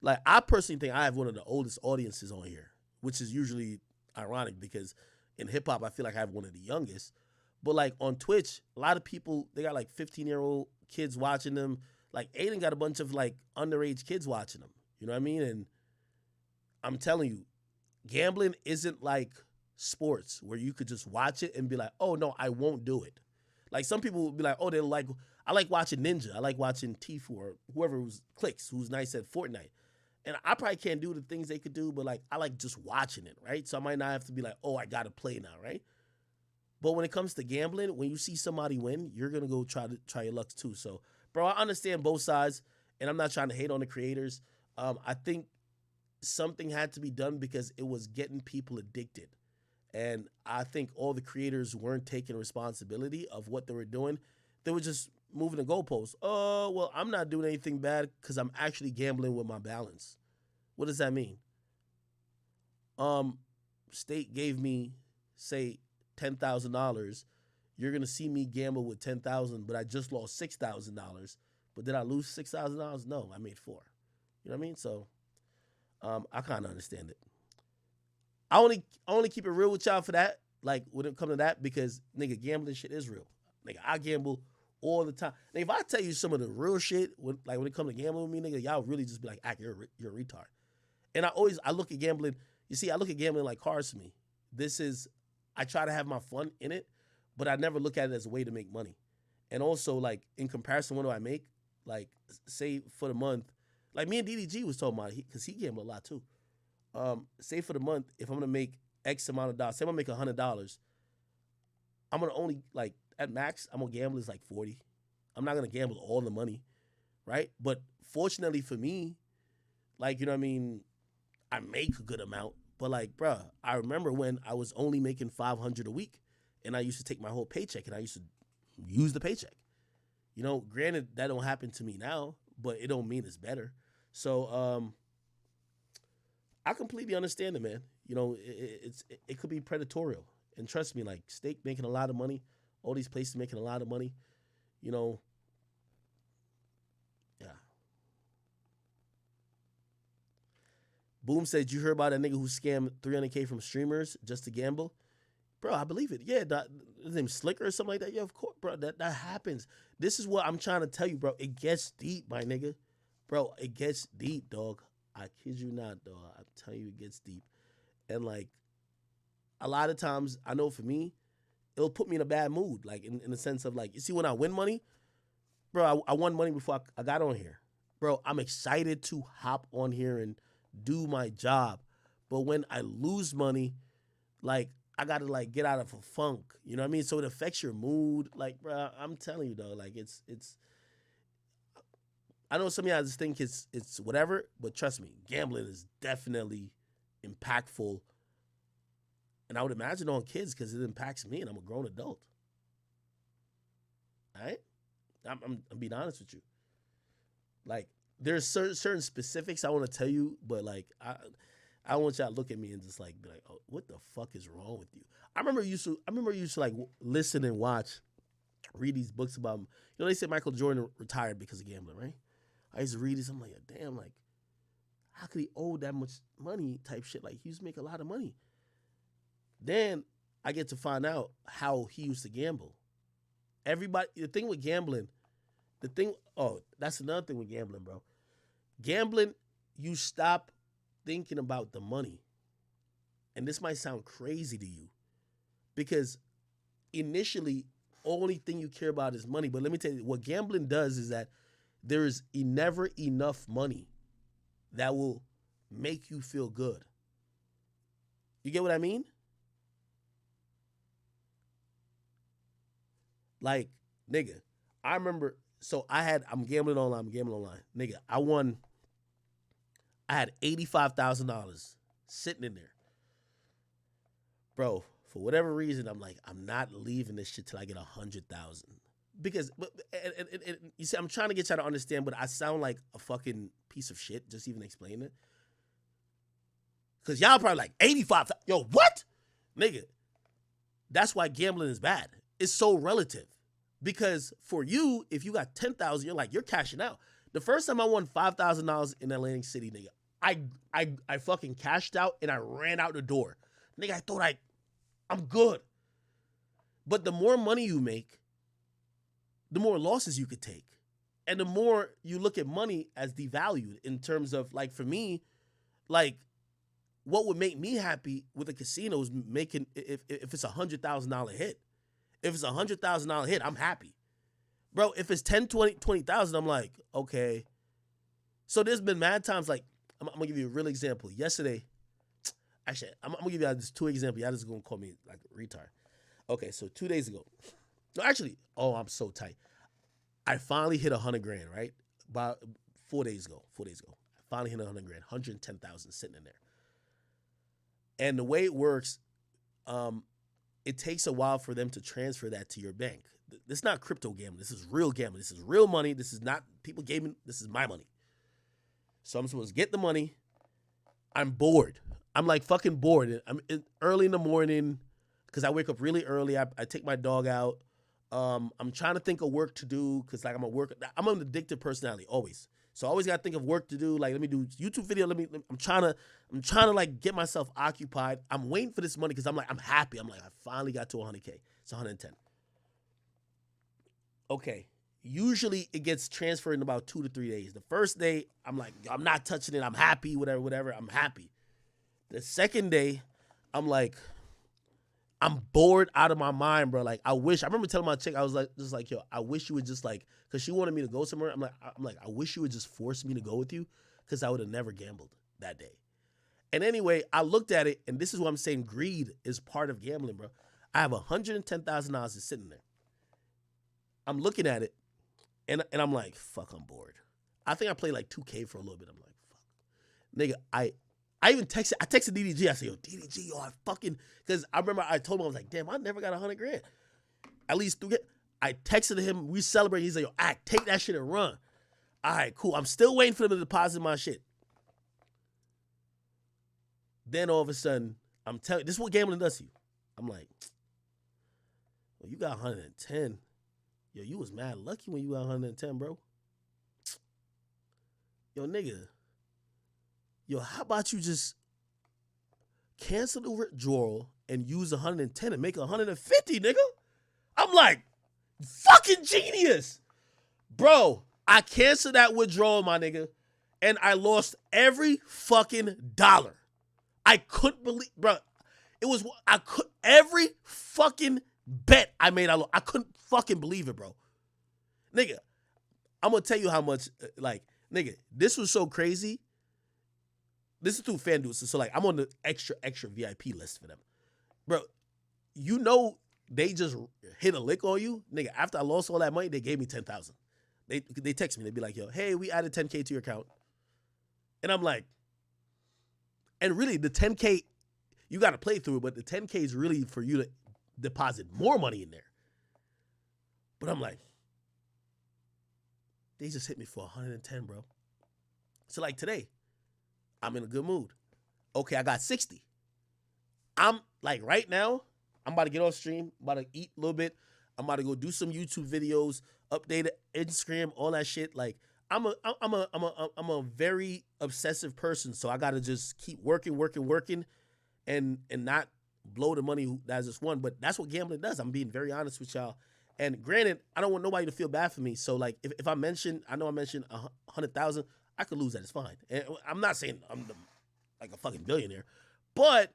Like, I personally think I have one of the oldest audiences on here, which is usually ironic because in hip hop I feel like I have one of the youngest. But like on Twitch, a lot of people, they got like 15-year-old kids watching them. Like Aiden got a bunch of like underage kids watching them. You know what I mean? And I'm telling you, gambling isn't like sports where you could just watch it and be like, oh no, I won't do it. Like some people would be like, oh, I like watching Ninja. I like watching Tfue or whoever who's clicks, who's nice at Fortnite. And I probably can't do the things they could do, but like I like just watching it, right? So I might not have to be like, oh, I gotta play now, right? But when it comes to gambling, when you see somebody win, you're gonna go try your luck too. So, bro, I understand both sides, and I'm not trying to hate on the creators. I think something had to be done because it was getting people addicted. And I think all the creators weren't taking responsibility of what they were doing. They were just moving the goalposts. Oh, well, I'm not doing anything bad because I'm actually gambling with my balance. What does that mean? State gave me, say, $10,000. You're gonna see me gamble with $10,000, but I just lost $6,000. But did I lose $6,000? No, I made $4,000. You know what I mean? So, I kind of understand it. I only keep it real with y'all for that. Like when it comes to that, because nigga, gambling shit is real. Nigga, I gamble all the time. Now, if I tell you some of the real shit, when it comes to gambling with me, nigga, y'all really just be like, you're a retard. And I look at gambling. You see, I look at gambling like cars to me. I try to have my fun in it, but I never look at it as a way to make money. And also, like in comparison, what do I make? Like, say for the month, like me and DDG was talking about, because he gambled a lot too. Say for the month, if I'm gonna make X amount of dollars, say I'm gonna make $100, I'm gonna only, like, at max, I'm gonna gamble is like 40. I'm not gonna gamble all the money, right? But fortunately for me, like, you know what I mean, I make a good amount. But like, bruh, I remember when I was only making $500 a week, and I used to take my whole paycheck and I used to use the paycheck. You know, granted that don't happen to me now, but it don't mean it's better. So I completely understand it, man. You know, it could be predatorial. And trust me, like Steak making a lot of money, all these places making a lot of money, you know. Yeah. Boom said, you heard about that nigga who scammed $300K from streamers just to gamble? Bro, I believe it. Yeah, his name's Slicker or something like that. Yeah, of course, bro. That happens. This is what I'm trying to tell you, bro. It gets deep, my nigga. Bro, it gets deep, dog. I kid you not, dog. I'm telling you, it gets deep. And like, a lot of times, I know for me, it'll put me in a bad mood. Like in the sense of like, you see, when I win money, bro, I won money before I got on here. Bro, I'm excited to hop on here and do my job. But when I lose money, like, I got to, like, get out of a funk. You know what I mean? So it affects your mood. Like, bro, I'm telling you, though, like, it's I know some of y'all just think it's whatever, but trust me, gambling is definitely impactful. And I would imagine on kids because it impacts me and I'm a grown adult. All right? I'm being honest with you. Like, there's certain specifics I want to tell you, but, like, I want y'all to look at me and just, like, be like, oh, what the fuck is wrong with you? I remember you used to like, listen and read these books about, you know, they said Michael Jordan retired because of gambling, right? I used to read this. I'm like, damn, like, how could he owe that much money type shit? Like, he used to make a lot of money. Then I get to find out how he used to gamble. The thing with gambling, that's another thing with gambling, bro. Gambling, you stop thinking about the money. And this might sound crazy to you because initially, only thing you care about is money. But let me tell you, what gambling does is that there is never enough money that will make you feel good. You get what I mean? Like, nigga, I remember, I'm gambling online. Nigga, I had $85,000 sitting in there. Bro, for whatever reason, I'm like, I'm not leaving this shit till I get 100,000. Because, and you see, I'm trying to get y'all to understand, but I sound like a fucking piece of shit just even explaining it. Because y'all probably like, 85,000, yo, what? Nigga, that's why gambling is bad. It's so relative. Because for you, if you got 10,000, you're like, you're cashing out. The first time I won $5,000 in Atlantic City, nigga, I fucking cashed out and I ran out the door. Nigga, I thought I'm good. But the more money you make, the more losses you could take. And the more you look at money as devalued in terms of, like, for me, like, what would make me happy with a casino is making, if it's $100,000 hit. If it's $100,000 hit, I'm happy. Bro, if it's 10, 20,000, I'm like, okay. So there's been mad times, like, I'm going to give you a real example. Yesterday, actually, I'm going to give you just two examples. Y'all just going to call me, like, a retard. Okay, so 2 days ago. No, actually, I'm so tight. I finally hit 100 grand, right? About 4 days ago. I finally hit 100 grand, 110,000 sitting in there. And the way it works, it takes a while for them to transfer that to your bank. This is not crypto gambling. This is real gambling. This is real money. This is not people gaming. This is my money. So I'm supposed to get the money. I'm bored. I'm like fucking bored. I'm early in the morning because I wake up really early. I take my dog out. I'm trying to think of work to do because, like, I'm an addictive personality always. So I always got to think of work to do. Like, let me do YouTube video. I'm trying to like get myself occupied. I'm waiting for this money because I'm happy. I'm like, I finally got to 100K. It's 110. Okay. Usually it gets transferred in about 2 to 3 days. The first day, I'm like, I'm not touching it. I'm happy, whatever. I'm happy. The second day, I'm like, I'm bored out of my mind, bro. Like, I remember telling my chick, I was like, just like, yo, I wish you would just like, because she wanted me to go somewhere. I'm like, I wish you would just force me to go with you because I would have never gambled that day. And anyway, I looked at it, and this is what I'm saying. Greed is part of gambling, bro. I have $110,000 sitting there. I'm looking at it, and I'm like, fuck, I'm bored. I think I played like 2K for a little bit. I'm like, fuck. Nigga, I texted DDG. I said, yo, DDG, yo, I fucking, because I remember I told him, I was like, damn, I never got 100 grand. At least through it. I texted him, we celebrated. He's like, yo, take that shit and run. All right, cool. I'm still waiting for them to deposit my shit. Then all of a sudden, I'm telling you, this is what gambling does to you. I'm like, well, you got 110. Yo, you was mad lucky when you got 110, bro. Yo, nigga. Yo, how about you just cancel the withdrawal and use 110 and make 150, nigga? I'm like, fucking genius. Bro, I canceled that withdrawal, my nigga, and I lost every fucking dollar. I couldn't believe, bro. Every fucking bet I made, I couldn't fucking believe it, bro. Nigga, I'm gonna tell you how much. Like, nigga, this was so crazy. This is through FanDuel, so like I'm on the extra VIP list for them, bro. You know they just hit a lick on you, nigga. After I lost all that money, they gave me 10,000. They text me. They be like, yo, hey, we added 10K to your account, and I'm like, and really the 10K, you got to play through it, but the 10K is really for you to deposit more money in there. But I'm like, they just hit me for 110, bro. So like today, I'm in a good mood. Okay, I got 60. I'm like right now, I'm about to get off stream, I'm about to eat a little bit. I'm about to go do some YouTube videos, update it, Instagram, all that shit. Like I'm a very obsessive person, so I gotta just keep working, and not blow the money that's just won. But that's what gambling does. I'm being very honest with y'all. And granted, I don't want nobody to feel bad for me. So like if I mentioned 100,000, I could lose that. It's fine. And I'm not saying I'm like a fucking billionaire, but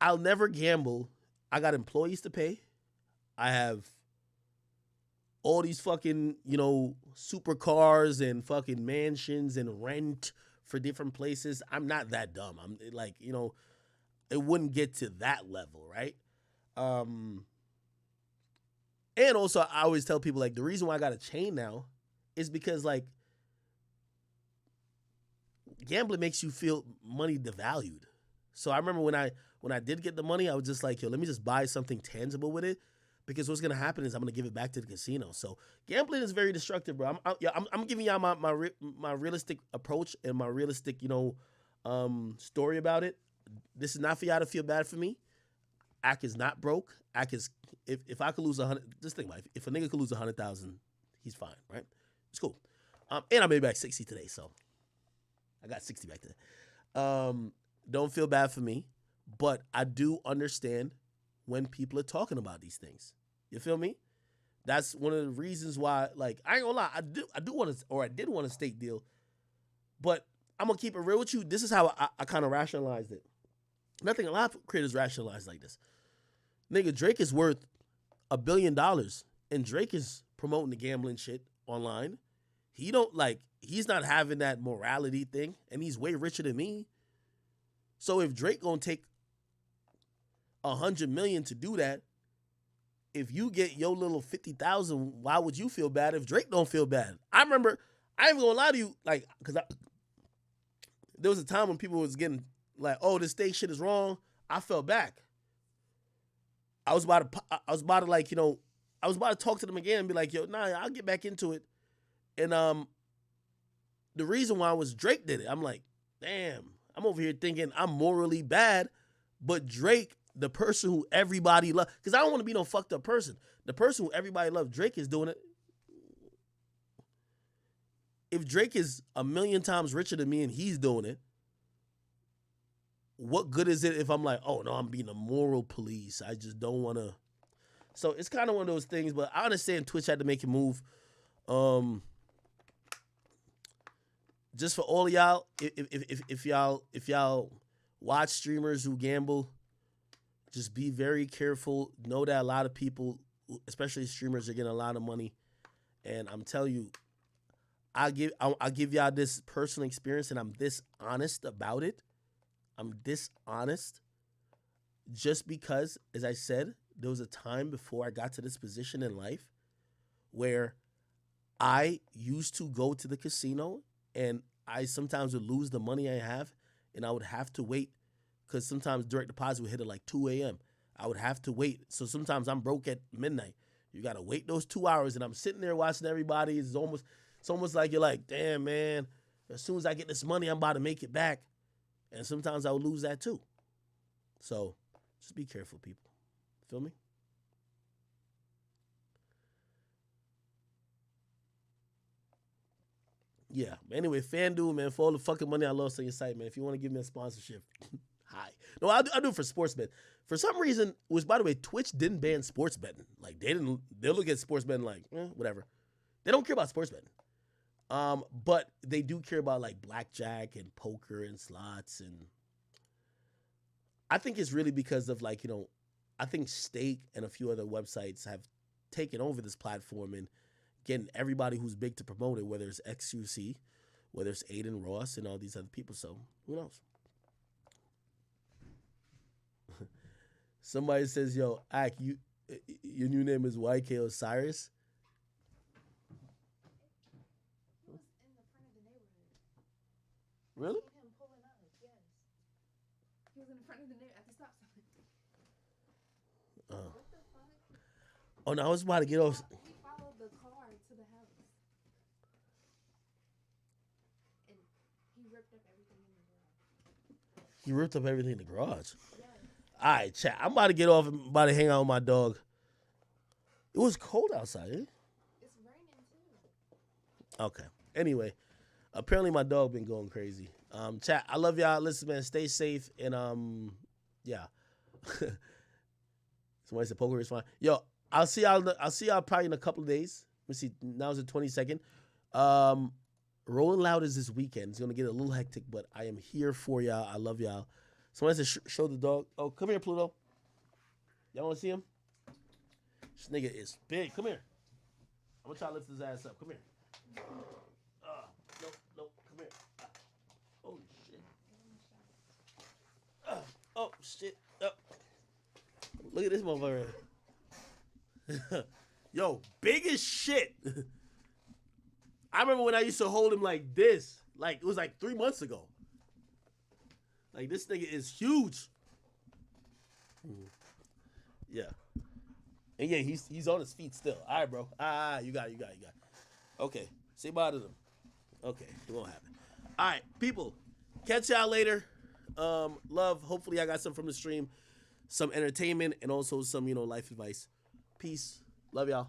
I'll never gamble. I got employees to pay. I have all these fucking, supercars and fucking mansions and rent for different places. I'm not that dumb. I'm like, it wouldn't get to that level, right? And also, I always tell people, like, the reason why I got a chain now is because, like, gambling makes you feel money devalued. So I remember when I did get the money, I was just like, yo, let me just buy something tangible with it, because what's gonna happen is I'm gonna give it back to the casino. So gambling is very destructive, bro. I'm giving y'all my realistic approach and my realistic, story about it. This is not for y'all to feel bad for me. Ak is not broke. Ak is, if I could lose 100, just think about it. If a nigga could lose 100,000, he's fine, right? It's cool. And I made back 60 today, so I got 60 back there. Don't feel bad for me, but I do understand when people are talking about these things. You feel me? That's one of the reasons why, like, I ain't gonna lie, I do want to, or I did want a state deal, but I'm gonna keep it real with you. This is how I kind of rationalized it. Nothing a lot of creators rationalize like this. Nigga, Drake is worth $1 billion, and Drake is promoting the gambling shit online. He's not having that morality thing, and he's way richer than me. So if Drake gonna take $100 million to do that, if you get your little 50,000, why would you feel bad if Drake don't feel bad? I remember, I ain't gonna lie to you, like, because there was a time when people was getting like, oh, this state shit is wrong. I fell back. I was about to talk to them again and be like, yo, nah, I'll get back into it. And the reason why was Drake did it. I'm like, damn, I'm over here thinking I'm morally bad, but Drake, the person who everybody loves, because I don't want to be no fucked up person. The person who everybody loves, Drake, is doing it. If Drake is 1,000,000 times richer than me and he's doing it, what good is it if I'm like, oh no, I'm being a moral police. I just don't want to. So it's kind of one of those things, but I understand Twitch had to make a move. Just for all of y'all, if y'all watch streamers who gamble, just be very careful. Know that a lot of people, especially streamers, are getting a lot of money. And I'm telling you, I'll give y'all this personal experience, and I'm this honest about it. I'm dishonest just because, as I said, there was a time before I got to this position in life where I used to go to the casino and I sometimes would lose the money I have, and I would have to wait because sometimes direct deposit would hit at like 2 a.m. I would have to wait. So sometimes I'm broke at midnight. You got to wait those 2 hours, and I'm sitting there watching everybody. It's almost like you're like, damn, man, as soon as I get this money, I'm about to make it back. And sometimes I would lose that too. So just be careful, people. Feel me? Yeah. Anyway, FanDuel, man, for all the fucking money I lost on your site, man, if you want to give me a sponsorship, hi. No, I do it for sports betting. For some reason, by the way, Twitch didn't ban sports betting. Like, they'll look at sports betting like, whatever. They don't care about sports betting. But they do care about like blackjack and poker and slots, and I think it's really because of like, I think Stake and a few other websites have taken over this platform and getting everybody who's big to promote it, whether it's XUC, whether it's Aiden Ross, and all these other people. So who knows? Somebody says, "Yo, Ak, your new name is YK Osiris." Really? He was in front of the neighbor at the stop sign. Oh no, I was about to get off. He followed the car to the house. And he ripped up everything in the garage. He ripped up everything in the garage. Yeah. All right, chat. I'm about to get off and about to hang out with my dog. It was cold outside, eh? It's raining too. Okay. Anyway, apparently my dog been going crazy. Chat, I love y'all. Listen, man, stay safe and yeah. Somebody said poker is fine. Yo, I'll see y'all probably in a couple of days. Let me see. Now it's the 22nd. Rolling Loud is this weekend. It's gonna get a little hectic, but I am here for y'all. I love y'all. Somebody said show the dog. Oh, come here, Pluto. Y'all wanna see him? This nigga is big. Come here. I'm gonna try to lift his ass up. Come here. No, come here. Oh shit. Oh shit. Look at this motherfucker. Yo, big as shit. I remember when I used to hold him like this. Like, it was like 3 months ago. Like, this nigga is huge. Yeah. And yeah, he's on his feet still. All right, bro. You got it. Okay. Say bye to them. Okay, it won't happen. All right, people. Catch y'all later. Love. Hopefully I got some from the stream. Some entertainment and also some, life advice. Peace. Love y'all.